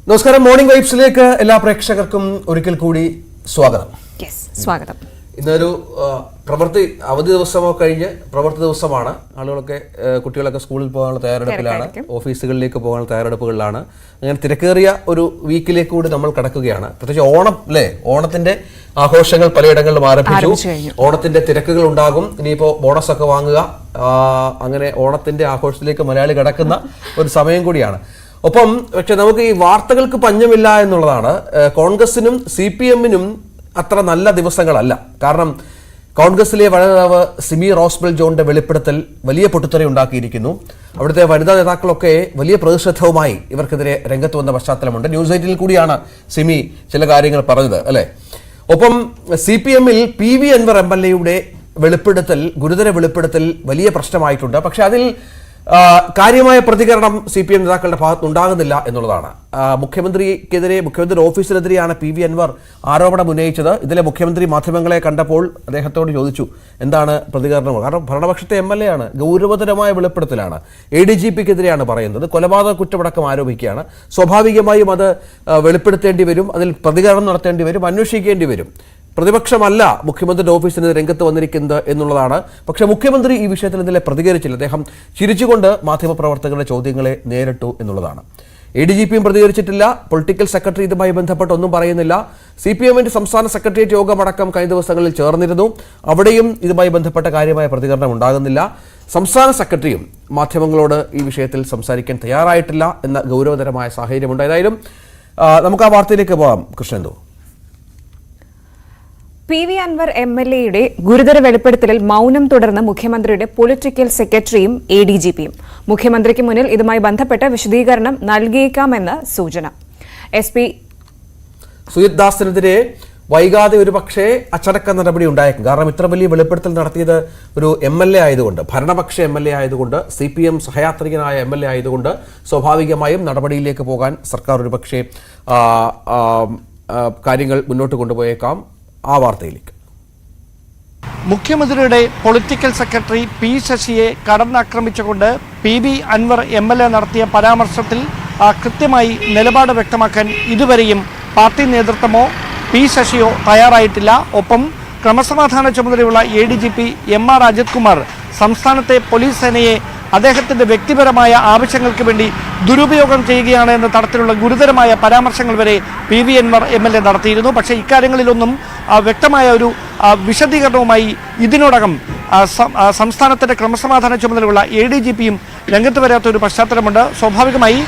നമസ്കാരം. മോർണിംഗ് വൈബ്സിലേക്ക് എല്ലാ പ്രേക്ഷകർക്കും ഒരിക്കൽ കൂടി സ്വാഗതം. സ്വാഗതം. ഇന്നൊരു പ്രവൃത്തി അവധി ദിവസമോ കഴിഞ്ഞ് പ്രവൃത്തി ദിവസമാണ്. ആളുകളൊക്കെ കുട്ടികളൊക്കെ സ്കൂളിൽ പോകാനുള്ള തയ്യാറെടുപ്പിലാണ്, ഓഫീസുകളിലേക്ക് പോകാനുള്ള തയ്യാറെടുപ്പുകളിലാണ്. അങ്ങനെ തിരക്കേറിയ ഒരു വീക്കിലേക്ക് കൂടി നമ്മൾ കടക്കുകയാണ്. പ്രത്യേകിച്ച് ഓണം അല്ലേ, ഓണത്തിന്റെ ആഘോഷങ്ങൾ പലയിടങ്ങളിലും ആരംഭിച്ചു. ഓണത്തിന്റെ തിരക്കുകൾ ഉണ്ടാകും. ഇനിയിപ്പോ ബോണസ് ഒക്കെ വാങ്ങുക, അങ്ങനെ ഓണത്തിന്റെ ആഘോഷത്തിലേക്ക് മലയാളി കടക്കുന്ന ഒരു സമയം കൂടിയാണ്. ഒപ്പം പക്ഷെ നമുക്ക് ഈ വാർത്തകൾക്ക് പഞ്ഞമില്ല എന്നുള്ളതാണ്. കോൺഗ്രസിനും CPM-നും അത്ര നല്ല ദിവസങ്ങളല്ല. കാരണം കോൺഗ്രസിലെ വനിതാവ് സിമി റോസ്ബെൽ ജോണിന്റെ വെളിപ്പെടുത്തൽ വലിയ പൊട്ടിത്തെറി ഉണ്ടാക്കിയിരിക്കുന്നു. അവിടുത്തെ വനിതാ നേതാക്കളൊക്കെ വലിയ പ്രതിഷേധവുമായി ഇവർക്കെതിരെ രംഗത്ത് വന്ന പശ്ചാത്തലമുണ്ട്. ന്യൂസ് 18 കൂടിയാണ് സിമി ചില കാര്യങ്ങൾ പറഞ്ഞത് അല്ലെ. ഒപ്പം CPM-ൽ PV അൻവർ MLA-യുടെ വെളിപ്പെടുത്തൽ, ഗുരുതര വെളിപ്പെടുത്തൽ വലിയ പ്രശ്നമായിട്ടുണ്ട്. പക്ഷെ അതിൽ കാര്യമായ പ്രതികരണം CPM നേതാക്കളുടെ ഭാഗത്ത് ഉണ്ടാകുന്നില്ല എന്നുള്ളതാണ്. മുഖ്യമന്ത്രിക്കെതിരെ, മുഖ്യമന്ത്രി ഓഫീസിനെതിരെയാണ് PV അൻവർ ആരോപണം ഉന്നയിച്ചത്. ഇതിലെ മുഖ്യമന്ത്രി മാധ്യമങ്ങളെ കണ്ടപ്പോൾ അദ്ദേഹത്തോട് ചോദിച്ചു എന്താണ് പ്രതികരണം. കാരണം ഭരണപക്ഷത്തെ MLA ആണ്, ഗൗരവതരമായ വെളിപ്പെടുത്തലാണ്. ADGP-ക്കെതിരെയാണ് പറയുന്നത്, കൊലപാതക കുറ്റമടക്കം ആരോപിക്കുകയാണ്. സ്വാഭാവികമായും അത് വെളിപ്പെടുത്തേണ്ടി വരും, അതിൽ പ്രതികരണം നടത്തേണ്ടി വരും, അന്വേഷിക്കേണ്ടി വരും. പ്രതിപക്ഷമല്ല മുഖ്യമന്ത്രിയുടെ ഓഫീസിന് രംഗത്ത് വന്നിരിക്കുന്നത് എന്നുള്ളതാണ്. പക്ഷെ മുഖ്യമന്ത്രി ഈ വിഷയത്തിൽ ഇന്നലെ പ്രതികരിച്ചില്ല. അദ്ദേഹം ചിരിച്ചുകൊണ്ട് മാധ്യമപ്രവർത്തകരുടെ ചോദ്യങ്ങളെ നേരിട്ടു എന്നുള്ളതാണ്. ADGP-യും പ്രതികരിച്ചിട്ടില്ല. പൊളിറ്റിക്കൽ സെക്രട്ടറി ഇതുമായി ബന്ധപ്പെട്ട് ഒന്നും പറയുന്നില്ല. CPM-ന്റെ സംസ്ഥാന സെക്രട്ടേറിയറ്റ് യോഗമടക്കം കഴിഞ്ഞ ദിവസങ്ങളിൽ ചേർന്നിരുന്നു. അവിടെയും ഇതുമായി ബന്ധപ്പെട്ട കാര്യമായ പ്രതികരണം ഉണ്ടാകുന്നില്ല. സംസ്ഥാന സെക്രട്ടറിയും മാധ്യമങ്ങളോട് ഈ വിഷയത്തിൽ സംസാരിക്കാൻ തയ്യാറായിട്ടില്ല എന്ന ഗൗരവതരമായ സാഹചര്യമുണ്ട്. ഏതായാലും നമുക്ക് ആ വാർത്തയിലേക്ക് പോകാം. കൃഷ്ണേന്ദു, PV അൻവർ MLA-യുടെ ഗുരുതര വെളിപ്പെടുത്തലിൽ മൗനം തുടർന്ന് മുഖ്യമന്ത്രിയുടെ പൊളിറ്റിക്കൽ സെക്രട്ടറിയും ADGP-യും. മുഖ്യമന്ത്രിക്ക് മുന്നിൽ ഇതുമായി ബന്ധപ്പെട്ട വിശദീകരണം നൽകിയേക്കാമെന്ന് സൂചന. SP സുജിത് ദാസിനെതിരെ വൈകാതെ ഒരു പക്ഷേ അച്ചടക്ക നടപടി ഉണ്ടായേക്കും. കാരണം ഇത്ര വലിയ വെളിപ്പെടുത്തൽ നടത്തിയത് ഒരു MLA ആയതുകൊണ്ട്, ഭരണപക്ഷ MLA ആയതുകൊണ്ട്, CPM സഹയാത്രികനായ MLA ആയതുകൊണ്ട് സ്വാഭാവികമായും നടപടിയിലേക്ക് പോകാൻ സർക്കാർ ഒരു പക്ഷേ കാര്യങ്ങൾ മുന്നോട്ട് കൊണ്ടുപോയേക്കാം. ആ വാർത്തയിലേക്ക്. മുഖ്യമന്ത്രിയുടെ പൊളിറ്റിക്കൽ സെക്രട്ടറി P ശശിയെ കടന്നാക്രമിച്ചുകൊണ്ട് PV അൻവർ MLA നടത്തിയ പരാമർശത്തിൽ കൃത്യമായി നിലപാട് വ്യക്തമാക്കാൻ ഇതുവരെയും പാർട്ടി നേതൃത്വമോ P ശശിയോ തയ്യാറായിട്ടില്ല. ഒപ്പം ക്രമസമാധാന ചുമതലയുള്ള ADGP MR അജിത് കുമാർ സംസ്ഥാനത്തെ പോലീസ് സേനയെ അദ്ദേഹത്തിൻ്റെ വ്യക്തിപരമായ ആവശ്യങ്ങൾക്ക് വേണ്ടി ദുരുപയോഗം ചെയ്യുകയാണ് എന്ന തരത്തിലുള്ള ഗുരുതരമായ പരാമർശങ്ങൾ വരെ PV അൻവർ MLA നടത്തിയിരുന്നു. പക്ഷേ ഇക്കാര്യങ്ങളിലൊന്നും വ്യക്തമായ ഒരു വിശദീകരണവുമായി ഇതിനോടകം സംസ്ഥാനത്തിൻ്റെ ക്രമസമാധാന ചുമതലയുള്ള ADGP-യും രംഗത്ത് വരാത്ത ഒരു പശ്ചാത്തലമുണ്ട്. സ്വാഭാവികമായി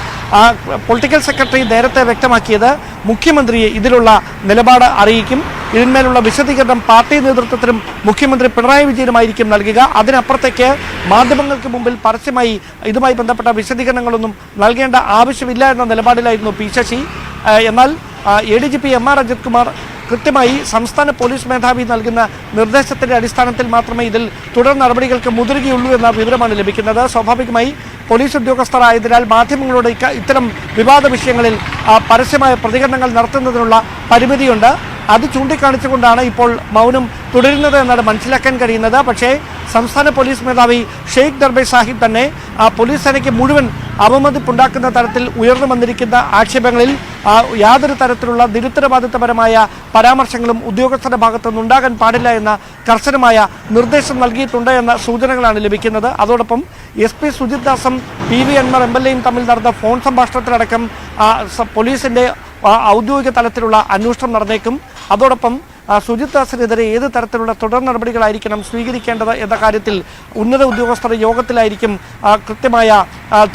പൊളിറ്റിക്കൽ സെക്രട്ടറി നേരത്തെ വ്യക്തമാക്കിയത് മുഖ്യമന്ത്രിയെ ഇതിലുള്ള നിലപാട് അറിയിക്കും. ഇതിന്മേലുള്ള വിശദീകരണം പാർട്ടി നേതൃത്വത്തിനും മുഖ്യമന്ത്രി പിണറായി വിജയനുമായിരിക്കും നൽകുക. അതിനപ്പുറത്തേക്ക് മാധ്യമങ്ങൾക്ക് മുമ്പിൽ പരസ്യമായി ഇതുമായി ബന്ധപ്പെട്ട വിശദീകരണങ്ങളൊന്നും നൽകേണ്ട ആവശ്യമില്ല എന്ന നിലപാടിലായിരുന്നു P ശശി. എന്നാൽ ADGP MR അജിത് കുമാർ കൃത്യമായി സംസ്ഥാന പോലീസ് മേധാവി നൽകുന്ന നിർദ്ദേശത്തിന്റെ അടിസ്ഥാനത്തിൽ മാത്രമേ ഇതിൽ തുടർ നടപടികൾക്ക് മുതിരുകയുള്ളൂ എന്ന വിവരമാണ് ലഭിക്കുന്നത്. സ്വാഭാവികമായി പോലീസ് ഉദ്യോഗസ്ഥരായതിനാൽ മാധ്യമങ്ങളോട് ഇത്തരം വിവാദ വിഷയങ്ങളിൽ പരസ്യമായ പ്രതികരണങ്ങൾ നടത്തുന്നതിനുള്ള പരിമിതിയുണ്ട്. അത് ചൂണ്ടിക്കാണിച്ചുകൊണ്ടാണ് ഇപ്പോൾ മൗനം തുടരുന്നത് എന്നാണ് മനസ്സിലാക്കാൻ കഴിയുന്നത്. പക്ഷേ സംസ്ഥാന പോലീസ് മേധാവി ഷെയ്ഖ് ദർബെ സാഹിബ് തന്നെ പോലീസ് സേനയ്ക്ക് മുഴുവൻ അവമതിപ്പുണ്ടാക്കുന്ന തരത്തിൽ ഉയർന്നു വന്നിരിക്കുന്ന ആക്ഷേപങ്ങളിൽ യാതൊരു തരത്തിലുള്ള നിരുത്തരവാദിത്തപരമായ പരാമർശങ്ങളും ഉദ്യോഗസ്ഥരുടെ ഭാഗത്തുനിന്ന് ഉണ്ടാകാൻ പാടില്ല എന്ന കർശനമായ നിർദ്ദേശം നൽകിയിട്ടുണ്ട് എന്ന സൂചനകളാണ് ലഭിക്കുന്നത്. അതോടൊപ്പം SP സുജിത് ദാസും PV അൻവർ MLA-യും തമ്മിൽ നടന്ന ഫോൺ സംഭാഷണത്തിലടക്കം പോലീസിന്റെ ഔദ്യോഗിക തലത്തിലുള്ള അന്വേഷണം നടന്നേക്കും. അതോടൊപ്പം സുജിത് ദാസിനെതിരെ ഏത് തരത്തിലുള്ള തുടർ നടപടികളായിരിക്കണം സ്വീകരിക്കേണ്ടത് എന്ന കാര്യത്തിൽ ഉന്നത ഉദ്യോഗസ്ഥരുടെ യോഗത്തിലായിരിക്കും കൃത്യമായ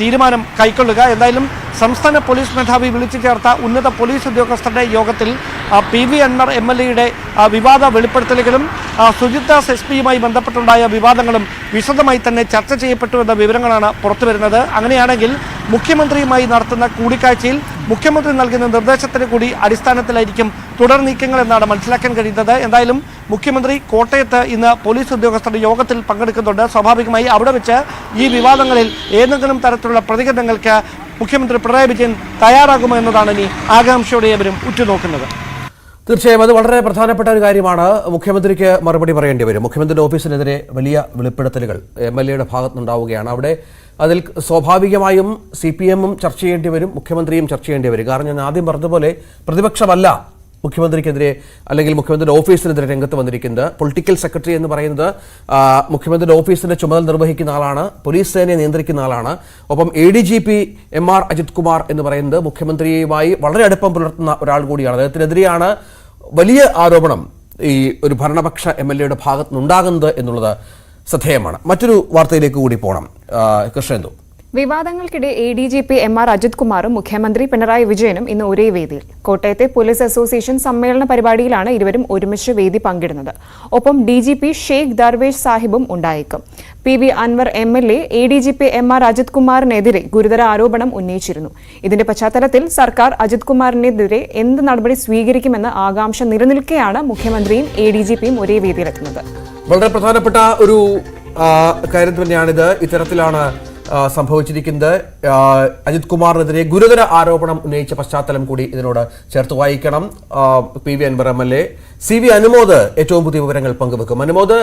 തീരുമാനം കൈക്കൊള്ളുക. എന്തായാലും സംസ്ഥാന പോലീസ് മേധാവി വിളിച്ചു ചേർത്ത ഉന്നത പോലീസ് ഉദ്യോഗസ്ഥരുടെ യോഗത്തിൽ PV അൻവർ MLA-യുടെ വിവാദ വെളിപ്പെടുത്തലുകളും സുജിത് ദാസ് SP-യുമായി ബന്ധപ്പെട്ടുണ്ടായ വിവാദങ്ങളും വിശദമായി തന്നെ ചർച്ച ചെയ്യപ്പെട്ടു എന്ന വിവരങ്ങളാണ് പുറത്തുവരുന്നത്. അങ്ങനെയാണെങ്കിൽ മുഖ്യമന്ത്രിയുമായി നടത്തുന്ന കൂടിക്കാഴ്ചയിൽ മുഖ്യമന്ത്രി നൽകുന്ന നിർദ്ദേശത്തിന് കൂടി അടിസ്ഥാനത്തിലായിരിക്കും തുടർ നീക്കങ്ങൾ എന്നാണ് മനസ്സിലാക്കാൻ കഴിയുന്നത്. എന്തായാലും മുഖ്യമന്ത്രി കോട്ടയത്ത് ഇന്ന് പോലീസ് ഉദ്യോഗസ്ഥരുടെ യോഗത്തിൽ പങ്കെടുക്കുന്നുണ്ട്. സ്വാഭാവികമായി അവിടെ വെച്ച് ഈ വിവാദങ്ങളിൽ ഏതെങ്കിലും തരത്തിലുള്ള പ്രതികരണങ്ങൾക്ക് മുഖ്യമന്ത്രി പിണറായി വിജയൻ തയ്യാറാകുമോ എന്നതാണ് ഇനി ആകാംക്ഷയോടെ അവരും ഉറ്റുനോക്കുന്നത്. തീർച്ചയായും അത് വളരെ പ്രധാനപ്പെട്ട ഒരു കാര്യമാണ്. മുഖ്യമന്ത്രിക്ക് മറുപടി പറയേണ്ടി വരും. മുഖ്യമന്ത്രിയുടെ ഓഫീസിനെതിരെ വലിയ വെളിപ്പെടുത്തലുകൾ MLA-യുടെ ഭാഗത്തുനിന്നുണ്ടാവുകയാണ്. അവിടെ അതിൽ സ്വാഭാവികമായും CPM-ഉം ചർച്ച ചെയ്യേണ്ടി വരും, മുഖ്യമന്ത്രിയും ചർച്ച ചെയ്യേണ്ടി വരും. കാരണം ഞാൻ ആദ്യം പറഞ്ഞതുപോലെ പ്രതിപക്ഷമല്ല മുഖ്യമന്ത്രിക്കെതിരെ അല്ലെങ്കിൽ മുഖ്യമന്ത്രിയുടെ ഓഫീസിനെതിരെ രംഗത്ത് വന്നിരിക്കുന്നത്. പൊളിറ്റിക്കൽ സെക്രട്ടറി എന്ന് പറയുന്നത് മുഖ്യമന്ത്രിയുടെ ഓഫീസിന്റെ ചുമതല നിർവഹിക്കുന്ന ആളാണ്, പോലീസ് സേനയെ നിയന്ത്രിക്കുന്ന ആളാണ്. ഒപ്പം ADGP MR അജിത് കുമാർ എന്ന് പറയുന്നത് മുഖ്യമന്ത്രിയുമായി വളരെ അടുപ്പം പുലർത്തുന്ന ഒരാൾ കൂടിയാണ്. അദ്ദേഹത്തിനെതിരെയാണ് വലിയ ആരോപണം ഈ ഒരു ഭരണപക്ഷ MLA-യുടെ ഭാഗത്ത് നിന്നുണ്ടാകുന്നത് എന്നുള്ളത് ശ്രദ്ധേയമാണ്. മറ്റൊരു വാർത്തയിലേക്ക് കൂടി പോകണം. കൃഷ്ണേന്ദു, വിവാദങ്ങൾക്കിടെ ADGP MR അജിത് കുമാറും മുഖ്യമന്ത്രി പിണറായി വിജയനും ഇന്ന് ഒരേ വേദിയിൽ. കോട്ടയത്തെ പോലീസ് അസോസിയേഷൻ സമ്മേളന പരിപാടിയിലാണ് ഇരുവരും ഒരുമിച്ച് വേദി പങ്കിടുന്നത്. ഒപ്പം DGP ഷെയ്ഖ് ദർവേഷ് സാഹിബും ഉണ്ടായേക്കും. PV Anwar MLA ADGP MR Ajith കുമാറിനെതിരെ ഗുരുതര ആരോപണം ഉന്നയിച്ചിരുന്നു. ഇതിന്റെ പശ്ചാത്തലത്തിൽ സർക്കാർ അജിത് കുമാറിനെതിരെ എന്ത് നടപടി സ്വീകരിക്കുമെന്ന ആകാംക്ഷ നിലനിൽക്കെയാണ് മുഖ്യമന്ത്രിയും ADGP-യും ഒരേ വേദിയിലെത്തുന്നത്. വളരെ പ്രധാനപ്പെട്ട ഒരു കാര്യം തന്നെയാണിത്. ഇത്തരത്തിലാണ് സംഭവിച്ചിരിക്കുന്നത്. അജിത് കുമാറിനെതിരെ ഗുരുതര ആരോപണം ഉന്നയിച്ച പശ്ചാത്തലം കൂടി ഇതിനോട് ചേർത്ത് വായിക്കണം. PV Anwar MLA, CV Anumod ഏറ്റവും പുതിയ വിവരങ്ങൾ പങ്കുവെക്കും. അനുമോദ്,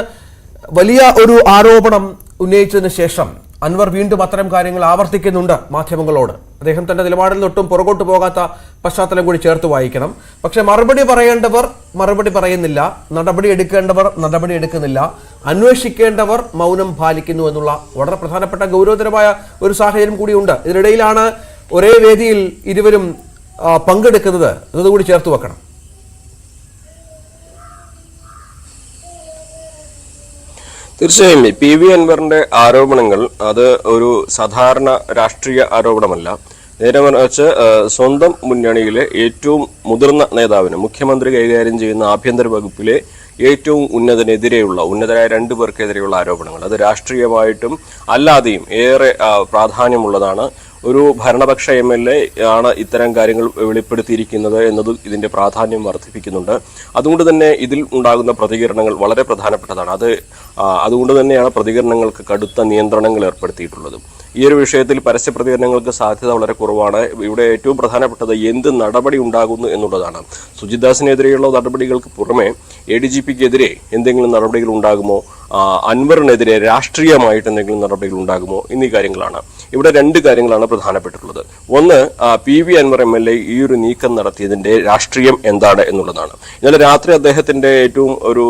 വലിയ ഒരു ആരോപണം ഉന്നയിച്ചതിന് ശേഷം അൻവർ വീണ്ടും അത്തരം കാര്യങ്ങൾ ആവർത്തിക്കുന്നുണ്ട് മാധ്യമങ്ങളോട്. അദ്ദേഹം തന്റെ നിലപാടിൽ നിന്നൊട്ടും പുറകോട്ട് പോകാത്ത പശ്ചാത്തലം കൂടി ചേർത്ത് വായിക്കണം. പക്ഷെ മറുപടി പറയേണ്ടവർ മറുപടി പറയുന്നില്ല, നടപടി എടുക്കേണ്ടവർ നടപടി എടുക്കുന്നില്ല, അന്വേഷിക്കേണ്ടവർ മൗനം പാലിക്കുന്നു എന്നുള്ള വളരെ പ്രധാനപ്പെട്ട ഗൗരവതരമായ ഒരു സാഹചര്യം കൂടിയുണ്ട്. ഇതിനിടയിലാണ് ഒരേ വേദിയിൽ ഇരുവരും പങ്കെടുക്കുന്നത് എന്നതുകൂടി ചേർത്ത് വെക്കണം. തീർച്ചയായും PV അൻവറിന്റെ ആരോപണങ്ങൾ അത് ഒരു സാധാരണ രാഷ്ട്രീയ ആരോപണമല്ല. നേരെ മറിച്ച് സ്വന്തം മുന്നണിയിലെ ഏറ്റവും മുതിർന്ന നേതാവിന്, മുഖ്യമന്ത്രി കൈകാര്യം ചെയ്യുന്ന ആഭ്യന്തര വകുപ്പിലെ ഏറ്റവും ഉന്നതരായ 2 പേർക്കെതിരെയുള്ള ആരോപണങ്ങൾ. അത് രാഷ്ട്രീയമായിട്ടും അല്ലാതെയും ഏറെ പ്രാധാന്യമുള്ളതാണ്. ഒരു ഭരണപക്ഷ MLA ആണ് ഇത്തരം കാര്യങ്ങൾ വെളിപ്പെടുത്തിയിരിക്കുന്നത് എന്നത് ഇതിന്റെ പ്രാധാന്യം വർദ്ധിപ്പിക്കുന്നുണ്ട്. അതുകൊണ്ട് തന്നെ ഇതിൽ ഉണ്ടാകുന്ന പ്രതികരണങ്ങൾ വളരെ പ്രധാനപ്പെട്ടതാണ്. അതുകൊണ്ട് തന്നെയാണ് പ്രതികരണങ്ങൾക്ക് കടുത്ത നിയന്ത്രണങ്ങൾ ഏർപ്പെടുത്തിയിട്ടുള്ളത്. ഈ ഒരു വിഷയത്തിൽ പരസ്യ പ്രതികരണങ്ങൾക്ക് സാധ്യത വളരെ കുറവാണ്. ഇവിടെ ഏറ്റവും പ്രധാനപ്പെട്ടത് എന്ത് നടപടി ഉണ്ടാകുന്നു എന്നുള്ളതാണ്. സുജിത് ദാസിനെതിരെയുള്ള നടപടികൾക്ക് പുറമെ ADGP-ക്കെതിരെ എന്തെങ്കിലും നടപടികൾ ഉണ്ടാകുമോ, അൻവറിനെതിരെ രാഷ്ട്രീയമായിട്ട് എന്തെങ്കിലും നടപടികൾ ഉണ്ടാകുമോ എന്നീ കാര്യങ്ങളാണ്. ഇവിടെ 2 കാര്യങ്ങളാണ് പ്രധാനപ്പെട്ടിട്ടുള്ളത്. ഒന്ന്, PV അൻവർ MLA ഈ ഒരു നീക്കം നടത്തിയതിന്റെ രാഷ്ട്രീയം എന്താണ് എന്നുള്ളതാണ്. ഇന്നലെ രാത്രി അദ്ദേഹത്തിന്റെ ഏറ്റവും ഒരു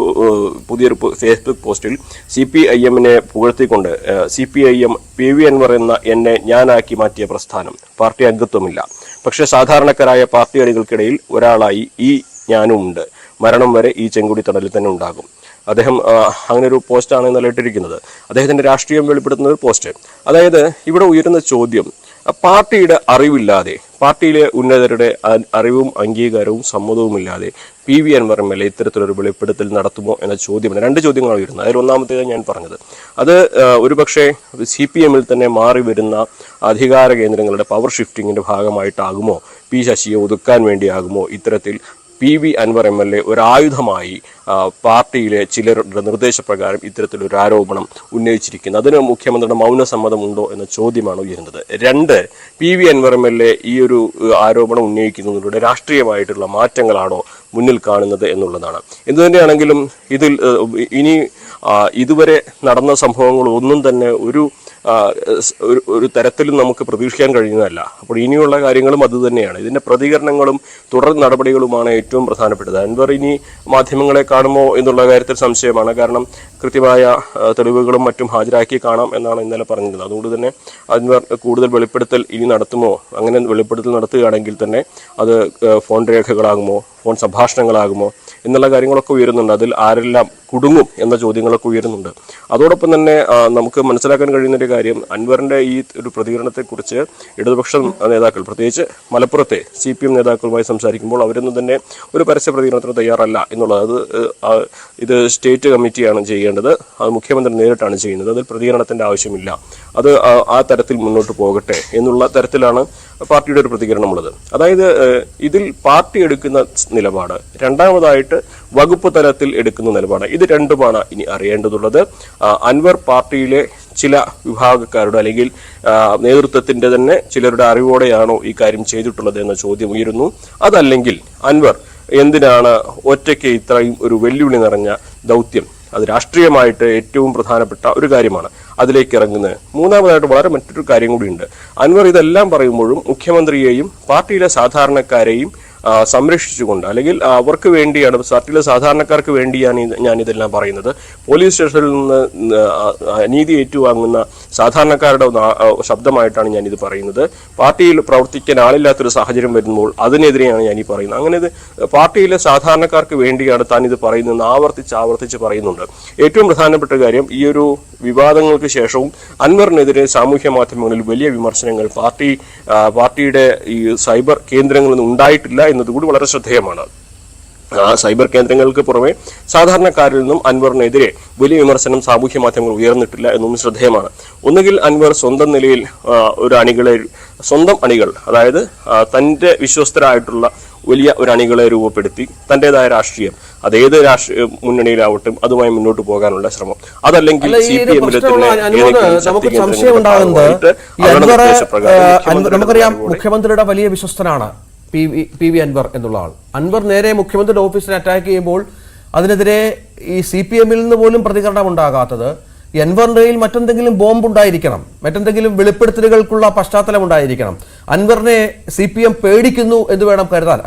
പുതിയൊരു ഫേസ്ബുക്ക് പോസ്റ്റിൽ CPIM-നെ പുകഴ്ത്തിക്കൊണ്ട് CPIM PV അൻവർ എന്ന എന്നെ ഞാനാക്കി മാറ്റിയ പ്രസ്ഥാനം, പാർട്ടി അംഗത്വമില്ല, പക്ഷെ സാധാരണക്കാരായ പാർട്ടി അണികൾക്കിടയിൽ ഒരാളായി ഈ ഞാനും ഉണ്ട്, മരണം വരെ ഈ ചെങ്കുടി തടലിൽ തന്നെ ഉണ്ടാകും. അദ്ദേഹം അങ്ങനെ ഒരു പോസ്റ്റാണ് ഇന്നലെ ഇട്ടിരിക്കുന്നത്. അദ്ദേഹത്തിന്റെ രാഷ്ട്രീയം വെളിപ്പെടുത്തുന്ന ഒരു പോസ്റ്റ്. അതായത് ഇവിടെ ഉയരുന്ന ചോദ്യം, പാർട്ടിയുടെ അറിവില്ലാതെ, പാർട്ടിയിലെ ഉന്നതരുടെ അറിവും അംഗീകാരവും സമ്മതവുമില്ലാതെ PV അൻവർ MLA ഇത്തരത്തിലൊരു വെളിപ്പെടുത്തൽ നടത്തുമോ എന്ന ചോദ്യമാണ്. 2 ചോദ്യങ്ങളാണ് വരുന്നത്. അതിൽ ഒന്നാമത്തേത് ഞാൻ പറഞ്ഞത്, അത് ഒരുപക്ഷെ CPM-ൽ തന്നെ മാറി വരുന്ന അധികാര കേന്ദ്രങ്ങളുടെ പവർ ഷിഫ്റ്റിങ്ങിന്റെ ഭാഗമായിട്ടാകുമോ, P ശശിയെ ഒതുക്കാൻ വേണ്ടിയാകുമോ ഇത്തരത്തിൽ PV അൻവർ MLA ഒരായുധമായി പാർട്ടിയിലെ ചിലരുടെ നിർദ്ദേശപ്രകാരം ഇത്തരത്തിലൊരു ആരോപണം ഉന്നയിച്ചിരിക്കുന്നത്. അതിന് മുഖ്യമന്ത്രിയുടെ മൗനസമ്മതമുണ്ടോ എന്ന ചോദ്യമാണ് ഉയരുന്നത്. 2, PV അൻവർ MLA ഈ ഒരു ആരോപണം ഉന്നയിക്കുന്നതിലൂടെ രാഷ്ട്രീയമായിട്ടുള്ള മാറ്റങ്ങളാണോ മുന്നിൽ കാണുന്നത് എന്നുള്ളതാണ്. എന്തുതന്നെയാണെങ്കിലും ഇതിൽ ഇനി ഇതുവരെ നടന്ന സംഭവങ്ങൾ ഒന്നും തന്നെ ഒരു തരത്തിലും നമുക്ക് പ്രതീക്ഷിക്കാൻ കഴിയുന്നതല്ല. അപ്പോൾ ഇനിയുള്ള കാര്യങ്ങളും അതുതന്നെയാണ്. ഇതിന്റെ പ്രതികരണങ്ങളും തുടർ നടപടികളുമാണ് ഏറ്റവും പ്രധാനപ്പെട്ടത്. അൻവർ ഇനി മാധ്യമങ്ങളെ കാണുമോ എന്നുള്ള കാര്യത്തിൽ സംശയമാണ്. കാരണം കൃത്യമായ തെളിവുകളും മറ്റും ഹാജരാക്കി കാണാം എന്നാണ് ഇന്നലെ പറഞ്ഞത്. അതുകൊണ്ട് തന്നെ അൻവർ കൂടുതൽ വെളിപ്പെടുത്തൽ ഇനി നടത്തുമോ, അങ്ങനെ വെളിപ്പെടുത്തൽ നടത്തുകയാണെങ്കിൽ തന്നെ അത് ഫോൺ രേഖകളാകുമോ, ഫോൺ സംഭാഷണങ്ങളാകുമോ എന്നുള്ള കാര്യങ്ങളൊക്കെ ഉയരുന്നുണ്ട്. അതിൽ ആരെല്ലാം കുടുങ്ങും എന്ന ചോദ്യങ്ങളൊക്കെ ഉയരുന്നുണ്ട്. അതോടൊപ്പം തന്നെ നമുക്ക് മനസ്സിലാക്കാൻ കഴിയുന്നൊരു കാര്യം, അൻവറിന്റെ ഈ ഒരു പ്രതികരണത്തെക്കുറിച്ച് ഇടതുപക്ഷ നേതാക്കൾ, പ്രത്യേകിച്ച് മലപ്പുറത്തെ CPM നേതാക്കളുമായി സംസാരിക്കുമ്പോൾ അവരൊന്നും തന്നെ ഒരു പരസ്യ പ്രതികരണത്തിന് തയ്യാറല്ല എന്നുള്ളത്. ഇത് സ്റ്റേറ്റ് കമ്മിറ്റിയാണ് ചെയ്യേണ്ടത്, അത് മുഖ്യമന്ത്രി നേരിട്ടാണ് ചെയ്യുന്നത്, അതിൽ പ്രതികരണത്തിന്റെ ആവശ്യമില്ല, അത് ആ തരത്തിൽ മുന്നോട്ട് പോകട്ടെ എന്നുള്ള തരത്തിലാണ് പാർട്ടിയുടെ ഒരു പ്രതികരണമുള്ളത്. അതായത് ഇതിൽ പാർട്ടി എടുക്കുന്ന നിലപാട്, രണ്ടാമതായിട്ട് വകുപ്പ് തലത്തിൽ എടുക്കുന്ന നിലപാട്, ഇത് രണ്ടുമാണ് ഇനി അറിയേണ്ടതുള്ളത്. അൻവർ പാർട്ടിയിലെ ചില വിഭാഗക്കാരുടെ അല്ലെങ്കിൽ നേതൃത്വത്തിന്റെ തന്നെ ചിലരുടെ അറിവോടെയാണോ ഈ കാര്യം ചെയ്തിട്ടുള്ളത് എന്ന ചോദ്യം ഉയരുന്നു. അതല്ലെങ്കിൽ അൻവർ എന്തിനാണ് ഒറ്റയ്ക്ക് ഇത്രയും ഒരു വെല്ലുവിളി നിറഞ്ഞ ദൗത്യം അത് രാഷ്ട്രീയമായിട്ട് ഏറ്റവും പ്രധാനപ്പെട്ട ഒരു കാര്യമാണ് അതിലേക്ക് ഇറങ്ങുന്നത്. മൂന്നാമതായിട്ട് വളരെ മറ്റൊരു കാര്യം കൂടിയുണ്ട്. അൻവർ ഇതെല്ലാം പറയുമ്പോഴും മുഖ്യമന്ത്രിയെയും പാർട്ടിയിലെ സാധാരണക്കാരെയും സംരക്ഷിച്ചുകൊണ്ട്, അല്ലെങ്കിൽ അവർക്ക് വേണ്ടിയാണ്, പാർട്ടിയിലെ സാധാരണക്കാർക്ക് വേണ്ടിയാണ് ഞാൻ ഇതെല്ലാം പറയുന്നത്. പോലീസ് സ്റ്റേഷനിൽ നിന്ന് അനീതി ഏറ്റുവാങ്ങുന്ന സാധാരണക്കാരുടെ ശബ്ദമായിട്ടാണ് ഞാനിത് പറയുന്നത്. പാർട്ടിയിൽ പ്രവർത്തിക്കാൻ ആളില്ലാത്തൊരു സാഹചര്യം വരുമ്പോൾ അതിനെതിരെയാണ് ഞാൻ ഈ പറയുന്നത്. അങ്ങനെ ഇത് പാർട്ടിയിലെ സാധാരണക്കാർക്ക് വേണ്ടിയാണ് താൻ ഇത് പറയുന്നതെന്ന് ആവർത്തിച്ച് പറയുന്നുണ്ട്. ഏറ്റവും പ്രധാനപ്പെട്ട കാര്യം, ഈ ഒരു വിവാദങ്ങൾക്ക് ശേഷവും അൻവറിനെതിരെ സാമൂഹ്യ മാധ്യമങ്ങളിൽ വലിയ വിമർശനങ്ങൾ പാർട്ടിയുടെ ഈ സൈബർ കേന്ദ്രങ്ങളിൽ നിന്ന് ഉണ്ടായിട്ടില്ല എന്നതുകൂടി വളരെ ശ്രദ്ധേയമാണ്. സൈബർ കേന്ദ്രങ്ങൾക്ക് പുറമെ സാധാരണക്കാരിൽ നിന്നും അൻവറിനെതിരെ വലിയ വിമർശനം സാമൂഹ്യ മാധ്യമങ്ങൾ ഉയർന്നിട്ടില്ല എന്നും ശ്രദ്ധേയമാണ്. ഒന്നുകിൽ അൻവർ സ്വന്തം നിലയിൽ സ്വന്തം അണികൾ, അതായത് തന്റെ വിശ്വസ്തരായിട്ടുള്ള വലിയ ഒരു അണികളെ രൂപപ്പെടുത്തി തന്റേതായ രാഷ്ട്രീയം, അതേത് രാഷ്ട്രീയ മുന്നണിയിലാവട്ടെ, അതുമായി മുന്നോട്ട് പോകാനുള്ള ശ്രമം, അതല്ലെങ്കിൽ നമുക്കറിയാം മുഖ്യമന്ത്രിയുടെ വലിയ വിശ്വസ്തനാണ് പി വി അൻവർ എന്നുള്ള ആൾ. അൻവർ നേരെ മുഖ്യമന്ത്രിയുടെ ഓഫീസിനെ അറ്റാക്ക് ചെയ്യുമ്പോൾ അതിനെതിരെ ഈ CPM-ൽ നിന്ന് പോലും പ്രതികരണം ഉണ്ടാകാത്തത് അൻവറിന്റെ കയ്യിൽ മറ്റെന്തെങ്കിലും ബോംബ് ഉണ്ടായിരിക്കണം, മറ്റെന്തെങ്കിലും വെളിപ്പെടുത്തലുകൾക്കുള്ള പശ്ചാത്തലം ഉണ്ടായിരിക്കണം. അൻവറിനെ CPM പേടിക്കുന്നു എന്ന് വേണം കരുതാൻ.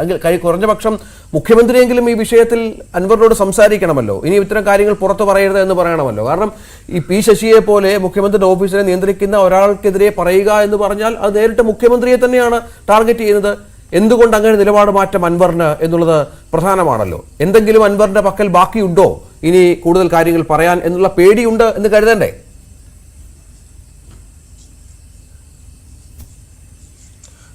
കുറഞ്ഞ പക്ഷം മുഖ്യമന്ത്രിയെങ്കിലും ഈ വിഷയത്തിൽ അൻവറിനോട് സംസാരിക്കണമല്ലോ, ഇനി ഇത്തരം കാര്യങ്ങൾ പുറത്തു പറയരുത് എന്ന് പറയണമല്ലോ. കാരണം ഈ പി ശശിയെ പോലെ മുഖ്യമന്ത്രിയുടെ ഓഫീസിനെ നിയന്ത്രിക്കുന്ന ഒരാൾക്കെതിരെ പറയുക എന്ന് പറഞ്ഞാൽ അത് നേരിട്ട് മുഖ്യമന്ത്രിയെ തന്നെയാണ് ടാർഗറ്റ് ചെയ്യുന്നത്. എന്തുകൊണ്ട് അങ്ങനെ നിലപാട് മാറ്റം അൻവറിന് എന്നുള്ളത് പ്രധാനമാണല്ലോ. എന്തെങ്കിലും അൻവറിന്റെ പക്കൽ ബാക്കിയുണ്ടോ ഇനി കൂടുതൽ കാര്യങ്ങൾ പറയാൻ എന്നുള്ള പേടിയുണ്ട് എന്ന് കരുതണ്ടേ?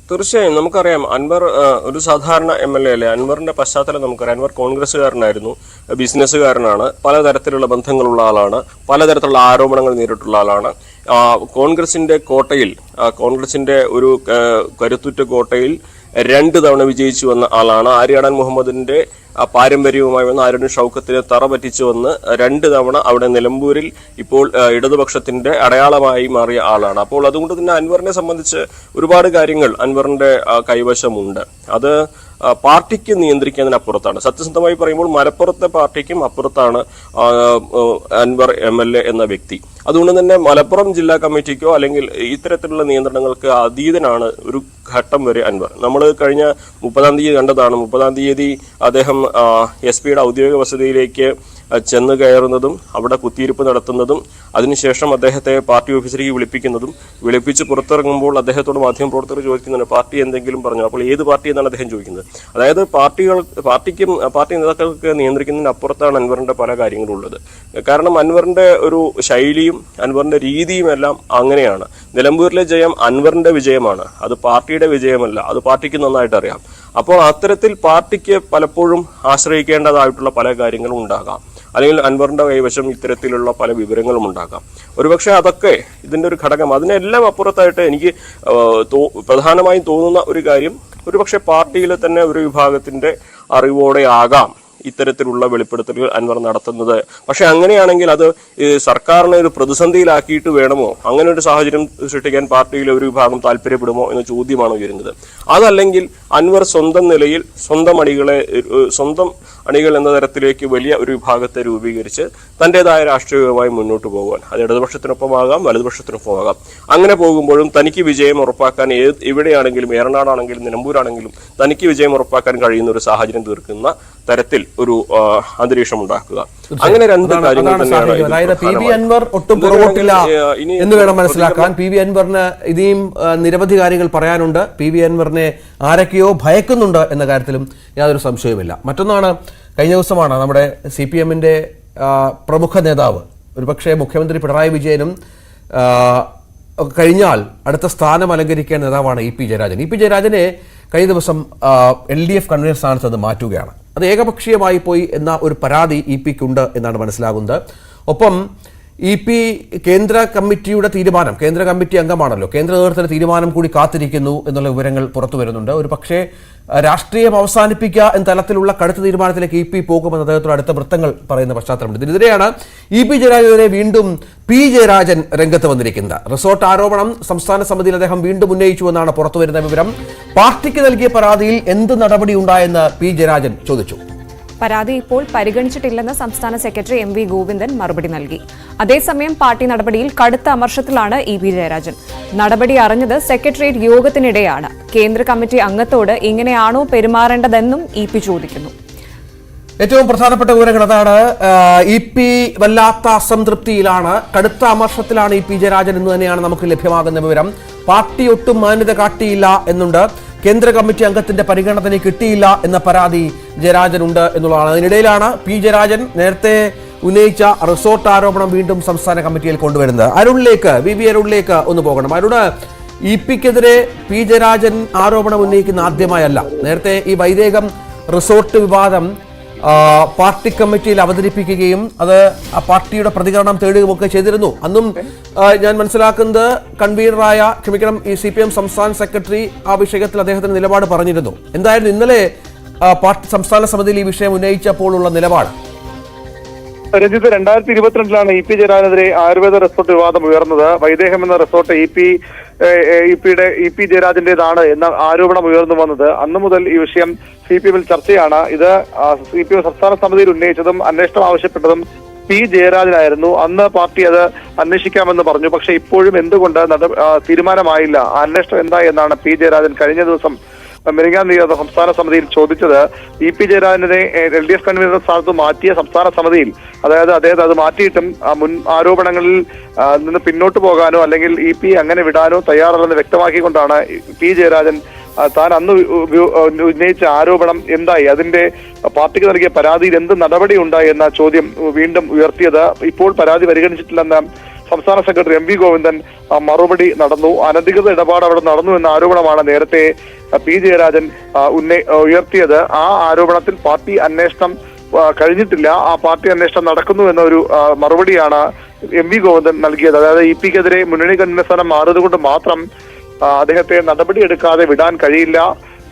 തീർച്ചയായും നമുക്കറിയാം അൻവർ ഒരു സാധാരണ MLA അല്ലേ. അൻവറിന്റെ പശ്ചാത്തലം നമുക്കറിയാം. അൻവർ കോൺഗ്രസ്സുകാരനായിരുന്നു, ബിസിനസ്സുകാരനാണ്, പലതരത്തിലുള്ള ബന്ധങ്ങളുള്ള ആളാണ്, പലതരത്തിലുള്ള ആരോപണങ്ങൾ നേരിട്ടുള്ള ആളാണ്. കോൺഗ്രസിന്റെ കോട്ടയിൽ, കോൺഗ്രസിന്റെ ഒരു കരുത്തുറ്റ കോട്ടയിൽ 2 തവണ വിജയിച്ചു വന്ന ആളാണ്. ആര്യാടൻ മുഹമ്മദിന്റെ പാരമ്പര്യവുമായി വന്ന് ആര്യടൻ ഷൗക്കത്തിനെ തറ പറ്റിച്ചു വന്ന് 2 തവണ അവിടെ നിലമ്പൂരിൽ ഇപ്പോൾ ഇടതുപക്ഷത്തിന്റെ അടയാളമായി മാറിയ ആളാണ്. അപ്പോൾ അതുകൊണ്ട് തന്നെ അൻവറിനെ സംബന്ധിച്ച് ഒരുപാട് കാര്യങ്ങൾ അൻവറിന്റെ കൈവശമുണ്ട്. അത് പാർട്ടിക്ക് നിയന്ത്രിക്കുന്നതിനപ്പുറത്താണ്. സത്യസന്ധമായി പറയുമ്പോൾ മലപ്പുറത്തെ പാർട്ടിക്കും അപ്പുറത്താണ് അൻവർ MLA എന്ന വ്യക്തി. അതുകൊണ്ട് തന്നെ മലപ്പുറം ജില്ലാ കമ്മിറ്റിക്കോ അല്ലെങ്കിൽ ഇത്തരത്തിലുള്ള നിയന്ത്രണങ്ങൾക്ക് അതീതനാണ് ഒരു ഘട്ടം വരെ അൻവർ. നമ്മൾ കഴിഞ്ഞ 30-ാം തീയതി കണ്ടതാണ്. 30-ാം തീയതി അദ്ദേഹം SP-യുടെ ഔദ്യോഗിക വസതിയിലേക്ക് ചെന്ന് കയറുന്നതും അവിടെ കുത്തിയിരിപ്പ് നടത്തുന്നതും അതിനുശേഷം അദ്ദേഹത്തെ പാർട്ടി ഓഫീസിലേക്ക് വിളിപ്പിച്ച് പുറത്തിറങ്ങുമ്പോൾ അദ്ദേഹത്തോട് മാധ്യമപ്രവർത്തകർ ചോദിക്കുന്നുണ്ട്, പാർട്ടി എന്തെങ്കിലും പറഞ്ഞു. അപ്പോൾ ഏത് പാർട്ടി എന്നാണ് അദ്ദേഹം ചോദിക്കുന്നത്. അതായത് പാർട്ടി നേതാക്കൾക്ക് നിയന്ത്രിക്കുന്നതിന് അപ്പുറത്താണ് അൻവറിന്റെ പല കാര്യങ്ങളും ഉള്ളത്. കാരണം അൻവറിന്റെ ഒരു ശൈലിയും അൻവറിന്റെ രീതിയും എല്ലാം അങ്ങനെയാണ്. നിലമ്പൂരിലെ ജയം അൻവറിന്റെ വിജയമാണ്, അത് പാർട്ടിയുടെ വിജയമല്ല. അത് പാർട്ടിക്ക് നന്നായിട്ട് അറിയാം. അപ്പോൾ അത്തരത്തിൽ പാർട്ടിക്ക് പലപ്പോഴും ആശ്രയിക്കേണ്ടതായിട്ടുള്ള പല കാര്യങ്ങളും ഉണ്ടാകാം, അല്ലെങ്കിൽ അൻവറിന്റെ കൈവശം ഇത്തരത്തിലുള്ള പല വിവരങ്ങളും ഉണ്ടാകാം. ഒരുപക്ഷെ അതൊക്കെ ഇതിന്റെ ഒരു ഘടകം. അതിനെല്ലാം അപ്പുറത്തായിട്ട് എനിക്ക് പ്രധാനമായും തോന്നുന്ന ഒരു കാര്യം, ഒരുപക്ഷെ പാർട്ടിയിലെ തന്നെ ഒരു വിഭാഗത്തിന്റെ അറിവോടെ ആകാം ഇത്തരത്തിലുള്ള വെളിപ്പെടുത്തലുകൾ അൻവർ നടത്തുന്നത്. പക്ഷെ അങ്ങനെയാണെങ്കിൽ അത് സർക്കാരിനെ ഒരു പ്രതിസന്ധിയിലാക്കിയിട്ട് വേണമോ, അങ്ങനെ ഒരു സാഹചര്യം സൃഷ്ടിക്കാൻ പാർട്ടിയിലെ ഒരു വിഭാഗം താല്പര്യപ്പെടുമോ എന്ന ചോദ്യമാണ് ഉയരുന്നത്. അതല്ലെങ്കിൽ അൻവർ സ്വന്തം നിലയിൽ സ്വന്തം അണികൾ എന്ന തരത്തിലേക്ക് വലിയ ഒരു വിഭാഗത്തെ രൂപീകരിച്ച് തന്റേതായ രാഷ്ട്രീയവുമായി മുന്നോട്ട് പോകാൻ, അത് ഇടതുപക്ഷത്തിനൊപ്പമാകാം വലതുപക്ഷത്തിനൊപ്പമാകാം. അങ്ങനെ പോകുമ്പോഴും തനിക്ക് വിജയം ഉറപ്പാക്കാൻ എവിടെയാണെങ്കിലും, ഏറനാടാണെങ്കിലും നിലമ്പൂരാണെങ്കിലും തനിക്ക് വിജയം ഉറപ്പാക്കാൻ കഴിയുന്ന ഒരു സാഹചര്യം തീർക്കുന്ന തരത്തിൽ ഒരു അന്തരീക്ഷം ഉണ്ടാക്കുക. അങ്ങനെ 2 കാര്യങ്ങൾ തന്നെയാണ്. അതായത് പി വി അൻവർ ഒട്ടും പുറകോട്ടില്ല എന്ന് വേണം മനസ്സിലാക്കാൻ. പി വി അൻവറിന് ഇനിയും നിരവധി കാര്യങ്ങൾ പറയാനുണ്ട്. പി വി അൻവറിനെ ആരൊക്കെയോ ഭയക്കുന്നുണ്ട് എന്ന കാര്യത്തിലും യാതൊരു സംശയവുമില്ല. മറ്റൊന്നാണ്, കഴിഞ്ഞ ദിവസമാണ് നമ്മുടെ CPM-ന്റെ പ്രമുഖ നേതാവ്, ഒരുപക്ഷെ മുഖ്യമന്ത്രി പിണറായി വിജയനും കഴിഞ്ഞാൽ അടുത്ത സ്ഥാനം അലങ്കരിക്കേണ്ട നേതാവാണ് EP ജയരാജൻ. EP ജയരാജനെ കഴിഞ്ഞ ദിവസം LDF കൺവീനർ സ്ഥാനത്ത് നിന്ന് മാറ്റുകയാണ്. അത് ഏകപക്ഷീയമായി പോയി എന്ന ഒരു പരാതി EP-ക്കുണ്ട് എന്നാണ് മനസ്സിലാകുന്നത്. ഒപ്പം EP കേന്ദ്ര കമ്മിറ്റിയുടെ തീരുമാനം, കേന്ദ്ര കമ്മിറ്റി അംഗമാണല്ലോ, കേന്ദ്ര നേതൃത്വത്തിന്റെ തീരുമാനം കൂടി കാത്തിരിക്കുന്നു എന്നുള്ള വിവരങ്ങൾ പുറത്തു വരുന്നുണ്ട്. ഒരു പക്ഷേ രാഷ്ട്രീയം അവസാനിപ്പിക്കുക എന്ന തലത്തിലുള്ള കടുത്ത തീരുമാനത്തിലേക്ക് EP പോകുമെന്ന് അദ്ദേഹത്തോട് അടുത്ത വൃത്തങ്ങൾ പറയുന്ന പശ്ചാത്തലമുണ്ട്. ഇതിനെതിരെയാണ് EP ജയരാജനെതിരെ വീണ്ടും P ജയരാജൻ രംഗത്ത് വന്നിരിക്കുന്നത്. റിസോർട്ട് ആരോപണം സംസ്ഥാന സമിതിയിൽ അദ്ദേഹം വീണ്ടും ഉന്നയിച്ചുവെന്നാണ് പുറത്തുവരുന്ന വിവരം. പാർട്ടിക്ക് നൽകിയ പരാതിയിൽ എന്ത് നടപടി ഉണ്ടായെന്ന് P ജയരാജൻ ചോദിച്ചു. പരാതി ഇപ്പോൾ പരിഗണിച്ചിട്ടില്ലെന്ന് സംസ്ഥാന സെക്രട്ടറി എം വി ഗോവിന്ദൻ മറുപടി നൽകി. അതേസമയം പാർട്ടി നടപടിയിൽ കടുത്ത അമർഷത്തിലാണ് ഇ പി ജയരാജൻ. നടപടി അറിഞ്ഞത് സെക്രട്ടേറിയറ്റ് യോഗത്തിനിടെയാണ്. കേന്ദ്ര കമ്മിറ്റി അംഗത്തോട് ഇങ്ങനെയാണോ പെരുമാറേണ്ടതെന്നും ഇ പി ചോദിക്കുന്നു. ഏറ്റവും പ്രധാനപ്പെട്ട വിവരങ്ങൾ അതാണ്. ഇ പി വല്ലാത്ത അസംതൃപ്തിയിലാണ്, കടുത്ത അമർഷത്തിലാണ് ഇ പി ജയരാജൻ എന്ന് തന്നെയാണ് നമുക്ക് ലഭ്യമാകുന്ന വിവരം. പാർട്ടി ഒട്ടും മാന്യത കാട്ടിയില്ല എന്നുണ്ട്. കേന്ദ്ര കമ്മിറ്റി അംഗത്തിന്റെ പരിഗണനത്തിന് കിട്ടിയില്ല എന്ന പരാതി ജയരാജനുണ്ട് എന്നുള്ളതാണ്. അതിനിടയിലാണ് പി ജയരാജൻ നേരത്തെ ഉന്നയിച്ച റിസോർട്ട് ആരോപണം വീണ്ടും സംസ്ഥാന കമ്മിറ്റിയിൽ കൊണ്ടുവരുന്നത്. വി വി അരുണിലേക്ക് ഒന്ന് പോകണം. അരുണ്, ഇ പിക്കെതിരെ പി ജയരാജൻ ആരോപണം ഉന്നയിക്കുന്ന ആദ്യമായല്ല. നേരത്തെ ഈ വൈദേകം റിസോർട്ട് വിവാദം പാർട്ടി കമ്മിറ്റിയിൽ അവതരിപ്പിക്കുകയും അത് ആ പാർട്ടിയുടെ പ്രതികരണം തേടുകയുമൊക്കെ ചെയ്തിരുന്നു. അന്നും ഞാൻ മനസ്സിലാക്കുന്നത് ഈ CPM സംസ്ഥാന സെക്രട്ടറി ആ വിഷയത്തിൽ അദ്ദേഹത്തിന് നിലപാട് പറഞ്ഞിരുന്നു. എന്തായാലും ഇന്നലെ പാർട്ടി സംസ്ഥാന സമിതിയിൽ ഈ വിഷയം ഉന്നയിച്ചപ്പോഴുള്ള നിലപാട്? രഞ്ജിത്ത്, 2022 ഇ പി ജയരാജനെതിരെ ആയുർവേദ റിസോർട്ട് വിവാദം ഉയർന്നത്. വൈദേഹം എന്ന റിസോർട്ട് ഇ പി ജയരാജന്റേതാണ് എന്ന ആരോപണം ഉയർന്നു വന്നത്. അന്നു മുതൽ ഈ വിഷയം CPM-ൽ ചർച്ചയാണ്. ഇത് CPM സംസ്ഥാന സമിതിയിൽ ഉന്നയിച്ചതും അന്വേഷണം ആവശ്യപ്പെട്ടതും പി ജയരാജനായിരുന്നു. അന്ന് പാർട്ടി അത് അന്വേഷിക്കാമെന്ന് പറഞ്ഞു. പക്ഷെ ഇപ്പോഴും എന്തുകൊണ്ട് തീരുമാനമായില്ല, അന്വേഷണം എന്തായി എന്നാണ് പി ജയരാജൻ കഴിഞ്ഞ ദിവസം മെരിങ്ങാൻ സംസ്ഥാന സമിതിയിൽ ചോദിച്ചത്. ഇ പി ജയരാജനെ LDF കൺവീനർ സ്ഥാനത്ത് മാറ്റിയ സംസ്ഥാന സമിതിയിൽ, അതായത് അദ്ദേഹം അത് മാറ്റിയിട്ടും മുൻ ആരോപണങ്ങളിൽ നിന്ന് പിന്നോട്ട് പോകാനോ അല്ലെങ്കിൽ ഇ പി അങ്ങനെ വിടാനോ തയ്യാറല്ലെന്ന് വ്യക്തമാക്കിക്കൊണ്ടാണ് പി ജയരാജൻ താൻ അന്ന് ഉന്നയിച്ച ആരോപണം എന്തായി, അതിന്റെ പാർട്ടിക്ക് നൽകിയ പരാതിയിൽ എന്ത് നടപടി ഉണ്ടായി എന്ന ചോദ്യം വീണ്ടും ഉയർത്തിയത്. ഇപ്പോൾ പരാതി പരിഗണിച്ചിട്ടില്ലെന്ന സംസ്ഥാന സെക്രട്ടറി എം വി ഗോവിന്ദൻ മറുപടി നടന്നു. അനധികൃത ഇടപാട് അവിടെ നടന്നു എന്ന ആരോപണമാണ് നേരത്തെ പി ജയരാജൻ ഉയർത്തിയത്. ആ ആരോപണത്തിൽ പാർട്ടി അന്വേഷണം കഴിഞ്ഞിട്ടില്ല, ആ പാർട്ടി അന്വേഷണം നടക്കുന്നു എന്ന ഒരു മറുപടിയാണ് എം വി ഗോവിന്ദൻ നൽകിയത്. അതായത് ഇ പിക്കെതിരെ മുന്നണി കൺവീനർ സ്ഥാനം മാറിയത് കൊണ്ട് മാത്രം അദ്ദേഹത്തെ നടപടി എടുക്കാതെ വിടാൻ കഴിയില്ല,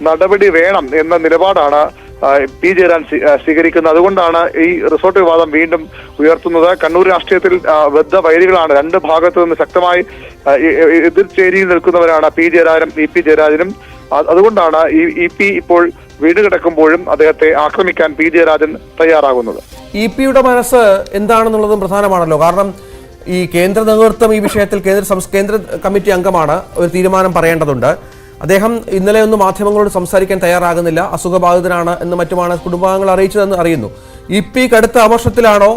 നടപടി വേണം എന്ന നിലപാടാണ് പി ജയരാജൻ സ്വീകരിക്കുന്നത്. അതുകൊണ്ടാണ് ഈ റിസോർട്ട് വിവാദം വീണ്ടും ഉയർത്തുന്നത്. കണ്ണൂർ രാഷ്ട്രീയത്തിൽ ബദ്ധ വൈരികളാണ്, രണ്ട് ഭാഗത്തു നിന്ന് ശക്തമായി എതിർചേരിയിൽ നിൽക്കുന്നവരാണ് പി ജയരാജനും ഇ പി ജയരാജനും. അതുകൊണ്ടാണ് ഇ പി ഇപ്പോൾ വീട് കിടക്കുമ്പോഴും അദ്ദേഹത്തെ ആക്രമിക്കാൻ പി ജയരാജൻ തയ്യാറാകുന്നത്. ഇ പിയുടെ മനസ്സ് എന്താണെന്നുള്ളതും പ്രധാനമാണല്ലോ. കാരണം ഈ കേന്ദ്ര നേതൃത്വം ഈ വിഷയത്തിൽ കേന്ദ്ര കമ്മിറ്റി അംഗമാണ്, ഒരു തീരുമാനം പറയേണ്ടതുണ്ട്. അദ്ദേഹം ഇന്നലെ ഒന്നും മാധ്യമങ്ങളോട് സംസാരിക്കാൻ തയ്യാറാകുന്നില്ല, അസുഖബാധിതനാണ് എന്ന് മറ്റുമാണ് കുടുംബാംഗങ്ങൾ അറിയിച്ചതെന്ന് അറിയുന്നു. ഇ പി കടുത്ത അമർഷത്തിലാണോ?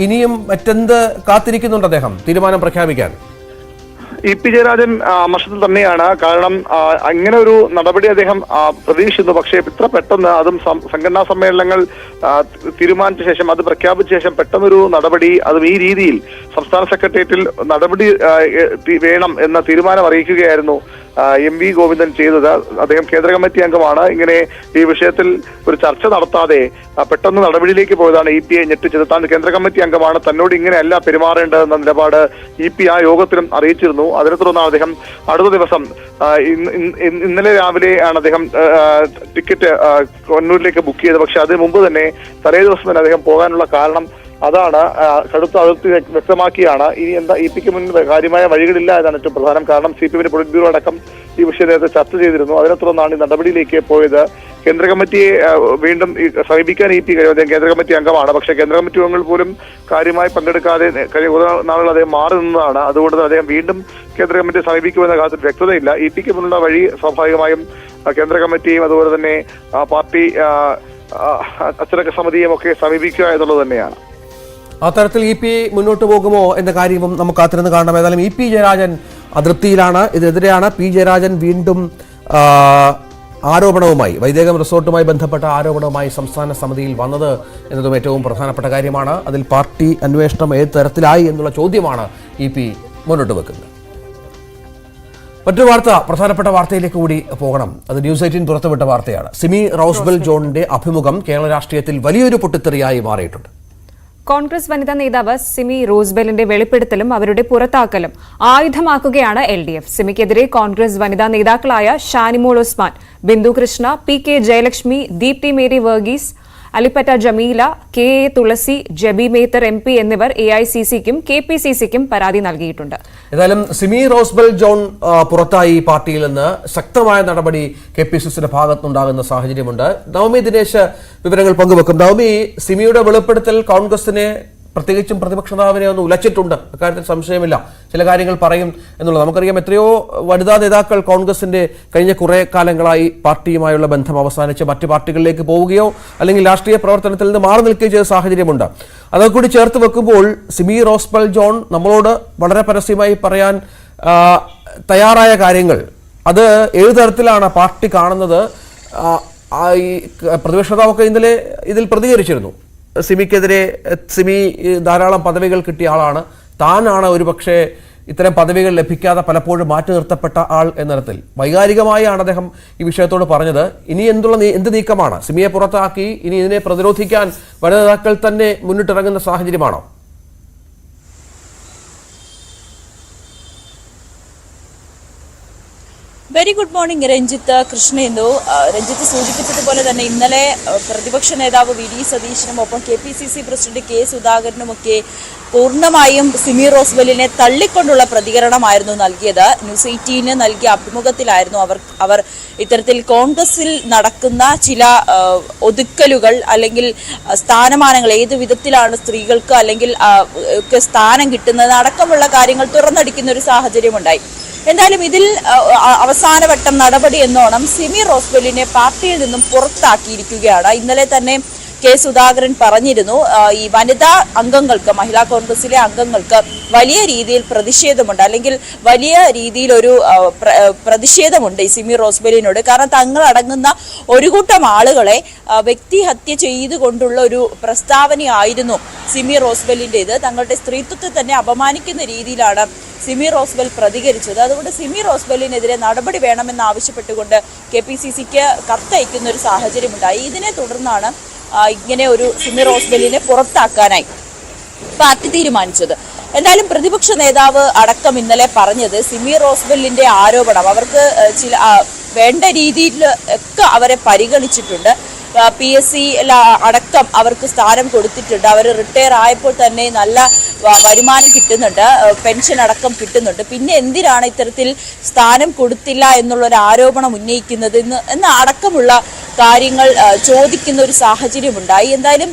ഇനിയും മറ്റെന്ത് കാത്തിരിക്കുന്നുണ്ട് അദ്ദേഹം തീരുമാനം പ്രഖ്യാപിക്കാൻ? ഇ പി ജയരാജൻ അമർഷത്തിൽ തന്നെയാണ്. കാരണം അങ്ങനെ ഒരു നടപടി അദ്ദേഹം പ്രതീക്ഷിക്കുന്നു. പക്ഷേ ഇത്ര പെട്ടെന്ന്, അതും സംഘടനാ സമ്മേളനങ്ങൾ തീരുമാനിച്ച ശേഷം, അത് പ്രഖ്യാപിച്ച ശേഷം പെട്ടെന്നൊരു നടപടി, അതും ഈ രീതിയിൽ സംസ്ഥാന സെക്രട്ടേറിയറ്റിൽ നടപടി വേണം എന്ന തീരുമാനം അറിയിക്കുകയായിരുന്നു എം വി ഗോവിന്ദൻ ചെയ്തത്. അദ്ദേഹം കേന്ദ്ര കമ്മിറ്റി അംഗമാണ്. ഇങ്ങനെ ഈ വിഷയത്തിൽ ഒരു ചർച്ച നടത്താതെ പെട്ടെന്ന് നടപടിയിലേക്ക് പോയതാണ് ഇ പിയെ ഞെട്ടിച്ചത്. താൻ കേന്ദ്ര കമ്മിറ്റി അംഗമാണ്, തന്നോട് ഇങ്ങനെയല്ല പെരുമാറേണ്ടതെന്ന നിലപാട് ഇ പി ആ യോഗത്തിലും അറിയിച്ചിരുന്നു. അതിനെ തുടർന്നാണ് അദ്ദേഹം അടുത്ത ദിവസം ഇന്നലെ രാവിലെയാണ് അദ്ദേഹം ടിക്കറ്റ് കണ്ണൂരിലേക്ക് ബുക്ക് ചെയ്തത്. പക്ഷെ അതിന് മുമ്പ് തന്നെ തലേ ദിവസം തന്നെ അദ്ദേഹം പോകാനുള്ള കാരണം അതാണ്, കടുത്ത അതിർത്തി വ്യക്തമാക്കിയാണ്. ഇനി എന്താ ഇ പിക്ക് മുന്നിൽ കാര്യമായ വഴികളില്ല എന്നാണ് ഏറ്റവും പ്രധാനം. കാരണം CPM പൊളിറ്റ് ബ്യൂറോ അടക്കം ഈ വിഷയം നേരത്തെ ചർച്ച ചെയ്തിരുന്നു. അതിനെ തുടർന്നാണ് ഈ നടപടിയിലേക്ക് പോയത്. കേന്ദ്ര കമ്മിറ്റിയെ വീണ്ടും സമീപിക്കാൻ ഇ പി കഴിയും. അദ്ദേഹം കേന്ദ്ര കമ്മിറ്റി അംഗമാണ്. പക്ഷേ കേന്ദ്ര കമ്മിറ്റി അംഗങ്ങൾ പോലും കാര്യമായി പങ്കെടുക്കാതെ നാളുകൾ അദ്ദേഹം മാറി നിന്നതാണ്. അതുകൊണ്ട് തന്നെ അദ്ദേഹം വീണ്ടും കേന്ദ്ര കമ്മിറ്റിയെ സമീപിക്കുമെന്ന കാര്യത്തിൽ വ്യക്തതയില്ല. ഇ പിക്ക് മുന്നിലുള്ള വഴി സ്വാഭാവികമായും കേന്ദ്ര കമ്മിറ്റിയും അതുപോലെ തന്നെ പാർട്ടി അച്ചടക്ക സമിതിയും ഒക്കെ സമീപിക്കുക എന്നുള്ളത് തന്നെയാണ്. ആ തരത്തിൽ ഇ പി മുന്നോട്ട് പോകുമോ എന്ന കാര്യവും നമുക്ക് കാത്തിരുന്ന് കാണണം. ഏതായാലും ഇ പി ജയരാജൻ അതൃപ്തിയിലാണ്. ഇതിനെതിരെയാണ് പി ജയരാജൻ വീണ്ടും ആരോപണവുമായി, വൈദേകം റിസോർട്ടുമായി ബന്ധപ്പെട്ട ആരോപണവുമായി സംസ്ഥാന സമിതിയിൽ വന്നത് എന്നതും ഏറ്റവും പ്രധാനപ്പെട്ട കാര്യമാണ്. അതിൽ പാർട്ടി അന്വേഷണം ഏത് തരത്തിലായി എന്നുള്ള ചോദ്യമാണ് ഇ പി മുന്നോട്ട് വെക്കുന്നത്. മറ്റൊരു വാർത്ത, പ്രധാനപ്പെട്ട വാർത്തയിലേക്ക് കൂടി പോകണം. അത് ന്യൂസ് 18 പുറത്തുവിട്ട വാർത്തയാണ്. സിമി റോസ്ബെൽ ജോണിന്റെ അഭിമുഖം കേരള രാഷ്ട്രീയത്തിൽ വലിയൊരു പൊട്ടിത്തെറിയായി മാറിയിട്ടുണ്ട്. കോൺഗ്രസ് വനിതാ നേതാവ് സിമി റോസ്ബെലിന്റെ വെളിപ്പെടുത്തലും അവരുടെ പുറത്താക്കലും ആയുധമാക്കുകയാണ് LDF. സിമിക്കെതിരെ കോൺഗ്രസ് വനിതാ നേതാക്കളായ ഷാനിമോൾ ഉസ്മാൻ, ബിന്ദു കൃഷ്ണ, PK ജയലക്ഷ്മി, ദീപ്തി മേരി വർഗീസ്, അലിപ്പറ്റ ജമീല, കെ എ തുളസി, ജബി മേത്തർ MP എന്നിവർ AICCക്കും KPCCക്കും പരാതി നൽകിയിട്ടുണ്ട്. ഏതായാലും സിമി റോസ്ബൽ ജോൺ പുറത്തായി പാർട്ടിയിൽ നിന്ന് ശക്തമായ നടപടി KPCCയുടെ ഭാഗത്തുനിന്നുണ്ടാകുന്ന സാഹചര്യമുണ്ട്. നവമി ദിനേശ് വിവരങ്ങൾ പങ്കുവെക്കും. നവമി, സിമിയുടെ വെളിപ്പെടുത്തൽ കോൺഗ്രസിനെ പ്രത്യേകിച്ചും പ്രതിപക്ഷ നേതാവിനെ ഒന്ന് ഉലച്ചിട്ടുണ്ട്. അക്കാര്യത്തിൽ സംശയമില്ല. ചില കാര്യങ്ങൾ പറയും എന്നുള്ളത് നമുക്കറിയാം. എത്രയോ വനിതാ നേതാക്കൾ കോൺഗ്രസിന്റെ കഴിഞ്ഞ കുറെ കാലങ്ങളായി പാർട്ടിയുമായുള്ള ബന്ധം അവസാനിച്ച് മറ്റു പാർട്ടികളിലേക്ക് പോവുകയോ അല്ലെങ്കിൽ രാഷ്ട്രീയ പ്രവർത്തനത്തിൽ നിന്ന് മാറി നിൽക്കുകയോ ചെയ്ത സാഹചര്യമുണ്ട്. അതൊക്കെ കൂടി ചേർത്ത് വെക്കുമ്പോൾ സിമി റോസ്ബൽ ജോൺ നമ്മളോട് വളരെ പരസ്യമായി പറയാൻ തയ്യാറായ കാര്യങ്ങൾ അത് ഏത് തരത്തിലാണ് പാർട്ടി കാണുന്നത്? ഈ പ്രതിപക്ഷ നേതാവൊക്കെ ഇന്നലെ ഇതിൽ പ്രതികരിച്ചിരുന്നു. സിമിക്കെതിരെ സിമി ധാരാളം പദവികൾ കിട്ടിയ ആളാണ്, താനാണ് ഒരുപക്ഷെ ഇത്തരം പദവികൾ ലഭിക്കാതെ പലപ്പോഴും മാറ്റി നിർത്തപ്പെട്ട ആൾ എന്ന തരത്തിൽ വൈകാരികമായാണ് അദ്ദേഹം ഈ വിഷയത്തോട് പറഞ്ഞത്. ഇനി എന്ത് നീക്കമാണ്? സിമിയെ പുറത്താക്കി ഇനി ഇതിനെ പ്രതിരോധിക്കാൻ വനിതാ നേതാക്കൾ തന്നെ മുന്നിട്ടിറങ്ങുന്ന സാഹചര്യമാണോ? Very good morning Ranjith, Krishnendu. Ranjith സൂചിപ്പിച്ചതുപോലെ തന്നെ ഇന്നലെ പ്രതിപക്ഷ നേതാവ് VD സതീശനും ഒപ്പം KPCC പ്രസിഡന്റ് K സുധാകരനുമൊക്കെ പൂർണ്ണമായും സിമി റോസ്ബലിനെ തള്ളിക്കൊണ്ടുള്ള പ്രതികരണമായിരുന്നു നൽകിയത്. ന്യൂസ് 18 നൽകിയ അഭിമുഖത്തിലായിരുന്നു അവർ ഇത്തരത്തിൽ കോൺഗ്രസിൽ നടക്കുന്ന ചില ഒതുക്കലുകൾ അല്ലെങ്കിൽ സ്ഥാനമാനങ്ങൾ, ഏത് വിധത്തിലാണ് സ്ത്രീകൾക്ക് അല്ലെങ്കിൽ സ്ഥാനം കിട്ടുന്നത് അടക്കമുള്ള കാര്യങ്ങൾ തുറന്നടിക്കുന്ന ഒരു സാഹചര്യമുണ്ടായി. എന്തായാലും ഇതിൽ അവസാനവട്ടം നടപടി എന്നോണം സിമി റോസ്ബലിനെ പാർട്ടിയിൽ നിന്നും പുറത്താക്കിയിരിക്കുകയാണ്. ഇന്നലെ തന്നെ K സുധാകരൻ പറഞ്ഞിരുന്നു, ഈ വനിതാ അംഗങ്ങൾക്ക്, മഹിളാ കോൺഗ്രസിലെ അംഗങ്ങൾക്ക് വലിയ രീതിയിൽ പ്രതിഷേധമുണ്ട്, അല്ലെങ്കിൽ വലിയ രീതിയിലൊരു പ്രതിഷേധമുണ്ട് ഈ സിമി റോസ്ബലിനോട്. കാരണം തങ്ങൾ അടങ്ങുന്ന ഒരു കൂട്ടം ആളുകളെ വ്യക്തിഹത്യ ചെയ്തുകൊണ്ടുള്ള ഒരു പ്രസ്താവനയായിരുന്നു സിമി റോസ്ബലിൻ്റെത്. തങ്ങളുടെ സ്ത്രീത്വത്തെ തന്നെ അപമാനിക്കുന്ന രീതിയിലാണ് സിമി റോസ്ബൽ പ്രതികരിച്ചത്. അതുകൊണ്ട് സിമി റോസ്ബലിനെതിരെ നടപടി വേണമെന്ന് ആവശ്യപ്പെട്ടുകൊണ്ട് KPCCക്ക് കത്തയക്കുന്ന ഒരു സാഹചര്യമുണ്ടായി. ഇതിനെ തുടർന്നാണ് ഇങ്ങനെ ഒരു സിമി റോസ്ബലിനെ പുറത്താക്കാനായി പാർട്ടി തീരുമാനിച്ചത്. എന്തായാലും പ്രതിപക്ഷ നേതാവ് അടക്കം ഇന്നലെ പറഞ്ഞത് സിമി റോസ്ബലിന്റെ ആരോപണം അവർക്ക് ചില വേണ്ട രീതിയിൽ ഒക്കെ അവരെ പരിഗണിച്ചിട്ടുണ്ട്. PSC അടക്കം അവർക്ക് സ്ഥാനം കൊടുത്തിട്ടുണ്ട്. അവർ റിട്ടയർ ആയപ്പോൾ തന്നെ നല്ല വരുമാനം കിട്ടുന്നുണ്ട്, പെൻഷൻ അടക്കം കിട്ടുന്നുണ്ട്. പിന്നെ എന്തിനാണ് ഇത്തരത്തിൽ സ്ഥാനം കൊടുത്തില്ല എന്നുള്ളൊരു ആരോപണം ഉന്നയിക്കുന്നത് എന്ന അടക്കമുള്ള കാര്യങ്ങൾ ചോദിക്കുന്ന ഒരു സാഹചര്യമുണ്ടായി. എന്തായാലും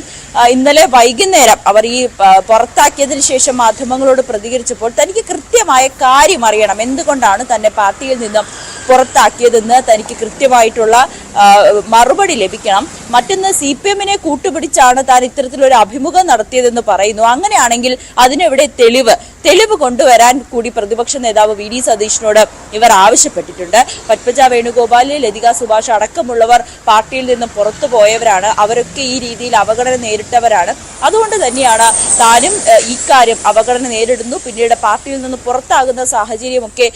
ഇന്നലെ വൈകുന്നേരം അവർ ഈ പുറത്താക്കിയതിനു ശേഷം മാധ്യമങ്ങളോട് പ്രതികരിച്ചപ്പോൾ തനിക്ക് കൃത്യമായ കാര്യം അറിയണം, എന്തുകൊണ്ടാണ് തന്നെ പാർട്ടിയിൽ നിന്നും പുറത്താക്കിയതെന്ന് തനിക്ക് കൃത്യമായിട്ടുള്ള മറുപടി ലഭിക്കണം. മറ്റൊന്ന്, CPM-നെ കൂട്ടുപിടിച്ചാണ് താൻ ഇത്തരത്തിലൊരു അഭിമുഖം നടത്തിയതെന്ന് പറയുന്നു. അങ്ങനെയാണെങ്കിൽ അതിനെവിടെ തെളിവ് കൊണ്ടുവരാൻ കൂടി പ്രതിപക്ഷ നേതാവ് VD സതീശനോട് ഇവർ ആവശ്യപ്പെട്ടിട്ടുണ്ട്. പത്മജ വേണുഗോപാൽ, ലതിക സുഭാഷ് അടക്കമുള്ളവർ പാർട്ടിയിൽ നിന്നും പുറത്തു പോയവരാണ്. അവരൊക്കെ ഈ രീതിയിൽ അവഗണന നേരിട്ടവരാണ്. അതുകൊണ്ട് തന്നെയാണ് താനും ഈ കാര്യം അവഗണന നേരിടുന്നു, പിന്നീട് പാർട്ടിയിൽ നിന്ന് പുറത്താകുന്ന സാഹചര്യമൊക്കെ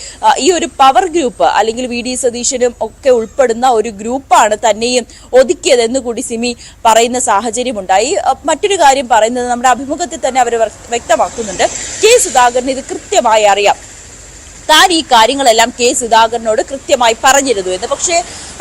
ഈ ഒരു പവർ ഗ്രൂപ്പ് അല്ലെങ്കിൽ VD സതീശനും ഒക്കെ ഉൾപ്പെടുന്ന ഒരു ഗ്രൂപ്പാണ് തന്നെയും ഒതുക്കിയതെന്ന് കൂടി സിമി പറയുന്ന സാഹചര്യമുണ്ടായി. മറ്റൊരു കാര്യം പറയുന്നത്, നമ്മുടെ അഭിമുഖത്തിൽ തന്നെ അവർ വ്യക്തമാക്കുന്നുണ്ട്, K സുധാകരന് ഇത് കൃത്യമായി അറിയാം, താൻ ഈ കാര്യങ്ങളെല്ലാം K സുധാകരനോട് കൃത്യമായി പറഞ്ഞിരുന്നു എന്ന്. പക്ഷേ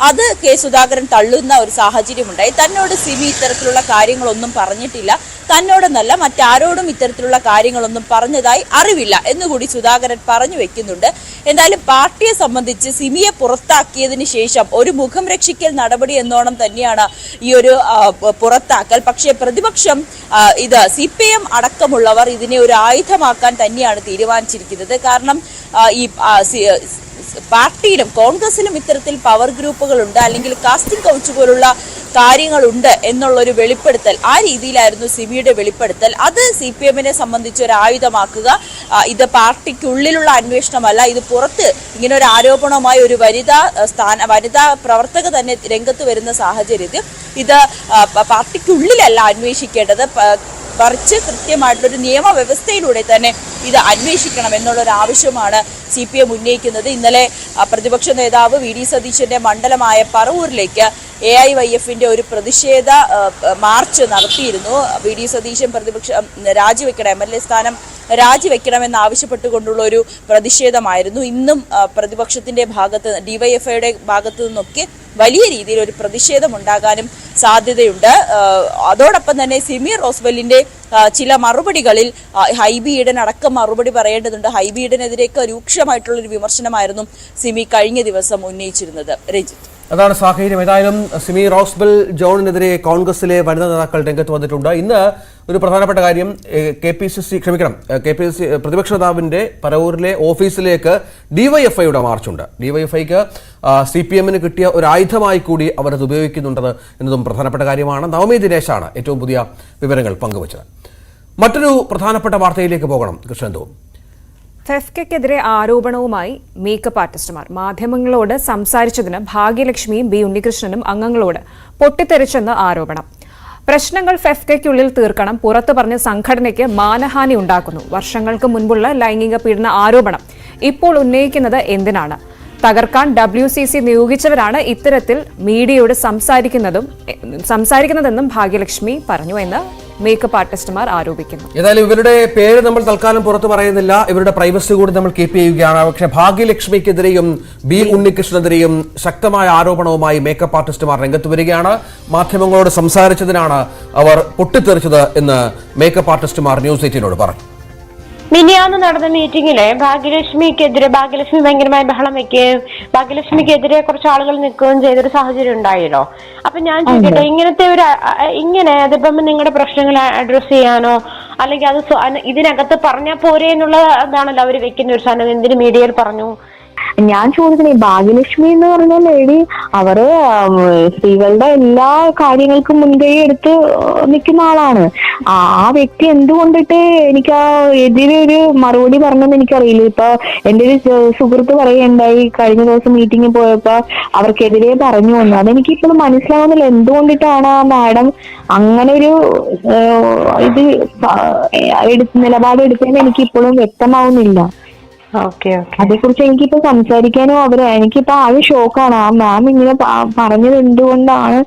അത് K സുധാകരൻ തള്ളുന്ന ഒരു സാഹചര്യമുണ്ടായി. തന്നോട് സിമി ഇത്തരത്തിലുള്ള കാര്യങ്ങളൊന്നും പറഞ്ഞിട്ടില്ല, തന്നോടെന്നല്ല മറ്റാരോടും ഇത്തരത്തിലുള്ള കാര്യങ്ങളൊന്നും പറഞ്ഞതായി അറിവില്ല എന്നുകൂടി സുധാകരൻ പറഞ്ഞു വെക്കുന്നുണ്ട്. എന്തായാലും പാർട്ടിയെ സംബന്ധിച്ച് സിമിയെ പുറത്താക്കിയതിന് ശേഷം ഒരു മുഖം രക്ഷിക്കൽ നടപടി എന്നോണം തന്നെയാണ് ഈ ഒരു പുറത്താക്കൽ. പക്ഷേ പ്രതിപക്ഷം ഇത് CPM അടക്കമുള്ളവർ ഇതിനെ ഒരു ആയുധമാക്കാൻ തന്നെയാണ് തീരുമാനിച്ചിരിക്കുന്നത്. കാരണം ഈ പാർട്ടിയിലും കോൺഗ്രസിലും ഇത്തരത്തിൽ പവർ ഗ്രൂപ്പുകളുണ്ട്, അല്ലെങ്കിൽ കാസ്റ്റിംഗ് കൗച്ച് പോലുള്ള കാര്യങ്ങളുണ്ട് എന്നുള്ളൊരു വെളിപ്പെടുത്തൽ, ആ രീതിയിലായിരുന്നു സിമിയുടെ വെളിപ്പെടുത്തൽ. അത് CPM-നെ സംബന്ധിച്ച് ഒരു ആയുധമാക്കുക, ഇത് പാർട്ടിക്കുള്ളിലുള്ള അന്വേഷണമല്ല, ഇത് പുറത്ത് ഇങ്ങനെ ഒരു ആരോപണവുമായി ഒരു വനിതാ പ്രവർത്തക തന്നെ രംഗത്ത് വരുന്ന സാഹചര്യത്തിൽ ഇത് പാർട്ടിക്കുള്ളിലല്ല അന്വേഷിക്കേണ്ടത്, മറിച്ച് കൃത്യമായിട്ടൊരു നിയമവ്യവസ്ഥയിലൂടെ തന്നെ ഇത് അന്വേഷിക്കണം എന്നുള്ളൊരു ആവശ്യമാണ് CPM ഉന്നയിക്കുന്നത്. ഇന്നലെ പ്രതിപക്ഷ നേതാവ് VD സതീശന്റെ മണ്ഡലമായ പറവൂരിലേക്ക് AIYF-ന്റെ ഒരു പ്രതിഷേധ മാർച്ച് നടത്തിയിരുന്നു. VD സതീശൻ രാജിവെക്കണം, MLA സ്ഥാനം രാജിവെക്കണമെന്ന് ആവശ്യപ്പെട്ടുകൊണ്ടുള്ള ഒരു പ്രതിഷേധമായിരുന്നു. ഇന്നും പ്രതിപക്ഷത്തിന്റെ ഭാഗത്ത്, DYFIയുടെ ഭാഗത്തു നിന്നൊക്കെ വലിയ രീതിയിൽ ഒരു പ്രതിഷേധം ഉണ്ടാകാനും സാധ്യതയുണ്ട്. അതോടൊപ്പം തന്നെ സിമി റോസ്വെല്ലിന്റെ ചില മറുപടികളിൽ ഹൈബി ഈഡൻ അടക്കം മറുപടി പറയേണ്ടതുണ്ട്. ഹൈബി ഈഡനെതിരെയൊക്കെ രൂക്ഷമായിട്ടുള്ളൊരു വിമർശനമായിരുന്നു സിമി കഴിഞ്ഞ ദിവസം ഉന്നയിച്ചിരുന്നത്. രഞ്ജിത്ത്, അതാണ് സാഹചര്യം. ഏതായാലും സിമി റോസ്ബെൽ ജോണിനെതിരെ കോൺഗ്രസിലെ വനിതാ നേതാക്കൾ രംഗത്ത് വന്നിട്ടുണ്ട്. ഇന്ന് ഒരു പ്രധാനപ്പെട്ട കാര്യം, KPCC പ്രതിപക്ഷ നേതാവിന്റെ പരവൂരിലെ ഓഫീസിലേക്ക് DYFIയുടെ മാർച്ചുണ്ട്. DYFIക്ക് CPM-ന് കിട്ടിയ ഒരു ആയുധമായി കൂടി അവരത് ഉപയോഗിക്കുന്നുണ്ട് എന്നതും പ്രധാനപ്പെട്ട കാര്യമാണ്. നവമി ദിനേശാണ് ഏറ്റവും പുതിയ വിവരങ്ങൾ പങ്കുവച്ചത്. മറ്റൊരു പ്രധാനപ്പെട്ട വാർത്തയിലേക്ക് പോകണം കൃഷ്ണന്തു. ഫെഫ്കയ്ക്കെതിരെ ആരോപണവുമായി മേക്കപ്പ് ആർട്ടിസ്റ്റുമാർ മാധ്യമങ്ങളോട് സംസാരിച്ചതിന് ഭാഗ്യലക്ഷ്മിയും B ഉണ്ണികൃഷ്ണനും അംഗങ്ങളോട് പൊട്ടിത്തെറിച്ചെന്ന് ആരോപണം. പ്രശ്നങ്ങൾ ഫെഫ്കയ്ക്കുള്ളിൽ തീർക്കണം, പുറത്തു പറഞ്ഞ സംഘടനയ്ക്ക് മാനഹാനി ഉണ്ടാക്കുന്നു. വർഷങ്ങൾക്ക് മുൻപുള്ള ലൈംഗിക പീഡന ആരോപണം ഇപ്പോൾ ഉന്നയിക്കുന്നത് എന്തിനാണ്? തകർക്കാൻ WCC നിയോഗിച്ചവരാണ് ഇത്തരത്തിൽ മീഡിയയോട് സംസാരിക്കുന്നതെന്നും ഭാഗ്യലക്ഷ്മി പറഞ്ഞു എന്ന് മേക്കപ്പ് ആർട്ടിസ്റ്റുമാർ ആരോപിക്കുന്നു. ഏതായാലും ഇവരുടെ പേര് നമ്മൾ തൽക്കാലം പുറത്തു പറയുന്നില്ല, ഇവരുടെ പ്രൈവസി കൂടി നമ്മൾ കീപ്പ് ചെയ്യുകയാണ്. പക്ഷേ ഭാഗ്യലക്ഷ്മിക്കെതിരെയും B ഉണ്ണികൃഷ്ണനെതിരെയും ശക്തമായ ആരോപണവുമായി മേക്കപ്പ് ആർട്ടിസ്റ്റുമാർ രംഗത്ത് വരികയാണ്. മാധ്യമങ്ങളോട് സംസാരിച്ചതിനാണ് അവർ പൊട്ടിത്തെറിച്ചത് എന്ന് മേക്കപ്പ് ആർട്ടിസ്റ്റുമാർ ന്യൂസ് 18നോട് പറഞ്ഞു. മിനിയാന്ന് നടന്ന മീറ്റിംഗില് ഭാഗ്യലക്ഷ്മി ഭയങ്കരമായി ബഹളം വെക്കുകയും ഭാഗ്യലക്ഷ്മിക്കെതിരെ കുറച്ച് ആളുകൾ നിൽക്കുകയും ചെയ്തൊരു സാഹചര്യം ഉണ്ടായല്ലോ. അപ്പൊ ഞാൻ ചോദിക്കട്ടെ, ഇങ്ങനെ അതിപ്പം നിങ്ങളുടെ പ്രശ്നങ്ങൾ അഡ്രസ് ചെയ്യാനോ അല്ലെങ്കിൽ അത് ഇതിനകത്ത് പറഞ്ഞാൽ പോരെ എന്നുള്ളതാണല്ലോ അവര് വെക്കുന്ന ഒരു സാധനം. എന്തിന് മീഡിയയിൽ പറഞ്ഞു? ഞാൻ ചോദിക്കുന്നത്, ഭാഗ്യലക്ഷ്മി എന്ന് പറഞ്ഞ ലേഡി അവര് സ്ത്രീകളുടെ എല്ലാ കാര്യങ്ങൾക്കും മുൻകൈ എടുത്ത് നിൽക്കുന്ന ആളാണ്. ആ വ്യക്തി എന്തുകൊണ്ടിട്ട് എനിക്ക് ആ എതിരെ ഒരു മറുപടി പറഞ്ഞെന്ന് എനിക്കറിയില്ല. ഇപ്പൊ എന്റെ ഒരു സുഹൃത്ത് പറയുണ്ടായി, കഴിഞ്ഞ ദിവസം മീറ്റിംഗിൽ പോയപ്പോ അവർക്കെതിരെ പറഞ്ഞു വന്നു. അതെനിക്ക് ഇപ്പോഴും മനസ്സിലാവുന്നില്ല, എന്തുകൊണ്ടിട്ടാണ് ആ മാഡം അങ്ങനെ ഒരു നിലപാട് എടുത്തതെന്ന് എനിക്ക് ഇപ്പോഴും വ്യക്തമാവുന്നില്ല. അതേക്കുറിച്ച് എനിക്കിപ്പോ സംസാരിക്കാനോ എനിക്കിപ്പോ ആകെ ഷോക്കാണ്. ആ മാം ഇങ്ങനെ പറഞ്ഞത് എന്തുകൊണ്ടാണ്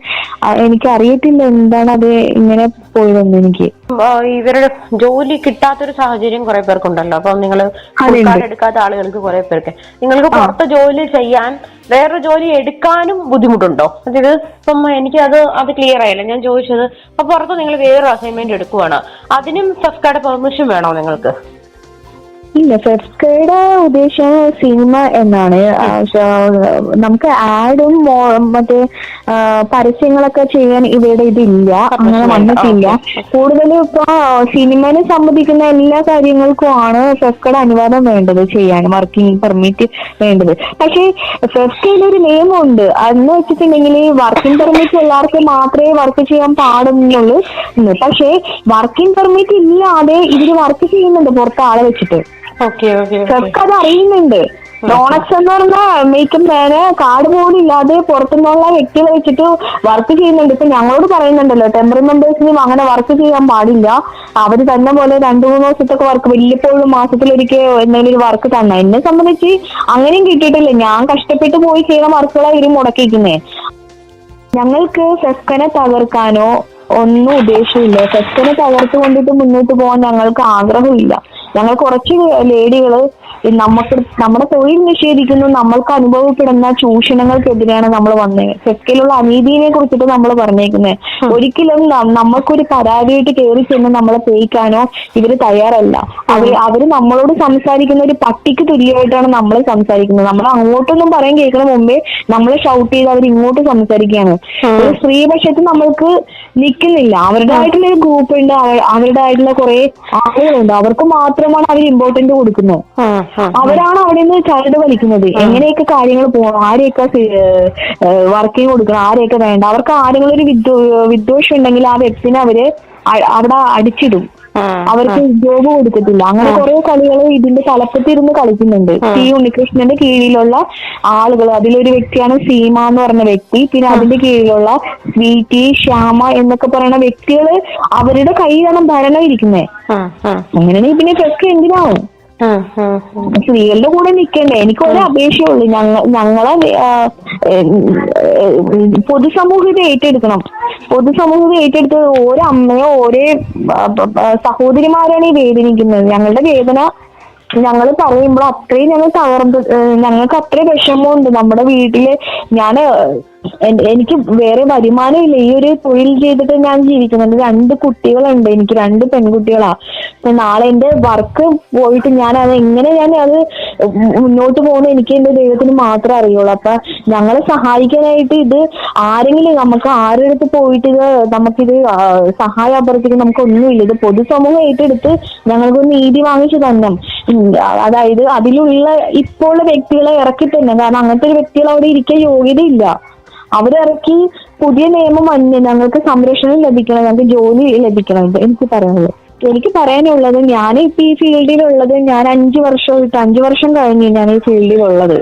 എനിക്കറിയത്തില്ല, എന്താണ് അത് ഇങ്ങനെ പോയതെന്ന്. എനിക്ക് ഇവരുടെ ജോലി കിട്ടാത്തൊരു സാഹചര്യം കുറെ പേർക്കുണ്ടല്ലോ. അപ്പൊ നിങ്ങൾ എടുക്കാത്ത ആളുകൾക്ക് കുറെ പേർക്ക് നിങ്ങൾക്ക് പുറത്ത് ജോലി ചെയ്യാൻ വേറൊരു ജോലി എടുക്കാനും ബുദ്ധിമുട്ടുണ്ടോ? അതായത് ഇപ്പം എനിക്ക് അത് ക്ലിയർ ആയില്ല. ഞാൻ ചോദിച്ചത്, അപ്പൊ പുറത്ത് നിങ്ങൾ വേറൊരു അസൈൻമെന്റ് എടുക്കുവാണ്, അതിനും ഫെഫ്കയുടെ പെർമിഷൻ വേണോ നിങ്ങൾക്ക്? ഇല്ല, ഫെഫ്കയുടെ ഉദ്ദേശം സിനിമ എന്നാണ്. നമുക്ക് ആഡും മറ്റേ പരസ്യങ്ങളൊക്കെ ചെയ്യാൻ ഇവയുടെ ഇതില്ല, അങ്ങനെ വന്നിട്ടില്ല. കൂടുതലും ഇപ്പൊ സിനിമനെ സംബന്ധിക്കുന്ന എല്ലാ കാര്യങ്ങൾക്കുമാണ് ഫെഫ്കയുടെ അനുവാദം വേണ്ടത് ചെയ്യാൻ, വർക്കിംഗ് പെർമിറ്റ് വേണ്ടത്. പക്ഷേ ഫെഫ്കയിൽ ഒരു നിയമമുണ്ട്, അതെന്ന് വെച്ചിട്ടുണ്ടെങ്കിൽ വർക്കിംഗ് പെർമിറ്റ് എല്ലാവർക്കും മാത്രമേ വർക്ക് ചെയ്യാൻ പാടുന്നുള്ളൂ. പക്ഷേ വർക്കിംഗ് പെർമിറ്റ് ഇല്ലാതെ ഇവര് വർക്ക് ചെയ്യുന്നുണ്ട് പുറത്ത് ആളെ വെച്ചിട്ട്. ഫെഫ്ക അത് അറിയുന്നുണ്ട്. ഡോണക്സ് എന്ന് പറഞ്ഞ മേക്കപ്പ് മാന് കാർഡ് പോലും ഇല്ലാതെ പുറത്തുനിന്നുള്ള വ്യക്തികളെ വെച്ചിട്ട് വർക്ക് ചെയ്യുന്നുണ്ട്. ഇപ്പൊ ഞങ്ങളോട് പറയുന്നുണ്ടല്ലോ, ടെമ്പററി മെമ്പേഴ്സിനും അങ്ങനെ വർക്ക് ചെയ്യാൻ പാടില്ല, അവര് തന്നെ പോലെ 2-3 ദിവസത്തൊക്കെ വർക്ക്, വല്ലപ്പോഴും മാസത്തിലൊരിക്കൽ എന്തെങ്കിലും ഒരു വർക്ക് തന്നെ. എന്നെ സംബന്ധിച്ച് അങ്ങനെയും കിട്ടിയിട്ടില്ല. ഞാൻ കഷ്ടപ്പെട്ട് പോയി ചെയ്യുന്ന വർക്കുകളാണ് ഇവര് മുടക്കിയിരിക്കുന്നേ. ഞങ്ങൾക്ക് ഫെഫ്കനെ തകർക്കാനോ ഒന്നും ഉദ്ദേശമില്ല. ഫെഫ്കനെ തകർത്ത് കൊണ്ടിട്ട് മുന്നോട്ട് പോകാൻ ഞങ്ങൾക്ക് ആഗ്രഹമില്ല. ഞങ്ങൾ കുറച്ച് ലേഡികള് നമ്മുടെ തൊഴിൽ നിഷേധിക്കുന്നു, നമ്മൾക്ക് അനുഭവപ്പെടുന്ന ചൂഷണങ്ങൾക്കെതിരെയാണ് നമ്മൾ വന്നത്. ഫെഫ്കയിലുള്ള അനീതിയെ കുറിച്ചിട്ട് നമ്മൾ പറഞ്ഞേക്കുന്നത്. ഒരിക്കലും നമ്മൾക്കൊരു പരാതിയായിട്ട് കയറി ചെന്ന് നമ്മളെ പേയിക്കാനോ ഇവര് തയ്യാറല്ല. അവര് നമ്മളോട് സംസാരിക്കുന്ന ഒരു പട്ടിക്ക് തുല്യമായിട്ടാണ് നമ്മൾ സംസാരിക്കുന്നത്. നമ്മൾ അങ്ങോട്ടൊന്നും പറയാൻ കേൾക്കണ മുമ്പേ നമ്മളെ ഷൗട്ട് ചെയ്ത് അവർ ഇങ്ങോട്ട് സംസാരിക്കുകയാണ്. ഒരു സ്ത്രീപക്ഷത്ത് നമ്മൾക്ക് നിൽക്കുന്നില്ല. അവരുടേതായിട്ടുള്ള ഒരു ഗ്രൂപ്പ് ഉണ്ട്, അവരുടേതായിട്ടുള്ള കുറെ ആളുകളുണ്ട്, അവർക്ക് മാത്രമാണ് അവർ ഇമ്പോർട്ടന്റ് കൊടുക്കുന്നത്. അവരാണ് അവിടെ നിന്ന് ചരട് വലിക്കുന്നത്. എങ്ങനെയൊക്കെ കാര്യങ്ങൾ പോകണം, ആരെയൊക്കെ വർക്കിംഗ് കൊടുക്കണം, ആരെയൊക്കെ വേണ്ട. അവർക്ക് ആരെങ്കിലും ഒരു വിദ്വേഷം ഉണ്ടെങ്കിൽ ആ വ്യക്തിനെ അവര് അവിടെ അടിച്ചിടും, അവർക്ക് ജോബ് കൊടുക്കത്തില്ല. അങ്ങനെ കുറെ കളികൾ ഇതിന്റെ തലപ്പത്തിരുന്ന് കളിക്കുന്നുണ്ട്. C ഉണ്ണികൃഷ്ണന്റെ കീഴിലുള്ള ആളുകൾ, അതിലൊരു വ്യക്തിയാണ് സീമ എന്ന് പറഞ്ഞ വ്യക്തി. പിന്നെ അതിന്റെ കീഴിലുള്ള സ്വീറ്റി, ശ്യാമ എന്നൊക്കെ പറയുന്ന വ്യക്തികള് അവരുടെ കയ്യിലാണ് ഭരണം ഇരിക്കുന്നത്. അങ്ങനെയാണെങ്കിൽ പിന്നെ ഫെഫ്ക എന്തിനാവും? സ്ത്രീകളുടെ കൂടെ നിൽക്കണ്ടേ? എനിക്ക് ഒരു അപേക്ഷയുള്ളൂ, ഞങ്ങളെ പൊതുസമൂഹത്തെ ഏറ്റെടുക്കണം. പൊതുസമൂഹത്തെ ഏറ്റെടുത്ത് ഓരോ അമ്മയോ ഓരോ സഹോദരിമാരാണ് ഈ വേദനിക്കുന്നത്. ഞങ്ങളുടെ വേദന ഞങ്ങൾ പറയുമ്പോൾ അത്രയും ഞങ്ങൾ ഞങ്ങൾക്ക് അത്രയും വിഷമമുണ്ട്. നമ്മുടെ വീട്ടില് എനിക്ക് വേറെ വരുമാനമില്ല. ഈ ഒരു തൊഴിൽ ചെയ്തിട്ട് ഞാൻ ജീവിക്കുന്നുണ്ട്. 2 കുട്ടികളുണ്ട് എനിക്ക്, 2 പെൺകുട്ടികളാ. അപ്പൊ നാളെ എന്റെ വർക്ക് പോയിട്ട് ഞാൻ അത് മുന്നോട്ട് പോകുന്നത് എനിക്ക് എന്റെ ദൈവത്തിന് മാത്രമേ അറിയുള്ളൂ. അപ്പൊ ഞങ്ങളെ സഹായിക്കാനായിട്ട് ഇത് ആരെങ്കിലും നമുക്ക് ആരുടെ അടുത്ത് പോയിട്ട് നമുക്കിത് സഹായം അഭ്യർത്ഥിക്കാൻ നമുക്കൊന്നുമില്ല. ഇത് പൊതുസമൂഹം ഏറ്റെടുത്ത് ഞങ്ങൾക്ക് നീതി വാങ്ങിച്ചു തന്നെ. അതായത് അതിലുള്ള ഇപ്പോൾ ഉള്ള വ്യക്തികളെ ഇറക്കി തന്നെ. കാരണം അങ്ങനത്തെ ഒരു വ്യക്തികൾ അവിടെ ഇരിക്കാൻ യോഗ്യതയില്ല. അവരിറക്കി പുതിയ നിയമം ഞങ്ങൾക്ക് സംരക്ഷണം ലഭിക്കണം, ഞങ്ങൾക്ക് ജോലി ലഭിക്കണം. ഇത് എനിക്ക് പറയാനുള്ളത് ഞാനിപ്പോ ഈ ഫീൽഡിലുള്ളത് ഞാൻ 5 വർഷം കഴിഞ്ഞു ഞാൻ ഈ ഫീൽഡിലുള്ളത്.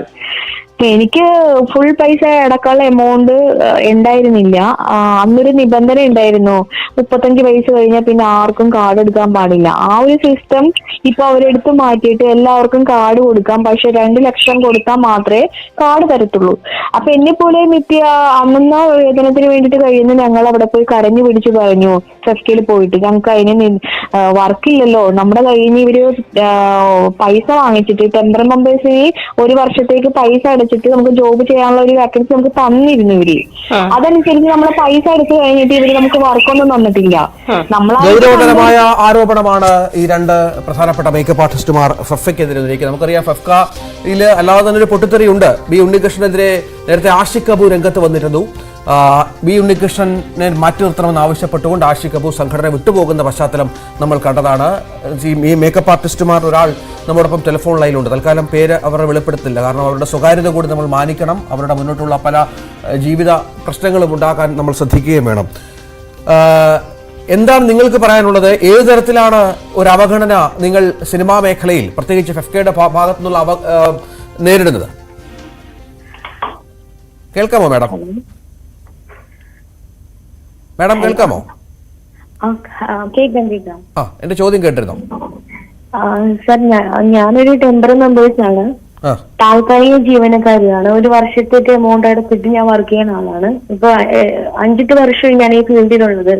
എനിക്ക് ഫുൾ പൈസ അടക്കാനുള്ള എമൗണ്ട് ഉണ്ടായിരുന്നില്ല. അന്നൊരു നിബന്ധന ഉണ്ടായിരുന്നു, 35 വയസ്സ് കഴിഞ്ഞാൽ പിന്നെ ആർക്കും കാർഡ് എടുക്കാൻ പാടില്ല. ആ ഒരു സിസ്റ്റം ഇപ്പൊ അവരെടുത്ത് മാറ്റിയിട്ട് എല്ലാവർക്കും കാർഡ് കൊടുക്കാം. പക്ഷെ 2 ലക്ഷം കൊടുത്താൽ മാത്രമേ കാർഡ് തരത്തുള്ളൂ. അപ്പൊ എന്നെ പോലെ അന്നുന്ന വേതനത്തിന് വേണ്ടിയിട്ട് കഴിയുന്ന ഞങ്ങൾ അവിടെ പോയി കരഞ്ഞു പിടിച്ചു പറഞ്ഞു ഫെഫ്കയിൽ പോയിട്ട്, ഞങ്ങൾക്ക് അതിന് വർക്കില്ലല്ലോ, നമ്മുടെ കയ്യിൽ നിന്ന് ഇവര് പൈസ വാങ്ങിച്ചിട്ട് ടെമ്പററി മെമ്പേഴ്സിന് 1 വർഷത്തേക്ക് പൈസ അടച്ചിട്ട് നമുക്ക് ജോബ് ചെയ്യാനുള്ള ഒരു വാക്കൻസി നമുക്ക് തന്നിരുന്നു ഇവര്. അതനുസരിച്ച് നമ്മളെ പൈസ അടച്ചു കഴിഞ്ഞിട്ട് ഇവര് നമുക്ക് വർക്കൊന്നും തന്നിട്ടില്ല. ഗൗരവതരമായ ആരോപണമാണ് ഈ 2 പ്രധാനപ്പെട്ട മേക്കപ്പ് ആർട്ടിസ്റ്റുമാർ ഫെഫ്കയ്ക്കെതിരെ ഉന്നയിക്കുന്നത്. നമുക്കറിയാം ഫെഫ്കയിൽ അല്ലാതെ തന്നെ ഒരു പൊട്ടിത്തെറിയുണ്ട്. ബി ഉണ്ണികൃഷ്ണനെതിരെ നേരത്തെ ആഷിഖ് കപൂർ രംഗത്ത് വന്നിരുന്നു. ബി ഉണ്ണികൃഷ്ണനെ മാറ്റി നിർത്തണമെന്ന് ആവശ്യപ്പെട്ടുകൊണ്ട് ആഷിഖ് കപൂർ സംഘടന വിട്ടുപോകുന്ന പശ്ചാത്തലം നമ്മൾ കണ്ടതാണ്. ഈ മേക്കപ്പ് ആർട്ടിസ്റ്റുമാർ ഒരാൾ നമ്മോടൊപ്പം ടെലിഫോൺ ലൈനിലുണ്ട്. തൽക്കാലം പേര് അവരുടെ വെളിപ്പെടുത്തില്ല, കാരണം അവരുടെ സ്വകാര്യത കൂടി നമ്മൾ മാനിക്കണം. അവരുടെ മുന്നോട്ടുള്ള പല ജീവിത പ്രശ്നങ്ങളും ഉണ്ടാക്കാൻ നമ്മൾ ശ്രദ്ധിക്കുകയും വേണം. എന്താണ് നിങ്ങൾക്ക് പറയാനുള്ളത്? ഏത് തരത്തിലാണ് ഒരു അവഗണന നിങ്ങൾ സിനിമാ മേഖലയിൽ പ്രത്യേകിച്ച് ഫെഫ്കയുടെ ഭാഗത്തു നിന്നുള്ള നേരിടുന്നത്? കേൾക്കാമോ മാഡം? മാഡം കേൾക്കാമോ? എന്റെ ചോദ്യം കേട്ടിരുന്നോ? സർ, ഞാനൊരു ടെമ്പററി മെമ്പേഴ്സാണ്, താൽക്കാലിക ജീവനക്കാരിയാണ്. 1 വർഷത്തേക്ക് എമൗണ്ട് അടച്ചിട്ട് ഞാൻ വർക്ക് ചെയ്യുന്ന ആളാണ്. ഇപ്പൊ 5-8 വർഷം ഞാൻ ഈ ഫീൽഡിലുള്ളത്.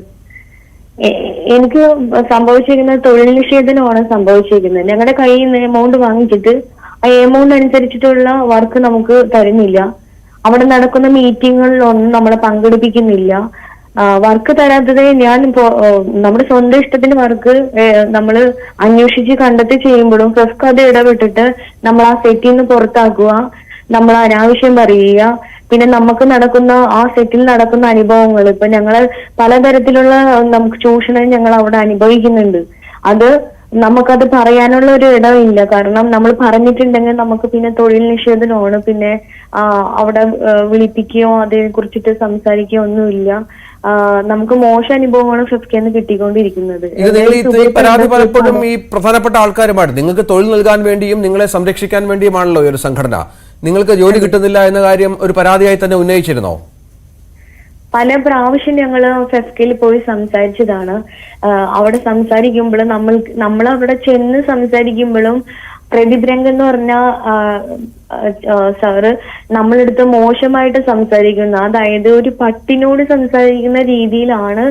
എനിക്ക് സംഭവിച്ചിരിക്കുന്നത് തൊഴിൽ നിഷേധനമാണ് സംഭവിച്ചിരിക്കുന്നത്. ഞങ്ങളുടെ കയ്യിൽ നിന്ന് എമൗണ്ട് വാങ്ങിച്ചിട്ട് ആ എമൗണ്ട് അനുസരിച്ചിട്ടുള്ള വർക്ക് നമുക്ക് തരുന്നില്ല. അവിടെ നടക്കുന്ന മീറ്റിങ്ങുകളിലൊന്നും നമ്മളെ പങ്കെടുപ്പിക്കുന്നില്ല. വർക്ക് തരാത്തത് നമ്മുടെ സ്വന്തം ഇഷ്ടത്തിന് വർക്ക് നമ്മൾ അന്വേഷിച്ച് കണ്ടെത്തി ചെയ്യുമ്പോഴും ഫെഫ്ക അത് ഇടപെട്ടിട്ട് നമ്മൾ ആ സെറ്റിൽ നിന്ന് പുറത്താക്കുക, നമ്മൾ അനാവശ്യം പറയുക. പിന്നെ നമുക്ക് നടക്കുന്ന ആ സെറ്റിൽ നടക്കുന്ന അനുഭവങ്ങൾ, ഇപ്പൊ ഞങ്ങള് പലതരത്തിലുള്ള നമുക്ക് ചൂഷണം ഞങ്ങൾ അവിടെ അനുഭവിക്കുന്നുണ്ട്. അത് നമുക്കത് പറയാനുള്ള ഒരു ഇടമില്ല. കാരണം നമ്മൾ പറഞ്ഞിട്ടുണ്ടെങ്കിൽ നമുക്ക് പിന്നെ തൊഴിൽ നിഷേധനമാണ്, പിന്നെ അവിടെ വിളിപ്പിക്കുകയോ അതിനെ കുറിച്ചിട്ട് സംസാരിക്കുകയോ ഒന്നുമില്ല. നമുക്ക് മോശം അനുഭവമാണ് ഫെഫ്കന്ന് കിട്ടിക്കൊണ്ടിരിക്കുന്നത്. ഈ പരാതി പലപ്പോഴും ഈ പ്രധാനപ്പെട്ട ആൾക്കാരുമായിട്ട് നിങ്ങൾക്ക് തൊഴിൽ നൽകാൻ വേണ്ടിയും നിങ്ങളെ സംരക്ഷിക്കാൻ വേണ്ടിയുമാണല്ലോ ഈ ഒരു സംഘടന. നിങ്ങൾക്ക് ജോലി കിട്ടുന്നില്ല എന്ന കാര്യം ഒരു പരാതിയായി തന്നെ ഉന്നയിച്ചിരുന്നോ? പല പ്രാവശ്യം ഞങ്ങള് ഫെഫ്കയിൽ പോയി സംസാരിച്ചതാണ്. അവിടെ സംസാരിക്കുമ്പോഴും നമ്മൾ അവിടെ ചെന്ന് സംസാരിക്കുമ്പോഴും പ്രദീപ് രംഗ് എന്ന് പറഞ്ഞ സാറ് നമ്മളെടുത്ത് മോശമായിട്ട് സംസാരിക്കുന്ന, അതായത് ഒരു പട്ടിനോട് സംസാരിക്കുന്ന രീതിയിലാണ്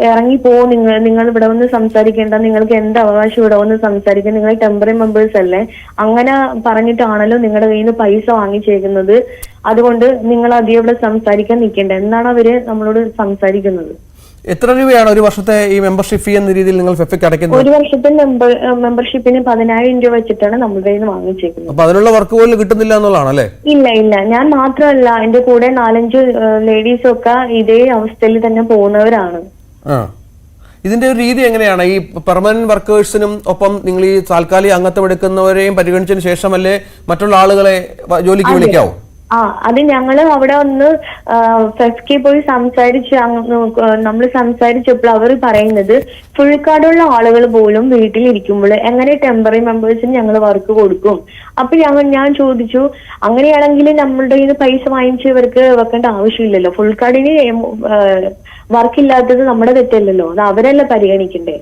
ഇറങ്ങിപ്പോ, നിങ്ങൾ ഇവിടെ വന്ന് സംസാരിക്കേണ്ട, നിങ്ങൾക്ക് എന്ത് അവകാശം ഇവിടെ വന്ന് സംസാരിക്കാൻ, നിങ്ങൾ ടെമ്പററി മെമ്പേഴ്സ് അല്ലേ, അങ്ങനെ പറഞ്ഞിട്ടാണല്ലോ നിങ്ങളുടെ കയ്യിൽ നിന്ന് പൈസ വാങ്ങിച്ചേക്കുന്നത്, അതുകൊണ്ട് നിങ്ങൾ അധികം ഇവിടെ സംസാരിക്കാൻ നിൽക്കേണ്ട എന്നാണ് അവര് നമ്മളോട് സംസാരിക്കുന്നത്. എത്ര രൂപയാണ് ഒരു വർഷത്തെ ഈ മെമ്പർഷിപ്പ് ഫീ എന്ന രീതിയിൽ നിങ്ങൾ ഫെഫ്കയ്ക്ക് അടയ്ക്കുന്നത്? 1 വർഷത്തെ മെമ്പർഷിപ്പിന് 10,000 രൂപ വെച്ചിട്ടാണ് നമ്മുടെ കയ്യിൽ നിന്ന് വാങ്ങിച്ചേക്കുന്നത്. അപ്പൊ അതിനുള്ള വർക്ക് പോലും കിട്ടുന്നില്ല എന്നുള്ളതാണ് അല്ലേ? ഇല്ല, ഞാൻ മാത്രമല്ല, എന്റെ കൂടെ 4-5 ലേഡീസും ഒക്കെ ഇതേ അവസ്ഥയിൽ തന്നെ പോകുന്നവരാണ്. ഇതിന്റെ ഒരു രീതി എങ്ങനെയാണ്? ഈ പെർമനന്റ് വർക്കേഴ്സിനും ഒപ്പം നിങ്ങൾ ഈ താൽക്കാലിക അംഗത്വം എടുക്കുന്നവരെയും പരിഗണിച്ചതിന് ശേഷമല്ലേ മറ്റുള്ള ആളുകളെ ജോലിക്ക് വിളിക്കാവൂ? അത് ഞങ്ങള് അവിടെ ഒന്ന് ഫെഫ്കയിൽ പോയി നമ്മൾ സംസാരിച്ചപ്പോൾ അവർ പറയുന്നത് ഫുൾ കാർഡുള്ള ആളുകൾ പോലും വീട്ടിലിരിക്കുമ്പോൾ എങ്ങനെ ടെമ്പററി മെമ്പേഴ്സിന് ഞങ്ങൾ വർക്ക് കൊടുക്കും? അപ്പൊ ഞാൻ ചോദിച്ചു, അങ്ങനെയാണെങ്കിൽ നമ്മളുടെ കയ്യിൽ പൈസ വാങ്ങിച്ചവർക്ക് വെക്കേണ്ട ആവശ്യമില്ലല്ലോ, ഫുൾ കാർഡിന് വർക്കില്ലാത്തത് നമ്മുടെ തെറ്റല്ലല്ലോ, അത് അവരല്ല പരിഗണിക്കണ്ടേ?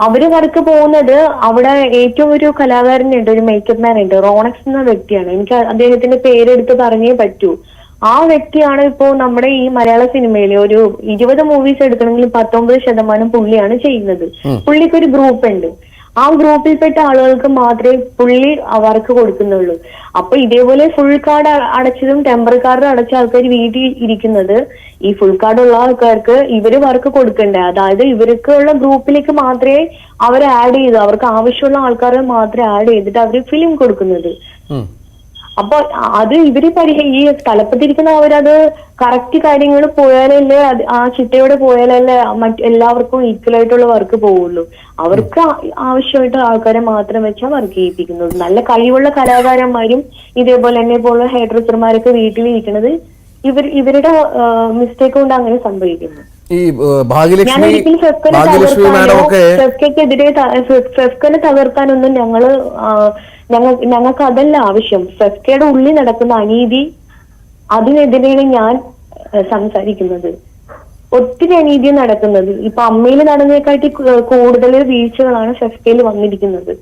അവര് വർക്ക് പോകുന്നത് അവിടെ ഏറ്റവും ഒരു കലാകാരനുണ്ട്, ഒരു മേക്കപ്പ് മാൻ ഉണ്ട്, റോണക്സ് എന്ന വ്യക്തിയാണ്. എനിക്ക് അദ്ദേഹത്തിന്റെ പേരെടുത്ത് പറഞ്ഞേ പറ്റൂ. ആ വ്യക്തിയാണ് ഇപ്പോ നമ്മുടെ ഈ മലയാള സിനിമയിൽ ഒരു 20 മൂവീസ് എടുക്കണമെങ്കിൽ 19% പുള്ളിയാണ് ചെയ്യുന്നത്. പുള്ളിക്കൊരു ഗ്രൂപ്പ് ഉണ്ട്. ആ ഗ്രൂപ്പിൽപ്പെട്ട ആളുകൾക്ക് മാത്രമേ പുള്ളി വർക്ക് കൊടുക്കുന്നുള്ളൂ. അപ്പൊ ഇതേപോലെ ഫുൾ കാർഡ് അടച്ചതും ടെമ്പററി കാർഡ് അടച്ച ആൾക്കാർ വീട്ടിൽ ഇരിക്കുന്നത്, ഈ ഫുൾ കാർഡ് ഉള്ള ആൾക്കാർക്ക് ഇവര് വർക്ക് കൊടുക്കണ്ടേ? അതായത് ഇവർക്കുള്ള ഗ്രൂപ്പിലേക്ക് മാത്രമേ അവർ ആഡ് ചെയ്തു, അവർക്ക് ആവശ്യമുള്ള ആൾക്കാരെ മാത്രമേ ആഡ് ചെയ്തിട്ട് അവര് ഫിലിം കൊടുക്കുന്നത്. അപ്പൊ അത് ഇവര് ഈ തലപ്പത്തിരിക്കുന്ന അവരത് കറക്റ്റ് കാര്യങ്ങൾ പോയാലല്ലേ ആ ചിട്ടയോടെ പോയാലല്ലേ എല്ലാവർക്കും ഈക്വൽ ആയിട്ടുള്ള വർക്ക് പോവുള്ളൂ. അവർക്ക് ആവശ്യമായിട്ട് ആൾക്കാരെ മാത്രം വെച്ചാൽ വർക്ക് ചെയ്യിപ്പിക്കുന്നത്. നല്ല കഴിവുള്ള കലാകാരന്മാരും ഇതേപോലെ എന്നെ പോലുള്ള ഹെയർ ഡ്രസ്സർമാരൊക്കെ വീട്ടിലിരിക്കുന്നത് ഇവരുടെ മിസ്റ്റേക്ക് കൊണ്ട് അങ്ങനെ സംഭവിക്കുന്നു. ഈ ഫെഫ്കനെ തകർക്കാനൊന്നും ഞങ്ങൾക്ക് അതല്ല ആവശ്യം. ഫെഫ്കയുടെ ഉള്ളിൽ നടക്കുന്ന അനീതി, അതിനെതിരെയാണ് ഞാൻ സംസാരിക്കുന്നത്. ഒത്തിരി അനീതി നടക്കുന്നത്. ഇപ്പൊ അമ്മയിൽ നടന്നതിനെക്കാട്ടി കൂടുതൽ വീഴ്ചകളാണ് ഫെഫ്കയിൽ വന്നിരിക്കുന്നത്.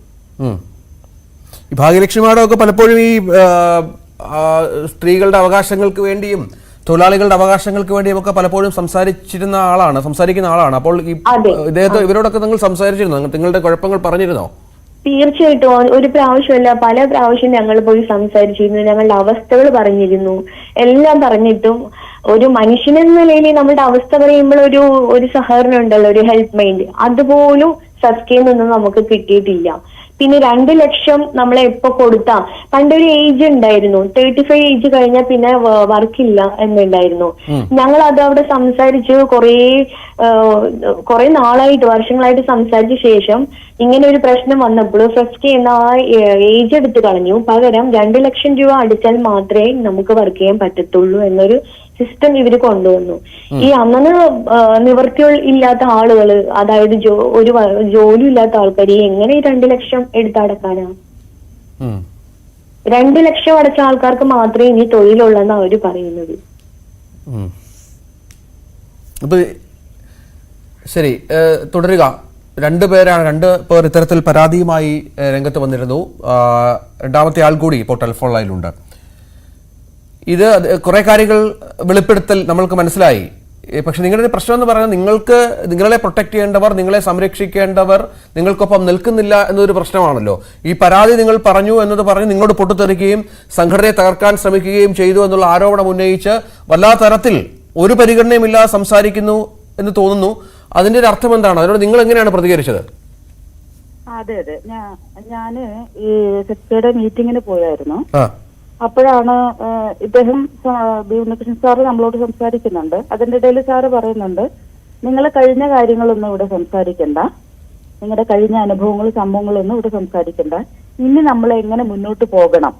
ഭാഗ്യലക്ഷ്മി മാഡമൊക്കെ പലപ്പോഴും ഈ സ്ത്രീകളുടെ അവകാശങ്ങൾക്ക് വേണ്ടിയും തൊഴിലാളികളുടെ അവകാശങ്ങൾക്ക് വേണ്ടിയും ഒക്കെ പലപ്പോഴും സംസാരിക്കുന്ന ആളാണ്. അപ്പോൾ ഈ ഇവരോടൊക്കെ നിങ്ങൾ സംസാരിച്ചിരുന്നോ? നിങ്ങളുടെ കുഴപ്പങ്ങൾ പറഞ്ഞിരുന്നോ? തീർച്ചയായിട്ടും ഒരു പ്രാവശ്യമല്ല, പല പ്രാവശ്യം ഞങ്ങൾ പോയി സംസാരിച്ചിരുന്നു. ഞങ്ങളുടെ അവസ്ഥകൾ പറഞ്ഞിരുന്നു. എല്ലാം പറഞ്ഞിട്ടും ഒരു മനുഷ്യനെന്ന നിലയിൽ നമ്മുടെ അവസ്ഥ പറയുമ്പോൾ ഒരു സഹകരണം ഉണ്ടല്ലോ, ഒരു ഹെൽപ്പ് മൈൻഡ്, അതുപോലും ഫെഫ്കയിൽ നിന്നും നമുക്ക് കിട്ടിയിട്ടില്ല. പിന്നെ 2 ലക്ഷം നമ്മളെ എപ്പോ കൊടുത്താ, പണ്ടൊരു ഏജ് ഉണ്ടായിരുന്നു, 35 ഏജ് കഴിഞ്ഞാൽ പിന്നെ വർക്കില്ല എന്നുണ്ടായിരുന്നു. ഞങ്ങൾ അത് അവിടെ സംസാരിച്ച് കുറെ നാളായിട്ട്, വർഷങ്ങളായിട്ട് സംസാരിച്ച ശേഷം ഇങ്ങനെ ഒരു പ്രശ്നം വന്നപ്പോൾ ഫെഫ്കെ എന്ന ആ ഏജ് എടുത്ത് കളഞ്ഞു. പകരം 2 ലക്ഷം രൂപ അടിച്ചാൽ മാത്രമേ നമുക്ക് വർക്ക് ചെയ്യാൻ പറ്റത്തുള്ളൂ എന്നൊരു സിസ്റ്റം ഇവര് കൊണ്ടുവന്നു. ഈ അന്നന്ന് നിവൃത്തി ഇല്ലാത്ത ആളുകള്, അതായത് ഒരു ജോലി ഇല്ലാത്ത ആൾക്കാർ എങ്ങനെ 2 ലക്ഷം എടുത്തടക്കാനാ? 2 ലക്ഷം അടച്ച ആൾക്കാർക്ക് മാത്രമേ ഇനി തൊഴിലുള്ളെന്ന് അവര് പറയുന്നത്. ശരി, തുടരുക. 2 പേർ ഇത്തരത്തിൽ പരാതിയുമായി രംഗത്ത് വന്നിരുന്നു. രണ്ടാമത്തെ ആൾ കൂടി ഇപ്പോൾ ടെലിഫോൺ ലൈനിലുണ്ട്. ഇത് കുറെ കാര്യങ്ങൾ വെളിപ്പെടുത്തൽ നമ്മൾക്ക് മനസ്സിലായി. പക്ഷെ നിങ്ങളുടെ പ്രശ്നം എന്ന് പറയുന്നത് നിങ്ങളെ പ്രൊട്ടക്ട് ചെയ്യേണ്ടവർ, നിങ്ങളെ സംരക്ഷിക്കേണ്ടവർ നിങ്ങൾക്കൊപ്പം നിൽക്കുന്നില്ല എന്നൊരു പ്രശ്നമാണല്ലോ. ഈ പരാതി നിങ്ങൾ പറഞ്ഞു എന്നത് പറഞ്ഞ് നിങ്ങളോട് പൊട്ടിത്തെറിക്കുകയും സംഘടനയെ തകർക്കാൻ ശ്രമിക്കുകയും ചെയ്തു എന്നുള്ള ആരോപണം ഉന്നയിച്ച് വല്ലാത്ത തരത്തിൽ ഒരു പരിഗണനയുമില്ലാതെ സംസാരിക്കുന്നു എന്ന് തോന്നുന്നു. അതിന്റെ ഒരു അർത്ഥം എന്താണ്? അതിനോട് നിങ്ങൾ എങ്ങനെയാണ് പ്രതികരിച്ചത്? അതെ, ഞാന് ഈ സെക്രട്ടറിയുടെ മീറ്റിങ്ങിന് പോയായിരുന്നു. അപ്പോഴാണ് ഇദ്ദേഹം ബി ഉണ്ണികൃഷ്ണൻ സാറ് നമ്മളോട് സംസാരിക്കുന്നുണ്ട്. അതിന്റെ ഇടയിൽ സാറ് പറയുന്നുണ്ട്, നിങ്ങൾ കഴിഞ്ഞ കാര്യങ്ങളൊന്നും ഇവിടെ സംസാരിക്കണ്ട, നിങ്ങളുടെ കഴിഞ്ഞ അനുഭവങ്ങളും സംഭവങ്ങളൊന്നും ഇവിടെ സംസാരിക്കണ്ട, ഇനി നമ്മൾ എങ്ങനെ മുന്നോട്ട് പോകണം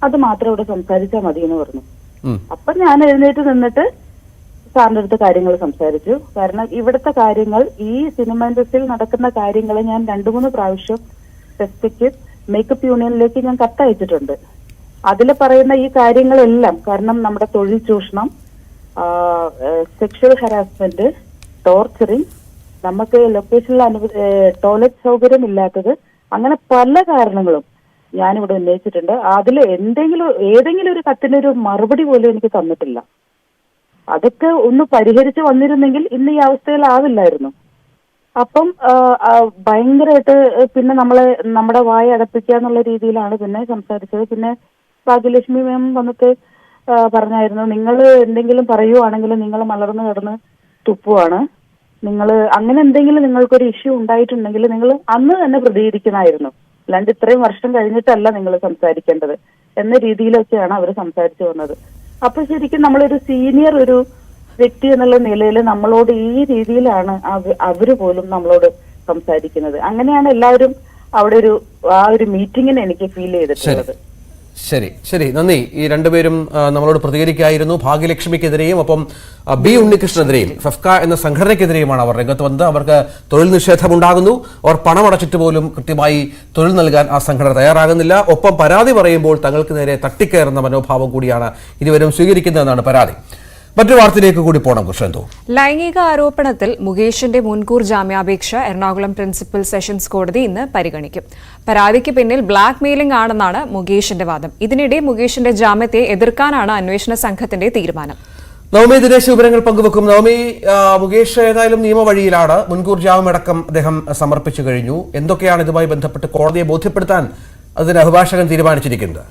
അത് മാത്രം ഇവിടെ സംസാരിച്ചാൽ മതി എന്ന് പറഞ്ഞു. അപ്പൊ ഞാൻ എഴുന്നേറ്റ് നിന്നിട്ട് സാറിന്റെ അടുത്ത് കാര്യങ്ങൾ സംസാരിച്ചു. കാരണം ഇവിടുത്തെ കാര്യങ്ങൾ, ഈ സിനിമ ഇൻഡസ്ട്രിയിൽ നടക്കുന്ന കാര്യങ്ങൾ ഞാൻ 2-3 പ്രാവശ്യം ഫെഫ്കയ്ക്ക് മേക്കപ്പ് യൂണിയനിലേക്ക് ഞാൻ കത്തയച്ചിട്ടുണ്ട്. അതിൽ പറയുന്ന ഈ കാര്യങ്ങളെല്ലാം, കാരണം നമ്മുടെ തൊഴിൽ ചൂഷണം, സെക്ഷൽ ഹരാസ്മെന്റ്, ടോർച്ചറിങ്, നമുക്ക് ലൊക്കേഷനിൽ ടോയ്ലറ്റ് സൗകര്യം ഇല്ലാത്തത്, അങ്ങനെ പല കാരണങ്ങളും ഞാനിവിടെ ഉന്നയിച്ചിട്ടുണ്ട്. അതിൽ ഏതെങ്കിലും ഒരു കത്തിനൊരു മറുപടി പോലും എനിക്ക് തന്നിട്ടില്ല. അതൊക്കെ ഒന്ന് പരിഹരിച്ച് വന്നിരുന്നെങ്കിൽ ഇന്ന് ഈ അവസ്ഥയിലാവില്ലായിരുന്നു. അപ്പം ഭയങ്കരമായിട്ട് പിന്നെ നമ്മുടെ വായ അടപ്പിക്കുക എന്നുള്ള രീതിയിലാണ് പിന്നെ സംസാരിച്ചത്. പിന്നെ ഭാഗ്യലക്ഷ്മി മാം വന്നിട്ട് പറഞ്ഞായിരുന്നു, നിങ്ങൾ എന്തെങ്കിലും പറയുവാണെങ്കിൽ നിങ്ങൾ മലർന്നു കിടന്ന് തുപ്പുവാണ്, നിങ്ങൾ അങ്ങനെ എന്തെങ്കിലും നിങ്ങൾക്കൊരു ഇഷ്യൂ ഉണ്ടായിട്ടുണ്ടെങ്കിൽ നിങ്ങൾ അന്ന് തന്നെ പ്രതികരിക്കണമായിരുന്നു, അല്ലാണ്ട് ഇത്രയും വർഷം കഴിഞ്ഞിട്ടല്ല നിങ്ങൾ സംസാരിക്കേണ്ടത് എന്ന രീതിയിലൊക്കെയാണ് അവർ സംസാരിച്ചു വന്നത്. അപ്പൊ ശരിക്കും നമ്മളൊരു സീനിയർ ഒരു വ്യക്തി എന്നുള്ള നിലയിൽ നമ്മളോട് ഈ രീതിയിലാണ് അവര് പോലും നമ്മളോട് സംസാരിക്കുന്നത്. അങ്ങനെയാണ് എല്ലാവരും അവിടെ ആ ഒരു മീറ്റിങ്ങിന് എനിക്ക് ഫീൽ ചെയ്തിട്ടുള്ളത്. ശരി, നന്ദി. ഈ 2 പേരും നമ്മളോട് പ്രതികരിക്കായിരുന്നു. ഭാഗ്യലക്ഷ്മിക്കെതിരെയും ഒപ്പം ബി ഉണ്ണികൃഷ്ണനെതിരെയും ഫെഫ്ക എന്ന സംഘടനയ്ക്കെതിരെയുമാണ് അവർ രംഗത്ത് വന്നത്. അവർക്ക് തൊഴിൽ നിഷേധമുണ്ടാകുന്നു. അവർ പണമടച്ചിട്ട് പോലും കൃത്യമായി തൊഴിൽ നൽകാൻ ആ സംഘടന തയ്യാറാകുന്നില്ല. ഒപ്പം പരാതി പറയുമ്പോൾ തങ്ങൾക്ക് നേരെ തട്ടിക്കയറുന്ന മനോഭാവം കൂടിയാണ് ഇരുവരും സ്വീകരിക്കുന്നതെന്നാണ് പരാതി. മറ്റൊരു വാർത്തയിലേക്ക് കൂടി പോകണം കൃഷ്ണന്തു. ലൈംഗിക ആരോപണത്തിൽ മുകേഷിന്റെ മുൻകൂർ ജാമ്യാപേക്ഷ എറണാകുളം പ്രിൻസിപ്പൽ സെഷൻസ് കോടതി ഇന്ന് പരിഗണിക്കും. പരാതിക്ക് പിന്നിൽ ബ്ലാക്ക് മെയിലിംഗ് ആണെന്നാണ് മുകേഷിന്റെ വാദം. ഇതിനിടെ മുകേഷിന്റെ ജാമ്യത്തെ എതിർക്കാനാണ് അന്വേഷണ സംഘത്തിന്റെ തീരുമാനം. നവമി ദിനേശ് വിവരങ്ങൾ പങ്കുവെക്കും. നവമി, മുകേഷ് ഏതായാലും നിയമവഴിയിലാണ്, മുൻകൂർ ജാമ്യമടക്കം അദ്ദേഹം സമർപ്പിച്ചു കഴിഞ്ഞു. എന്തൊക്കെയാണ് ഇതുമായി ബന്ധപ്പെട്ട് കോടതിയെ ബോധ്യപ്പെടുത്താൻ അതിന് അഭിഭാഷകൻ തീരുമാനിച്ചിരിക്കുന്നത്?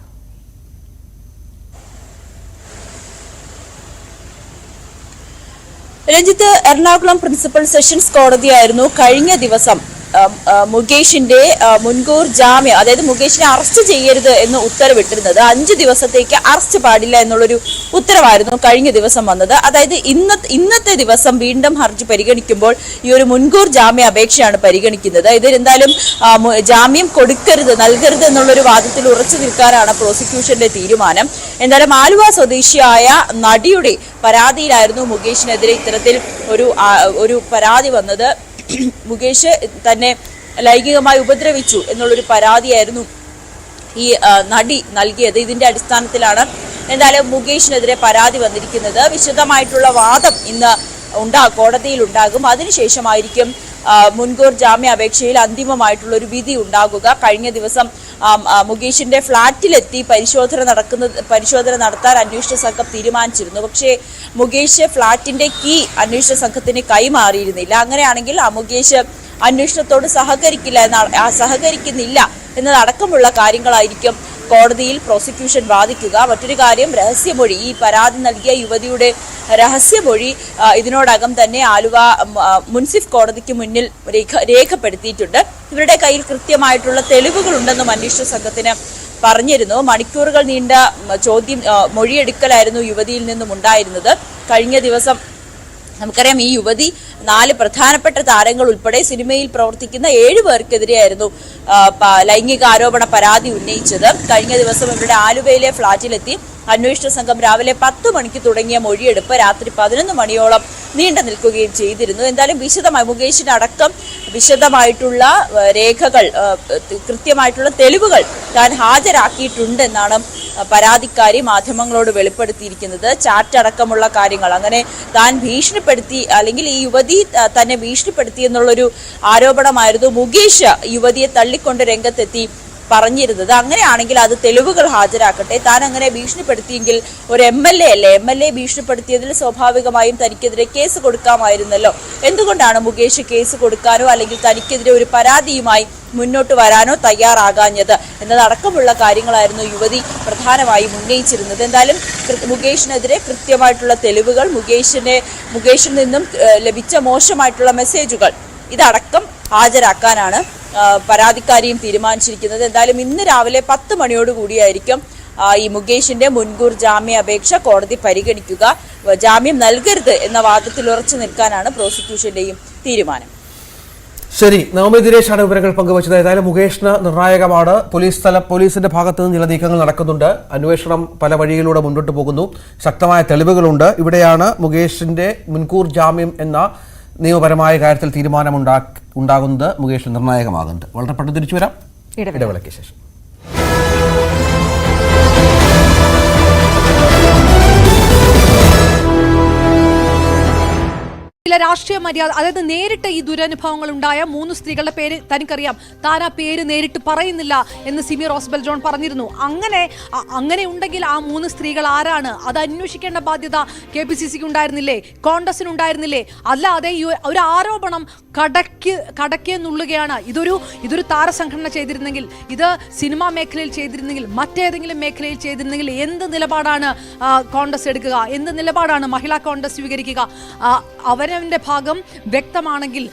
രഞ്ജിത്ത്, എറണാകുളം പ്രിൻസിപ്പൽ സെഷൻസ് കോടതിയായിരുന്നു കഴിഞ്ഞ ദിവസം മുകേഷിന്റെ മുൻകൂർ ജാമ്യം, അതായത് മുകേഷിനെ അറസ്റ്റ് ചെയ്യരുത് എന്ന് ഉത്തരവിട്ടിരുന്നത്. 5 ദിവസത്തേക്ക് അറസ്റ്റ് പാടില്ല എന്നുള്ളൊരു ഉത്തരവായിരുന്നു കഴിഞ്ഞ ദിവസം വന്നത്. അതായത് ഇന്നത്തെ ദിവസം വീണ്ടും ഹർജി പരിഗണിക്കുമ്പോൾ ഈ ഒരു മുൻകൂർ ജാമ്യ അപേക്ഷയാണ് പരിഗണിക്കുന്നത്. ഇതിലെന്തായാലും ജാമ്യം നൽകരുത് എന്നുള്ളൊരു വാദത്തിൽ ഉറച്ചു നിൽക്കാനാണ് പ്രോസിക്യൂഷന്റെ തീരുമാനം. എന്തായാലും ആലുവ സ്വദേശിയായ നടിയുടെ പരാതിയിലായിരുന്നു മുകേഷിനെതിരെ ഇത്തരത്തിൽ ഒരു പരാതി വന്നത്. മുകേഷ് തന്നെ ലൈംഗികമായി ഉപദ്രവിച്ചു എന്നുള്ളൊരു പരാതിയായിരുന്നു ഈ നടി നൽകിയത്. ഇതിന്റെ അടിസ്ഥാനത്തിലാണ് എന്തായാലും മുകേഷിനെതിരെ പരാതി വന്നിരിക്കുന്നത്. വിശദമായിട്ടുള്ള വാദം ഇന്ന് കോടതിയിൽ ഉണ്ടാകും. അതിനുശേഷമായിരിക്കും മുൻകൂർ ജാമ്യാപേക്ഷയിൽ അന്തിമമായിട്ടുള്ള ഒരു വിധി ഉണ്ടാകുക. കഴിഞ്ഞ ദിവസം മുകേഷിന്റെ ഫ്ളാറ്റിലെത്തി പരിശോധന നടത്താൻ അന്വേഷണ സംഘം തീരുമാനിച്ചിരുന്നു. പക്ഷേ മുകേഷ് ഫ്ളാറ്റിന്റെ കീ അന്വേഷണ സംഘത്തിന് കൈമാറിയിരുന്നില്ല. അങ്ങനെയാണെങ്കിൽ മുകേഷ് അന്വേഷണത്തോട് സഹകരിക്കുന്നില്ല എന്നതടക്കമുള്ള കാര്യങ്ങളായിരിക്കും കോടതിയിൽ പ്രോസിക്യൂഷൻ വാദിക്കുക. മറ്റൊരു കാര്യം, രഹസ്യമൊഴി, ഈ പരാതി നൽകിയ യുവതിയുടെ രഹസ്യമൊഴി ഇതിനോടകം തന്നെ ആലുവ മുൻസിഫ് കോടതിക്ക് മുന്നിൽ രേഖപ്പെടുത്തിയിട്ടുണ്ട്. ഇവരുടെ കയ്യിൽ കൃത്യമായിട്ടുള്ള തെളിവുകളുണ്ടെന്നും അന്വേഷണ സംഘത്തിന് പറഞ്ഞിരുന്നു. മണിക്കൂറുകൾ നീണ്ട മൊഴിയെടുക്കലായിരുന്നു യുവതിയിൽ നിന്നും ഉണ്ടായിരുന്നത്. കഴിഞ്ഞ ദിവസം നമുക്കറിയാം, ഈ യുവതി 4 പ്രധാനപ്പെട്ട താരങ്ങൾ ഉൾപ്പെടെ സിനിമയിൽ പ്രവർത്തിക്കുന്ന 7 പേർക്കെതിരെയായിരുന്നു ലൈംഗിക ആരോപണ പരാതി ഉന്നയിച്ചത്. കഴിഞ്ഞ ദിവസം ഇവരുടെ ആലുവയിലെ ഫ്ളാറ്റിലെത്തി അന്വേഷണ സംഘം രാവിലെ 10 മണിക്ക് തുടങ്ങിയ മൊഴിയെടുപ്പ് രാത്രി 11 മണിയോളം നീണ്ടു നിൽക്കുകയും ചെയ്തിരുന്നു. എന്തായാലും മുകേഷിനടക്കം വിശദമായിട്ടുള്ള രേഖകൾ, കൃത്യമായിട്ടുള്ള തെളിവുകൾ താൻ ഹാജരാക്കിയിട്ടുണ്ട് എന്നാണ് പരാതിക്കാരി മാധ്യമങ്ങളോട് വെളിപ്പെടുത്തിയിരിക്കുന്നത്. ചാറ്റ് അടക്കമുള്ള കാര്യങ്ങൾ, അങ്ങനെ താൻ ഭീഷണിപ്പെടുത്തി, അല്ലെങ്കിൽ ഈ യുവതി തന്നെ ഭീഷണിപ്പെടുത്തി എന്നുള്ളൊരു ആരോപണമായിരുന്നു മുകേഷ് യുവതിയെ തള്ളിക്കൊണ്ട് രംഗത്തെത്തി പറഞ്ഞിരുന്നത്. അങ്ങനെയാണെങ്കിൽ അത് തെളിവുകൾ ഹാജരാക്കട്ടെ, താൻ അങ്ങനെ ഭീഷണിപ്പെടുത്തിയെങ്കിൽ ഒരു MLA അല്ലേ, MLA ഭീഷണിപ്പെടുത്തിയതിൽ സ്വാഭാവികമായും തനിക്കെതിരെ കേസ് കൊടുക്കാമായിരുന്നല്ലോ. എന്തുകൊണ്ടാണ് മുകേഷ് കേസ് കൊടുക്കാനോ അല്ലെങ്കിൽ തനിക്കെതിരെ ഒരു പരാതിയുമായി മുന്നോട്ട് വരാനോ തയ്യാറാകാഞ്ഞത് എന്നതടക്കമുള്ള കാര്യങ്ങളായിരുന്നു യുവതി പ്രധാനമായും ഉന്നയിച്ചിരുന്നത്. എന്തായാലും മുകേഷിനെതിരെ കൃത്യമായിട്ടുള്ള തെളിവുകൾ, മുകേഷിൽ നിന്നും ലഭിച്ച മോശമായിട്ടുള്ള മെസ്സേജുകൾ, ഇതടക്കം ഹാജരാക്കാനാണ് പരാതിക്കാരിയും തീരുമാനിച്ചിരിക്കുന്നത്. എന്തായാലും ഇന്ന് രാവിലെ 10 മണിയോടുകൂടിയായിരിക്കും ഈ മുകേഷിന്റെ മുൻകൂർ ജാമ്യ അപേക്ഷ കോടതി പരിഗണിക്കുക. ജാമ്യം നൽകരുത് എന്ന വാദത്തിൽ ഉറച്ചു നിൽക്കാനാണ് പ്രോസിക്യൂഷന്റെയും തീരുമാനം. ശരി, നവമി ദിനേശാണ് വിവരങ്ങൾ പങ്കുവച്ചത്. ഏതായാലും മുകേഷിന് നിർണായകമാണ്. പോലീസിന്റെ ഭാഗത്ത് നിന്ന് ചില നീക്കങ്ങൾ നടക്കുന്നുണ്ട്. അന്വേഷണം പല വഴിയിലൂടെ മുന്നോട്ട് പോകുന്നു. ശക്തമായ തെളിവുകളുണ്ട്. ഇവിടെയാണ് മുകേഷിന്റെ മുൻകൂർ ജാമ്യം എന്ന നിയമപരമായ കാര്യത്തിൽ തീരുമാനമുണ്ടാകുന്നത് മുകേഷ് നിർണായകമാകുന്നത്. വളരെ പെട്ടെന്ന് തിരിച്ചു വരാം ഇടവേളയ്ക്ക് ശേഷം. രാഷ്ട്രീയ മര്യാദ, അതായത് നേരിട്ട് ഈ ദുരനുഭവങ്ങൾ ഉണ്ടായ 3 സ്ത്രീകളുടെ പേര് തനിക്കറിയാം, താൻ ആ പേര് നേരിട്ട് പറയുന്നില്ല എന്ന് സിമി റോസ്ബെൽ ജോൺ പറഞ്ഞിരുന്നു. അങ്ങനെ ഉണ്ടെങ്കിൽ ആ 3 സ്ത്രീകൾ ആരാണ്? അത് അന്വേഷിക്കേണ്ട ബാധ്യത KPCCക്ക് ഉണ്ടായിരുന്നില്ലേ, കോൺഗ്രസിനുണ്ടായിരുന്നില്ലേ? അല്ലാതെ ഈ ഒരു ആരോപണം കടക്കെന്നുള്ളുകയാണ്. ഇതൊരു താരസംഘടന ചെയ്തിരുന്നെങ്കിൽ, ഇത് സിനിമാ മേഖലയിൽ ചെയ്തിരുന്നെങ്കിൽ, മറ്റേതെങ്കിലും മേഖലയിൽ ചെയ്തിരുന്നെങ്കിൽ എന്ത് നിലപാടാണ് കോൺഗ്രസ് എടുക്കുക? എന്ത് നിലപാടാണ് മഹിളാ കോൺഗ്രസ് സ്വീകരിക്കുക? അവരവന്റെ ഭാഗം വ്യക്തമാണെങ്കിൽ,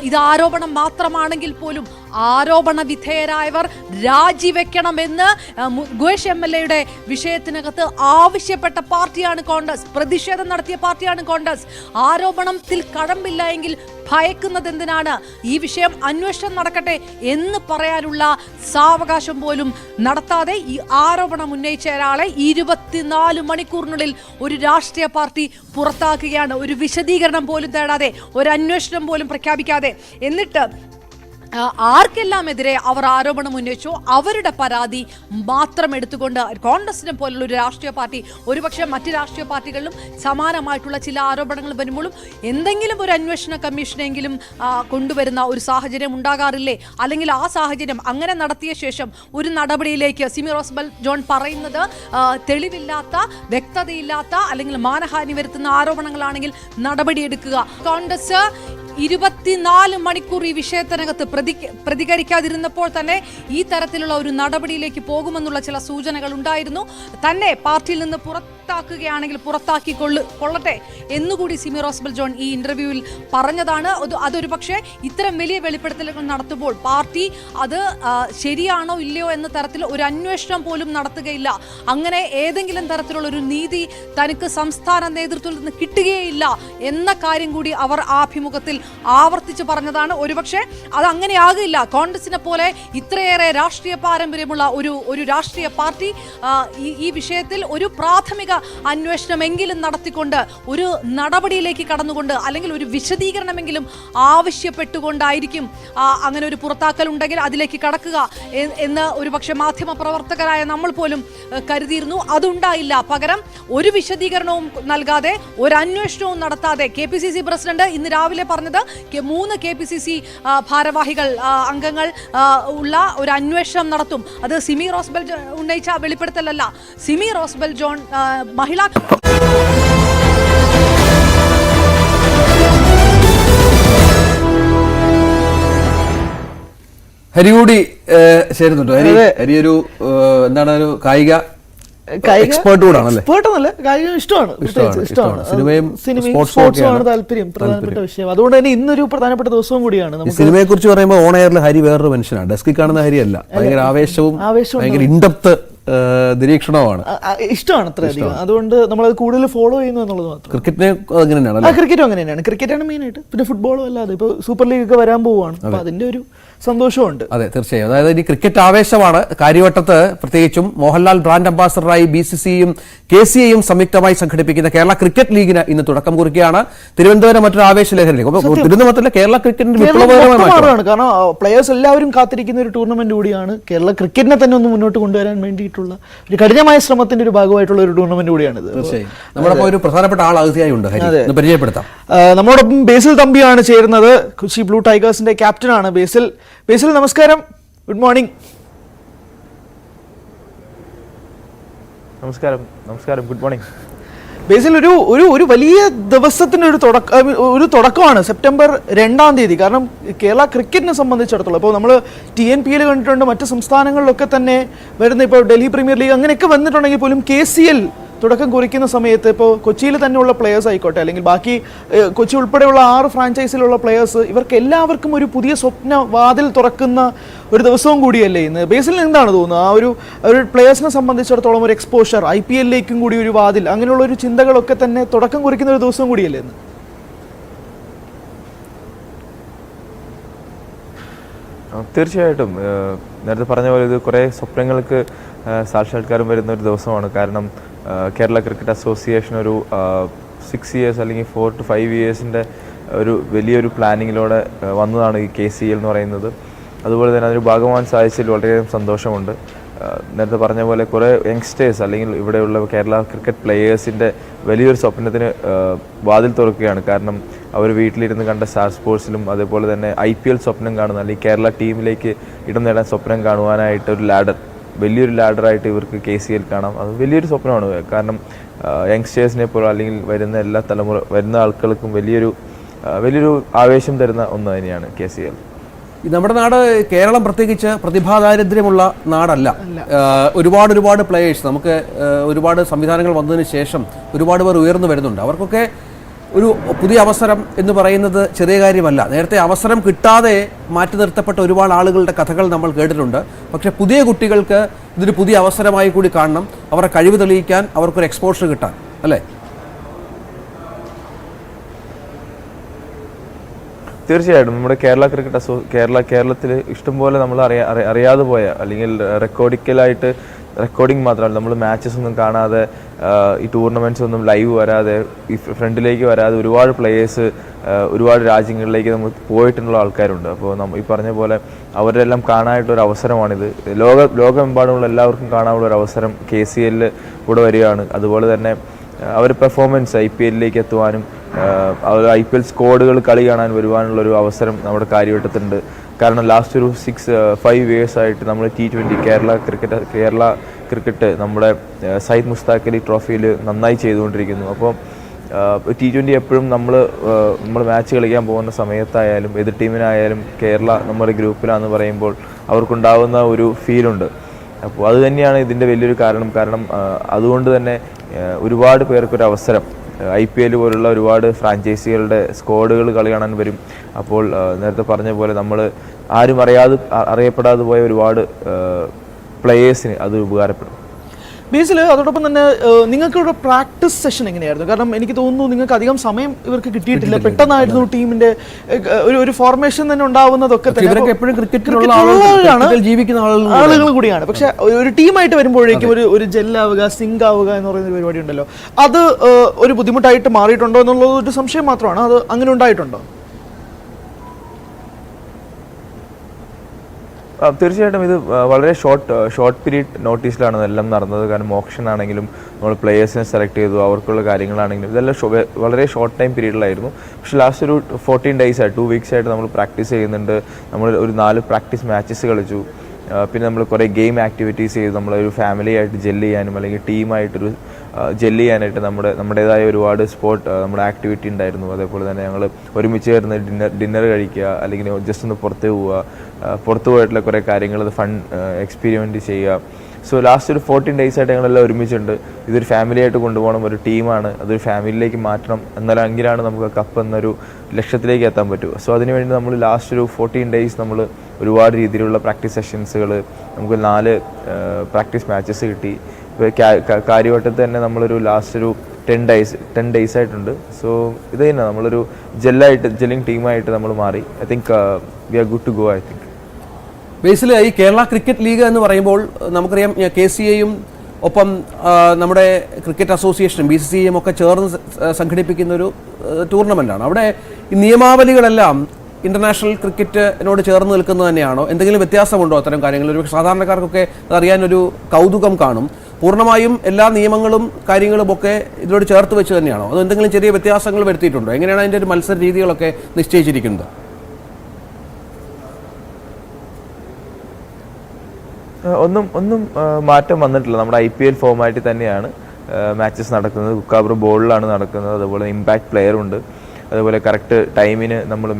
ഇത് ആരോപണം മാത്രമാണെങ്കിൽ പോലും ആരോപണ വിധേയരായവർ രാജിവെക്കണമെന്ന് മുകേഷ് MLAയുടെ വിഷയത്തിനകത്ത് ആവശ്യപ്പെട്ട പാർട്ടിയാണ് കോൺഗ്രസ്, പ്രതിഷേധം നടത്തിയ പാർട്ടിയാണ് കോൺഗ്രസ്. ആരോപണത്തിൽ കഴമ്പില്ല എങ്കിൽ ഭയക്കുന്നത് എന്തിനാണ്? ഈ വിഷയം അന്വേഷണം നടക്കട്ടെ എന്ന് പറയാനുള്ള സാവകാശം പോലും നടത്താതെ ഈ ആരോപണം ഉന്നയിച്ച ഒരാളെ 24 മണിക്കൂറിനുള്ളിൽ ഒരു രാഷ്ട്രീയ പാർട്ടി പുറത്താക്കുകയാണ്. ഒരു വിശദീകരണം പോലും തേടാതെ, ഒരു അന്വേഷണം പോലും പ്രഖ്യാപിക്കാതെ. എന്നിട്ട് ആർക്കെല്ലാം എതിരെ അവർ ആരോപണം ഉന്നയിച്ചോ അവരുടെ പരാതി മാത്രം എടുത്തുകൊണ്ട് കോൺഗ്രസിനെ പോലുള്ള ഒരു രാഷ്ട്രീയ പാർട്ടി, ഒരുപക്ഷെ മറ്റ് രാഷ്ട്രീയ പാർട്ടികളിലും സമാനമായിട്ടുള്ള ചില ആരോപണങ്ങൾ വരുമ്പോഴും എന്തെങ്കിലും ഒരു അന്വേഷണ കമ്മീഷനെങ്കിലും കൊണ്ടുവരുന്ന ഒരു സാഹചര്യം ഉണ്ടാകാറില്ലേ? അല്ലെങ്കിൽ ആ സാഹചര്യം അങ്ങനെ നടത്തിയ ശേഷം ഒരു നടപടിയിലേക്ക് സിമി റോസ്ബൽ ജോൺ പറയുന്നത് തെളിവില്ലാത്ത, വ്യക്തതയില്ലാത്ത അല്ലെങ്കിൽ മാനഹാനി വരുത്തുന്ന ആരോപണങ്ങളാണെങ്കിൽ നടപടിയെടുക്കുക. കോൺഗ്രസ് 24 മണിക്കൂർ ഈ വിഷയത്തിനകത്ത് പ്രതികരിക്കാതിരുന്നപ്പോൾ തന്നെ ഈ തരത്തിലുള്ള ഒരു നടപടിയിലേക്ക് പോകുമെന്നുള്ള ചില സൂചനകൾ ഉണ്ടായിരുന്നു. തന്നെ പാർട്ടിയിൽ നിന്ന് പുറത്താക്കുകയാണെങ്കിൽ പുറത്താക്കിക്കൊള്ളട്ടെ എന്നുകൂടി സിമി റോസ്ബൽ ജോൺ ഈ ഇന്റർവ്യൂവിൽ പറഞ്ഞതാണ്. അതൊരു പക്ഷേ ഇത്തരം വലിയ വെളിപ്പെടുത്തലുകൾ നടത്തുമ്പോൾ പാർട്ടി അത് ശരിയാണോ ഇല്ലയോ എന്ന തരത്തിൽ ഒരു അന്വേഷണം പോലും നടത്തുകയില്ല. അങ്ങനെ ഏതെങ്കിലും തരത്തിലുള്ള ഒരു നീതി തനിക്ക് സംസ്ഥാന നേതൃത്വത്തിൽ നിന്ന് കിട്ടുകയില്ല എന്ന കാര്യം കൂടി അവർ ആഭിമുഖത്തിൽ ആവർത്തിച്ച് പറഞ്ഞതാണ്. ഒരുപക്ഷെ അത് അങ്ങനെയാകില്ല. കോൺഗ്രസിനെ പോലെ ഇത്രയേറെ രാഷ്ട്രീയ പാരമ്പര്യമുള്ള ഒരു രാഷ്ട്രീയ പാർട്ടി ഈ വിഷയത്തിൽ ഒരു പ്രാഥമിക അന്വേഷണമെങ്കിലും നടത്തിക്കൊണ്ട് ഒരു നടപടിയിലേക്ക് കടന്നുകൊണ്ട് അല്ലെങ്കിൽ ഒരു വിശദീകരണമെങ്കിലും ആവശ്യപ്പെട്ടുകൊണ്ടായിരിക്കും അങ്ങനെ ഒരു പുറത്താക്കൽ ഉണ്ടെങ്കിൽ അതിലേക്ക് കടക്കുക എന്ന് ഒരുപക്ഷെ മാധ്യമ പ്രവർത്തകരായ നമ്മൾ പോലും കരുതിയിരുന്നു. അതുണ്ടായില്ല. പകരം ഒരു വിശദീകരണവും നൽകാതെ, ഒരു അന്വേഷണവും നടത്താതെ KPCC പ്രസിഡന്റ് ഇന്ന് രാവിലെ പറഞ്ഞത് 3 KPCC ഭാരവാഹികൾ അംഗങ്ങൾ ഉള്ള ഒരു അന്വേഷണം നടത്തും. അത് സിമി റോസ്ബൽ ഉന്നയിച്ച വെളിപ്പെടുത്തലല്ല. സിമി റോസ്ബൽ ജോൺ മഹിളാ ഹരികൂടി ചേരുന്നുണ്ടോ? ഹരി ഒരു എന്താണ്, ഒരു കായിക എക്സ്പേർട്ട് കൂടാണല്ലേ? ഇഷ്ടമാണ്. സിനിമയും സ്പോർട്സുമാണ് താല്പര്യം, പ്രധാനപ്പെട്ട വിഷയം. അതുകൊണ്ട് തന്നെ ഇന്നൊരു പ്രധാനപ്പെട്ട ദിവസവും കൂടിയാണ്. സിനിമയെ കുറിച്ച് പറയുമ്പോൾ ഓൺ എയറിൽ ഹരി വേറൊരു മനുഷ്യനാണ്. ഡെസ്കിൽ കാണുന്ന ഹരിയല്ല. ഭയങ്കര ആവേശവും ഭയങ്കര ഇൻഡെപ്ത് നിരീക്ഷണമാണ്. ഇഷ്ടമാണ് അത്രയധികം. അതുകൊണ്ട് നമ്മളത് കൂടുതൽ ഫോളോ ചെയ്യുന്നു എന്നുള്ളത് മാത്രം. ക്രിക്കറ്റിനെ അങ്ങനെയാണ്. ക്രിക്കറ്റും അങ്ങനെയാണ്. ക്രിക്കറ്റാണ് മെയിൻ ആയിട്ട്. പിന്നെ ഫുട്ബോളും അല്ലാതെ ഇപ്പൊ സൂപ്പർ ലീഗ് ഒക്കെ വരാൻ പോവുകയാണ്. അപ്പൊ അതിന്റെ ഒരു സന്തോഷമുണ്ട്. അതെ, തീർച്ചയായും. അതായത് ഇനി ക്രിക്കറ്റ് ആവേശമാണ്. കാര്യവട്ടത്ത് പ്രത്യേകിച്ചും മോഹൻലാൽ ബ്രാൻഡ് അംബാസഡറായി BCCയും KCAയും സംയുക്തമായി സംഘടിപ്പിക്കുന്ന കേരള ക്രിക്കറ്റ് ലീഗിന് ഇന്ന് തുടക്കം കുറിക്കുകയാണ്. തിരുവനന്തപുരം മറ്റൊരു ആവേശ ലേഖനയിലേക്ക്. തിരുവനന്തപുരത്തിലെ കേരള ക്രിക്കറ്റിന്റെ വിപ്ലവകരമാണ്. കാരണം പ്ലേയേഴ്സ് എല്ലാവരും കാത്തിരിക്കുന്ന ഒരു ടൂർണമെന്റ് കൂടിയാണ്. കേരള ക്രിക്കറ്റിനെ തന്നെ ഒന്ന് മുന്നോട്ട് കൊണ്ടുവരാൻ വേണ്ടിയിട്ടുള്ള ഒരു കഠിനമായ ശ്രമത്തിന്റെ ഒരു ഭാഗമായിട്ടുള്ള ഒരു ടൂർണമെന്റ് കൂടിയാണിത്. തീർച്ചയായും. നമ്മുടെ ഒരു പ്രധാനപ്പെട്ട ആൾ അതിഥിയായി ഉണ്ട്. പരിചയപ്പെടുത്താം. നമ്മളോടൊപ്പം ബേസിൽ തമ്പിയാണ് ചേരുന്നത്. കൊച്ചി ബ്ലൂ ടൈഗേഴ്സിന്റെ ക്യാപ്റ്റനാണ് ബേസിൽ. ബേസിൽ, നമസ്കാരം. Good morning. നമസ്കാരം. Good morning. ബേസിൽ, ഒരു വലിയ ദിവസത്തിന് ഒരു തുടക്കമാണ് സെപ്റ്റംബർ 2-ാം തീയതി. കാരണം കേരള ക്രിക്കറ്റിനെ സംബന്ധിച്ചിടത്തോളം ഇപ്പോൾ നമ്മൾ TNPL കണ്ടിട്ടുണ്ട്, മറ്റ് സംസ്ഥാനങ്ങളിലൊക്കെ തന്നെ വരുന്ന ഇപ്പോൾ ഡൽഹി പ്രീമിയർ ലീഗ് അങ്ങനെയൊക്കെ വന്നിട്ടുണ്ടെങ്കിൽ പോലും KCL തുടക്കം കുറിക്കുന്ന സമയത്ത് ഇപ്പോൾ കൊച്ചിയിൽ തന്നെയുള്ള പ്ലെയേഴ്സ് ആയിക്കോട്ടെ, അല്ലെങ്കിൽ ബാക്കി കൊച്ചി ഉൾപ്പെടെയുള്ള 6 ഫ്രാഞ്ചൈസിലുള്ള പ്ലെയേഴ്സ്, ഇവർക്ക് എല്ലാവർക്കും ഒരു പുതിയ സ്വപ്ന വാതിൽ തുറക്കുന്ന ഒരു ദിവസവും കൂടിയല്ലേ ഇന്ന്? ബേസിൽ എന്താണ് തോന്നുന്നത്? ആ ഒരു പ്ലെയേഴ്സിനെ സംബന്ധിച്ചിടത്തോളം ഒരു എക്സ്പോഷർ, IPL-ലേക്കും കൂടി ഒരു വാതിൽ, അങ്ങനെയുള്ള ഒരു ചിന്തകളൊക്കെ തന്നെ തുടക്കം കുറിക്കുന്ന ഒരു ദിവസവും കൂടിയല്ലേ ഇന്ന്? തീർച്ചയായിട്ടും. നേരത്തെ പറഞ്ഞ പോലെ ഇത് കുറേ സ്വപ്നങ്ങൾക്ക് സാക്ഷാത്കാരം വരുന്ന ഒരു ദിവസമാണ്. കാരണം കേരള ക്രിക്കറ്റ് അസോസിയേഷൻ ഒരു 6 years അല്ലെങ്കിൽ 4 to 5 yearsൻ്റെ ഒരു വലിയൊരു പ്ലാനിങ്ങിലൂടെ വന്നതാണ് ഈ KCL എന്ന് പറയുന്നത്. അതുപോലെ തന്നെ അതിന് ഭാഗമാകാൻ സാധിച്ചതിൽ വളരെയധികം സന്തോഷമുണ്ട്. നേരത്തെ പറഞ്ഞ പോലെ കുറേ യങ്സ്റ്റേഴ്സ് അല്ലെങ്കിൽ ഇവിടെയുള്ള കേരള ക്രിക്കറ്റ് പ്ലെയേഴ്സിൻ്റെ വലിയൊരു സ്വപ്നത്തിന് വാതിൽ തുറക്കുകയാണ്. കാരണം അവർ വീട്ടിലിരുന്ന് കണ്ട സ്റ്റാർ സ്പോർട്സിലും അതേപോലെ തന്നെ IPL സ്വപ്നം കാണുന്ന അല്ലെങ്കിൽ കേരള ടീമിലേക്ക് ഇടം നേടാൻ സ്വപ്നം കാണുവാനായിട്ട് ഒരു വലിയൊരു ലാഡറായിട്ട് ഇവർക്ക് KCL കാണാം. അത് വലിയൊരു സ്വപ്നമാണ്. കാരണം യങ്സ്റ്റേഴ്സിനെ പോലും അല്ലെങ്കിൽ വരുന്ന ആൾക്കാർക്കും വലിയൊരു ആവേശം തരുന്ന ഒന്ന് തന്നെയാണ് KCL. നമ്മുടെ നാട്, കേരളം പ്രത്യേകിച്ച് പ്രതിഭാദാരിദ്ര്യമുള്ള നാടല്ല. ഒരുപാട് പ്ലേയേഴ്സ്, നമുക്ക് ഒരുപാട് സംവിധാനങ്ങൾ വന്നതിന് ശേഷം ഒരുപാട് പേർ ഉയർന്നു വരുന്നുണ്ട്. അവർക്കൊക്കെ ഒരു പുതിയ അവസരം എന്ന് പറയുന്നത് ചെറിയ കാര്യമല്ല. നേരത്തെ അവസരം കിട്ടാതെ മാറ്റി നിർത്തപ്പെട്ട ഒരുപാട് ആളുകളുടെ കഥകൾ നമ്മൾ കേട്ടിട്ടുണ്ട്. പക്ഷേ പുതിയ കുട്ടികൾക്ക് ഇതൊരു പുതിയ അവസരമായി കൂടി കാണണം. അവരുടെ കഴിവ് തെളിയിക്കാൻ, അവർക്കൊരു എക്സ്പോഷർ കിട്ടാൻ, അല്ലേ? തീർച്ചയായിട്ടും. നമ്മുടെ കേരള ക്രിക്കറ്റ് കേരളത്തിൽ ഇഷ്ടംപോലെ നമ്മൾ അറിയാതെ പോയ അല്ലെങ്കിൽ റെക്കോർഡിക്കലായിട്ട് റെക്കോർഡിംഗ് മാത്രമല്ല, നമ്മൾ മാച്ചസ് ഒന്നും കാണാതെ ഈ ടൂർണമെൻറ്റ്സ് ഒന്നും ലൈവ് വരാതെ ഈ ഫ്രണ്ടിലേക്ക് വരാതെ ഒരുപാട് പ്ലേയേഴ്സ് ഒരുപാട് രാജ്യങ്ങളിലേക്ക് നമ്മൾ പോയിട്ടുള്ള ആൾക്കാരുണ്ട്. അപ്പോൾ ഈ പറഞ്ഞ പോലെ അവരെല്ലാം കാണാനായിട്ടൊരു അവസരമാണിത്. ലോകമെമ്പാടുമുള്ള എല്ലാവർക്കും കാണാനുള്ള ഒരു അവസരം KCL കൂടെ വരികയാണ്. അതുപോലെ തന്നെ അവർ പെർഫോമൻസ് IPL എത്തുവാനും അവർ IPL സ്ക്വാഡുകൾ കളി കാണാൻ വരുവാനുള്ളൊരു അവസരം നമ്മുടെ കാര്യവട്ടത്തുണ്ട്. കാരണം ലാസ്റ്റ് ഒരു 5 years ആയിട്ട് നമ്മൾ T20 കേരള ക്രിക്കറ്റ് നമ്മുടെ സയ്യിദ് മുസ്താഖ് അലി ട്രോഫിയിൽ നന്നായി ചെയ്തുകൊണ്ടിരിക്കുന്നു. അപ്പോൾ T20 എപ്പോഴും നമ്മൾ മാച്ച് കളിക്കാൻ പോകുന്ന സമയത്തായാലും എതിർ ടീമിനായാലും കേരള നമ്മുടെ ഗ്രൂപ്പിലാണെന്ന് പറയുമ്പോൾ അവർക്കുണ്ടാകുന്ന ഒരു ഫീലുണ്ട്. അപ്പോൾ അത് തന്നെയാണ് ഇതിൻ്റെ വലിയൊരു കാരണം അതുകൊണ്ട് തന്നെ ഒരുപാട് പേർക്കൊരു അവസരം IPL പോലുള്ള ഒരുപാട് ഫ്രാഞ്ചൈസികളുടെ സ്ക്വാഡുകൾ കളി കാണാൻ വരും. അപ്പോൾ നേരത്തെ പറഞ്ഞ പോലെ നമ്മൾ ആരും അറിയപ്പെടാതെ പോയ ഒരുപാട് പ്ലേയേഴ്സിന് അത് ഉപകാരപ്പെടും. ബേസിൽ അതോടൊപ്പം തന്നെ നിങ്ങൾക്കൊരു പ്രാക്ടീസ് സെഷൻ എങ്ങനെയായിരുന്നു? കാരണം എനിക്ക് തോന്നുന്നു നിങ്ങൾക്ക് അധികം സമയം ഇവർക്ക് കിട്ടിയിട്ടില്ല, പെട്ടെന്നായിരുന്നു ടീമിന്റെ ഒരു ഫോർമേഷൻ തന്നെ ഉണ്ടാവുന്നതൊക്കെ ആളുകൾ കൂടിയാണ്. പക്ഷെ ഒരു ടീമായിട്ട് വരുമ്പോഴേക്കും ഒരു ജെല്ലാവുക സിങ്ക് ആവുക എന്ന് പറയുന്ന ഒരു പരിപാടി ഉണ്ടല്ലോ, അത് ഒരു ബുദ്ധിമുട്ടായിട്ട് മാറിയിട്ടുണ്ടോ എന്നുള്ളത് ഒരു സംശയം മാത്രമാണ്. അത് അങ്ങനെ ഉണ്ടായിട്ടുണ്ടോ? തീർച്ചയായിട്ടും ഇത് വളരെ ഷോർട്ട് പീരീഡ് നോട്ടീസിലാണ് ഇതെല്ലാം നടന്നത്. കാരണം ഓപ്ഷൻ ആണെങ്കിലും നമ്മൾ പ്ലേയേഴ്സിനെ സെലക്ട് ചെയ്തു, അവർക്കുള്ള കാര്യങ്ങളാണെങ്കിലും ഇതെല്ലാം വളരെ ഷോർട്ട് ടൈം പീരീഡിലായിരുന്നു. പക്ഷേ ലാസ്റ്റ് ഒരു 14 days 2 weeks ആയിട്ട് നമ്മൾ പ്രാക്ടീസ് ചെയ്യുന്നുണ്ട്. നമ്മൾ ഒരു 4 പ്രാക്ടീസ് മാച്ചസ് കളിച്ചു. പിന്നെ നമ്മൾ കുറേ ഗെയിം ആക്ടിവിറ്റീസ് ചെയ്തു. നമ്മളൊരു ഫാമിലി ആയിട്ട് ജെല്ല് ചെയ്യാനും അല്ലെങ്കിൽ ടീമായിട്ടൊരു ജെല്ല് ചെയ്യാനായിട്ട് നമ്മുടേതായ ഒരുപാട് നമ്മുടെ ആക്ടിവിറ്റി ഉണ്ടായിരുന്നു. അതേപോലെ തന്നെ ഞങ്ങൾ ഒരുമിച്ച് ചേർന്ന് ഡിന്നർ കഴിക്കുക, അല്ലെങ്കിൽ ജസ്റ്റ് ഒന്ന് പുറത്ത് പോയിട്ടുള്ള കുറേ കാര്യങ്ങൾ ഫൺ എക്സ്പീരിമെൻറ്റ് ചെയ്യുക. സോ ലാസ്റ്റ് ഒരു 14 days ആയിട്ട് ഞങ്ങളെല്ലാം ഒരുമിച്ചുണ്ട്. ഇതൊരു ഫാമിലി ആയിട്ട് കൊണ്ടുപോകണം, ഒരു ടീമാണ്, അതൊരു ഫാമിലിയിലേക്ക് മാറ്റണം, എങ്കിലാണ് നമുക്ക് കപ്പ് എന്നൊരു ലക്ഷ്യത്തിലേക്ക് എത്താൻ പറ്റുക. സോ അതിനുവേണ്ടി നമ്മൾ ലാസ്റ്റ് ഒരു 14 days നമ്മൾ ഒരുപാട് രീതിയിലുള്ള പ്രാക്ടീസ് സെഷൻസുകൾ, നമുക്ക് 4 പ്രാക്ടീസ് മാച്ചസ് കിട്ടി. കാര്യവട്ടത്ത് തന്നെ നമ്മളൊരു ലാസ്റ്റ് ഒരു 10 days ആയിട്ടുണ്ട്. സോ ഇത് തന്നെ നമ്മളൊരു ജെല്ലിങ് ടീമായിട്ട് നമ്മൾ മാറി. I think we are good to go. I think Basil ഈ കേരള ക്രിക്കറ്റ് ലീഗ് എന്ന് പറയുമ്പോൾ നമുക്കറിയാം KCAയും ഒപ്പം നമ്മുടെ ക്രിക്കറ്റ് അസോസിയേഷനും BCCAയും ഒക്കെ ചേർന്ന് സംഘടിപ്പിക്കുന്ന ഒരു ടൂർണമെൻ്റാണ്. അവിടെ ഈ നിയമാവലികളെല്ലാം ഇന്റർനാഷണൽ ക്രിക്കറ്റിനോട് ചേർന്ന് നിൽക്കുന്നത് തന്നെയാണോ? എന്തെങ്കിലും വ്യത്യാസമുണ്ടോ അത്തരം കാര്യങ്ങൾ? ഒരു സാധാരണക്കാർക്കൊക്കെ അറിയാനൊരു കൗതുകം കാണും. പൂർണ്ണമായും എല്ലാ നിയമങ്ങളും കാര്യങ്ങളും ഒക്കെ ഇതിനോട് ചേർത്ത് വെച്ച് തന്നെയാണോ? അത് എന്തെങ്കിലും ചെറിയ വ്യത്യാസങ്ങൾ വരുത്തിയിട്ടുണ്ടോ? എങ്ങനെയാണ് അതിൻ്റെ ഒരു മത്സര രീതികളൊക്കെ നിശ്ചയിച്ചിരിക്കുന്നത്? ഒന്നും മാറ്റം വന്നിട്ടില്ല. നമ്മുടെ IPL ഫോമാറ്റിൽ തന്നെയാണ് മാച്ചസ് നടക്കുന്നത്. കുക്കാബ്ര ബോളിലാണ് നടക്കുന്നത്. അതുപോലെ ഇമ്പാക്ട് പ്ലെയർ ഉണ്ട്. അതുപോലെ കറക്റ്റ് ടൈമിന് നമ്മൾ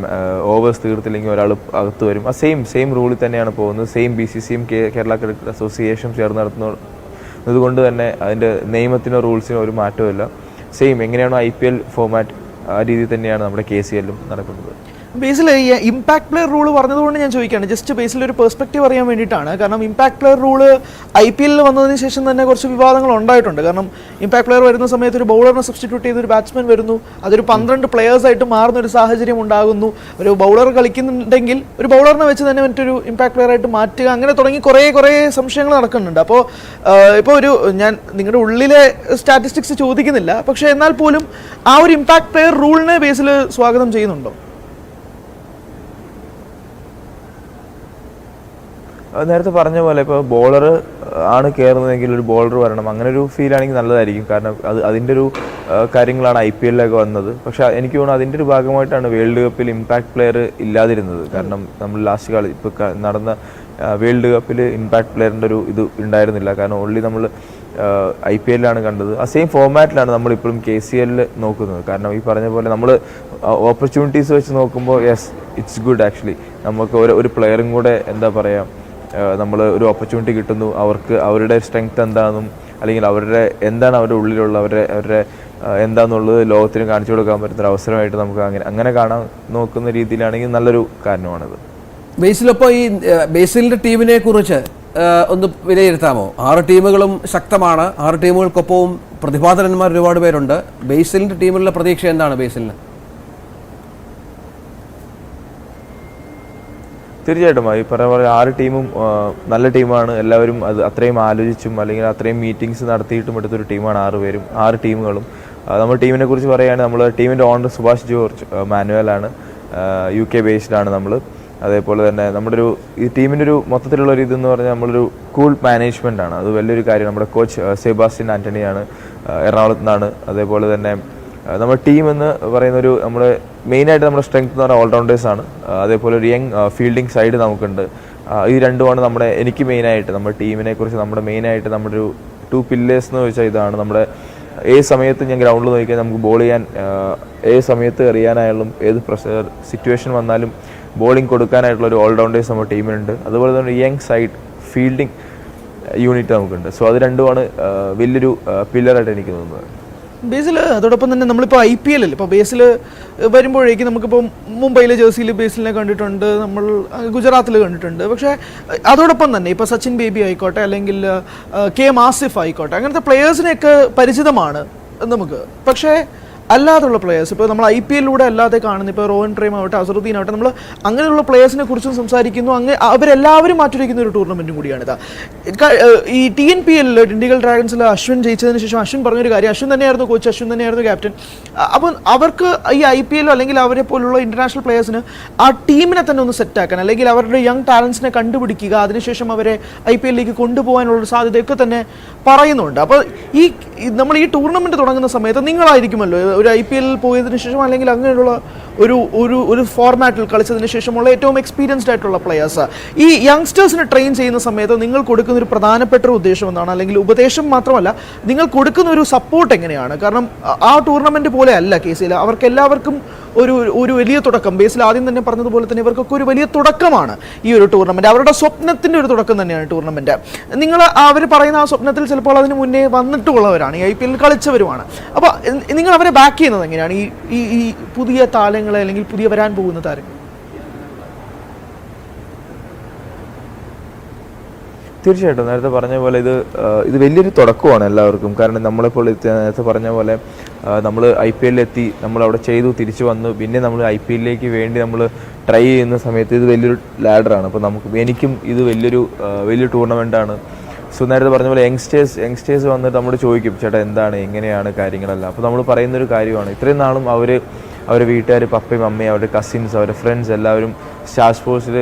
ഓവേഴ്സ് തീർത്തില്ലെങ്കിൽ ഒരാൾ അകത്ത് വരും. ആ സെയിം റൂളിൽ തന്നെയാണ് പോകുന്നത്. BCCയും കേരള ക്രിക്കറ്റ് അസോസിയേഷനും ചേർന്ന് നടത്തുന്നത് കൊണ്ട് തന്നെ അതിൻ്റെ നിയമത്തിനോ റൂൾസിനോ ഒരു മാറ്റമില്ല. എങ്ങനെയാണോ IPL ഫോമാറ്റ് ആ രീതിയിൽ തന്നെയാണ് നമ്മുടെ KCLലും നടക്കുന്നത്. ബേസിൽ ഈ ഇമ്പാക്ട് പ്ലെയർ റൂൾ പറഞ്ഞതുകൊണ്ട് ഞാൻ ചോദിക്കുകയാണ്, ജസ്റ്റ് ബേസിൽ ഒരു പെർസ്പെക്റ്റീവ് അറിയാൻ വേണ്ടിയിട്ടാണ്. കാരണം ഇമ്പാക്ട് പ്ലെയർ റൂള് IPL വന്നതിന് ശേഷം തന്നെ കുറച്ച് വിവാദങ്ങൾ ഉണ്ടായിട്ടുണ്ട്. കാരണം ഇമ്പാക്ട് പ്ലെയർ വരുന്ന സമയത്ത് ഒരു ബൗളറിനെ സബ്സ്റ്റിറ്റ്യൂട്ട് ചെയ്ത് ഒരു ബാറ്റ്സ്മാൻ വരുന്നു, അതൊരു 12 പ്ലെയേഴ്സായിട്ട് മാറുന്ന ഒരു സാഹചര്യം ഉണ്ടാകുന്നു. ഒരു ബൗളർ കളിക്കുന്നുണ്ടെങ്കിൽ ഒരു ബൗളറിനെ വെച്ച് തന്നെ മറ്റൊരു ഇമ്പാക്ട് പ്ലെയർ ആയിട്ട് മാറ്റുക, അങ്ങനെ തുടങ്ങി കുറേ സംശയങ്ങൾ നടക്കുന്നുണ്ട്. അപ്പോൾ ഇപ്പോൾ ഞാൻ നിങ്ങളുടെ ഉള്ളിലെ സ്റ്റാറ്റിസ്റ്റിക്സ് ചോദിക്കുന്നില്ല, പക്ഷേ എന്നാൽ പോലും ആ ഒരു ഇമ്പാക്ട് പ്ലെയർ റൂളിനെ ബേസിൽ സ്വാഗതം ചെയ്യുന്നുണ്ടോ? നേരത്തെ പറഞ്ഞ പോലെ ഇപ്പോൾ ബോളർ ആണ് കയറുന്നതെങ്കിൽ ഒരു ബോളർ വരണം, അങ്ങനെ ഒരു ഫീൽ ആണെങ്കിൽ നല്ലതായിരിക്കും. കാരണം അതിൻ്റെ ഒരു കാര്യങ്ങളാണ് IPLലൊക്കെ വന്നത്. പക്ഷേ എനിക്ക് തോന്നുന്നു അതിൻ്റെ ഒരു ഭാഗമായിട്ടാണ് വേൾഡ് കപ്പിൽ ഇമ്പാക്ട് പ്ലെയർ ഇല്ലാതിരുന്നത്. കാരണം നമ്മൾ ലാസ്റ്റ് ഇപ്പോൾ നടന്ന വേൾഡ് കപ്പിൽ ഇമ്പാക്ട് പ്ലെയറിൻ്റെ ഒരു ഇത് ഉണ്ടായിരുന്നില്ല. കാരണം ഓൺലി നമ്മൾ IPLലാണ് കണ്ടത്. ആ സെയിം ഫോമാറ്റിലാണ് നമ്മളിപ്പോഴും KCL നോക്കുന്നത്. കാരണം ഈ പറഞ്ഞ പോലെ നമ്മൾ ഓപ്പർച്യൂണിറ്റീസ് വെച്ച് നോക്കുമ്പോൾ യെസ് ഇറ്റ്സ് ഗുഡ് ആക്ച്വലി. നമുക്ക് ഒരു പ്ലെയറും കൂടെ എന്താ പറയുക, നമ്മൾ ഒരു ഓപ്പർച്യൂണിറ്റി കിട്ടുന്നു, അവർക്ക് അവരുടെ സ്ട്രെങ്ത് എന്താണെന്നും അല്ലെങ്കിൽ എന്താണ് അവരുടെ ഉള്ളിലുള്ള അവരുടെ എന്താണെന്നുള്ളത് ലോകത്തിന് കാണിച്ചു കൊടുക്കാൻ പറ്റുന്ന അവസരമായിട്ട് നമുക്ക് അങ്ങനെ കാണാൻ നോക്കുന്ന രീതിയിലാണെങ്കിൽ നല്ലൊരു കാരണമാണത്. ബേസിലപ്പോൾ ഈ ബേസിലിൻ്റെ ടീമിനെ കുറിച്ച് ഒന്ന് വിലയിരുത്താമോ? 6 ടീമുകളും ശക്തമാണ്. 6 ടീമുകൾക്കൊപ്പവും പ്രതിഭാധനന്മാർ ഒരുപാട് പേരുണ്ട്. ബേസിലിൻ്റെ ടീമിലുള്ള പ്രതീക്ഷ എന്താണ് ബേസിലിന്? തീർച്ചയായിട്ടും ഈ പറഞ്ഞ പോലെ 6 ടീമും നല്ല ടീമാണ്. എല്ലാവരും അത് അത്രയും ആലോചിച്ചും അല്ലെങ്കിൽ അത്രയും മീറ്റിംഗ്സ് നടത്തിയിട്ടും എടുത്തൊരു ടീമാണ് 6 ടീമുകളും. നമ്മൾ ടീമിനെ കുറിച്ച് പറയുകയാണെങ്കിൽ നമ്മൾ ടീമിൻ്റെ ഓണർ സുഭാഷ് ജോർജ് മാനുവലാണ്, UK ബേസ്ഡാണ് നമ്മൾ. അതേപോലെ തന്നെ നമ്മുടെ ഈ ടീമിൻ്റെ ഒരു മൊത്തത്തിലുള്ള ഒരു ഇതെന്ന് പറഞ്ഞാൽ നമ്മളൊരു കൂൾ മാനേജ്മെൻ്റ് ആണ്. അത് വലിയൊരു കാര്യം. നമ്മുടെ കോച്ച് സെബാസ്റ്റ്യൻ ആൻ്റണിയാണ്, എറണാകുളത്ത് നിന്നാണ്. അതേപോലെ തന്നെ നമ്മുടെ ടീം എന്ന് പറയുന്ന നമ്മുടെ മെയിനായിട്ട് നമ്മുടെ സ്ട്രെങ്ത് എന്ന് പറഞ്ഞാൽ ഓൾറൗണ്ടേഴ്സാണ്. അതേപോലെ ഒരു യങ് ഫീൽഡിംഗ് സൈഡ് നമുക്കുണ്ട്. ഈ രണ്ടുമാണ് എനിക്ക് മെയിനായിട്ട് നമ്മുടെ ടീമിനെ കുറിച്ച് മെയിനായിട്ട് നമ്മുടെ ഒരു 2 പില്ലേഴ്സ് എന്ന് വെച്ചാൽ ഇതാണ്. നമ്മുടെ ഏത് സമയത്ത് ഞാൻ ഗ്രൗണ്ടിൽ നോക്കിയാൽ നമുക്ക് ബോൾ ചെയ്യാൻ ഏത് സമയത്ത് എറിയാനായാലും ഏത് പ്രഷർ സിറ്റുവേഷൻ വന്നാലും ബോളിംഗ് കൊടുക്കാനായിട്ടുള്ള ഒരു ഓൾറൗണ്ടേഴ്സ് നമ്മുടെ ടീമിനുണ്ട്. അതുപോലെ തന്നെ യങ് സൈഡ് ഫീൽഡിംഗ് യൂണിറ്റ് നമുക്കുണ്ട്. സോ അത് രണ്ടുമാണ് വലിയൊരു പില്ലറായിട്ട് എനിക്ക് തോന്നുന്നത്. ബേസിൽ അതോടൊപ്പം തന്നെ നമ്മളിപ്പോൾ IPL ഇപ്പോൾ ബേസിൽ വരുമ്പോഴേക്കും നമുക്കിപ്പോൾ മുംബൈയിലെ ജേഴ്സിയിൽ ബേസിലിനെ കണ്ടിട്ടുണ്ട്, നമ്മൾ ഗുജറാത്തിൽ കണ്ടിട്ടുണ്ട്. പക്ഷേ അതോടൊപ്പം തന്നെ ഇപ്പോൾ സച്ചിൻ ബേബി ആയിക്കോട്ടെ അല്ലെങ്കിൽ KM ആസിഫ് ആയിക്കോട്ടെ, അങ്ങനത്തെ പ്ലെയേഴ്സിനെയൊക്കെ പരിചിതമാണ് നമുക്ക്. പക്ഷേ അല്ലാതുള്ള പ്ലെയേഴ്സ് ഇപ്പോൾ നമ്മൾ IPL-ലൂടെ അല്ലാതെ കാണുന്ന ഇപ്പോൾ റോഹൻ പ്രേം ആവട്ടെ, അസറുദ്ദീൻ ആവട്ടെ, നമ്മൾ അങ്ങനെയുള്ള പ്ലെയേഴ്സിനെ കുറിച്ചും സംസാരിക്കുന്നു. അവരെല്ലാവരും മാറ്റിവെക്കുന്ന ഒരു ടൂർണമെൻറ്റും കൂടിയാണിത്. ഈ TNPL ഡിണ്ടിഗൽ ഡ്രാഗൺസിൽ അശ്വിൻ ജയിച്ചതിന് ശേഷം അശ്വിൻ പറഞ്ഞൊരു കാര്യം, അശ്വിൻ തന്നെയായിരുന്നു കോച്ച്, അശ്വിൻ തന്നെയായിരുന്നു ക്യാപ്റ്റൻ. അപ്പം അവർക്ക് ഈ IPL അല്ലെങ്കിൽ അവരെ പോലുള്ള ഇൻ്റർനാഷണൽ പ്ലെയേഴ്സിന് ആ ടീമിനെ തന്നെ ഒന്ന് സെറ്റാക്കാൻ അല്ലെങ്കിൽ അവരുടെ യങ് ടാലൻസിനെ കണ്ടുപിടിക്കുക, അതിനുശേഷം അവരെ IPL-ലേക്ക് കൊണ്ടുപോകാനുള്ള സാധ്യതയൊക്കെ തന്നെ പറയുന്നുണ്ട്. അപ്പോൾ നമ്മൾ ഈ ടൂർണമെൻറ്റ് തുടങ്ങുന്ന സമയത്ത് നിങ്ങളായിരിക്കുമല്ലോ ഒരു IPL പോയതിനു ശേഷം അല്ലെങ്കിൽ അങ്ങനെയുള്ള ഒരു ഫോർമാറ്റിൽ കളിച്ചതിന് ശേഷമുള്ള ഏറ്റവും എക്സ്പീരിയൻസ്ഡ് ആയിട്ടുള്ള പ്ലെയേഴ്സ്. ഈ യങ്സ്റ്റേഴ്സിനെ ട്രെയിൻ ചെയ്യുന്ന സമയത്ത് നിങ്ങൾ കൊടുക്കുന്ന ഒരു പ്രധാനപ്പെട്ട ഒരു ഉദ്ദേശം എന്താണ്? അല്ലെങ്കിൽ ഉപദേശം മാത്രമല്ല, നിങ്ങൾ കൊടുക്കുന്ന ഒരു സപ്പോർട്ട് എങ്ങനെയാണ്? കാരണം ആ ടൂർണമെൻറ്റ് പോലെ അല്ല കേസിൽ അവർക്ക് എല്ലാവർക്കും ഒരു വലിയ തുടക്കം. ബേസിൽ ആദ്യം തന്നെ പറഞ്ഞതുപോലെ തന്നെ ഇവർക്കൊക്കെ ഒരു വലിയ തുടക്കമാണ് ഈ ഒരു ടൂർണമെൻറ്റ്. അവരുടെ സ്വപ്നത്തിൻ്റെ ഒരു തുടക്കം തന്നെയാണ് ടൂർണമെൻറ്റ്. നിങ്ങൾ അവർ പറയുന്ന ആ സ്വപ്നത്തിൽ ചിലപ്പോൾ അതിന് മുന്നേ വന്നിട്ടുള്ളവരാണ്, ഈ IPL കളിച്ചവരുമാണ്. അപ്പോൾ നിങ്ങൾ അവരെ ബാക്ക് ചെയ്യുന്നത് എങ്ങനെയാണ് ഈ പുതിയ താരങ്ങളെ അല്ലെങ്കിൽ പുതിയ വരാൻ പോകുന്ന താരങ്ങൾ? തീർച്ചയായിട്ടും നേരത്തെ പറഞ്ഞ പോലെ ഇത് വലിയൊരു തുടക്കമാണ് എല്ലാവർക്കും. കാരണം നമ്മളിപ്പോൾ നേരത്തെ പറഞ്ഞ പോലെ നമ്മൾ IPL-ലെത്തി, നമ്മളവിടെ ചെയ്തു, തിരിച്ചു വന്നു, പിന്നെ നമ്മൾ IPL-ലേക്ക് വേണ്ടി നമ്മൾ ട്രൈ ചെയ്യുന്ന സമയത്ത് ഇത് വലിയൊരു ലാഡറാണ്. അപ്പോൾ എനിക്കും ഇത് വലിയൊരു ടൂർണമെൻറ്റാണ്. സോ നേരത്തെ പറഞ്ഞ പോലെ യങ്സ്റ്റേഴ്സ് വന്നിട്ട് നമ്മൾ ചോദിക്കും, ചേട്ടാ എന്താണ് എങ്ങനെയാണ് കാര്യങ്ങളെല്ലാം. അപ്പോൾ നമ്മൾ പറയുന്നൊരു കാര്യമാണ്, ഇത്രയും നാളും അവരുടെ വീട്ടുകാർ, പപ്പയും അമ്മയും, അവരുടെ കസിൻസ്, അവരുടെ ഫ്രണ്ട്സ് എല്ലാവരും സ്റ്റാർ സ്പോർട്സിൽ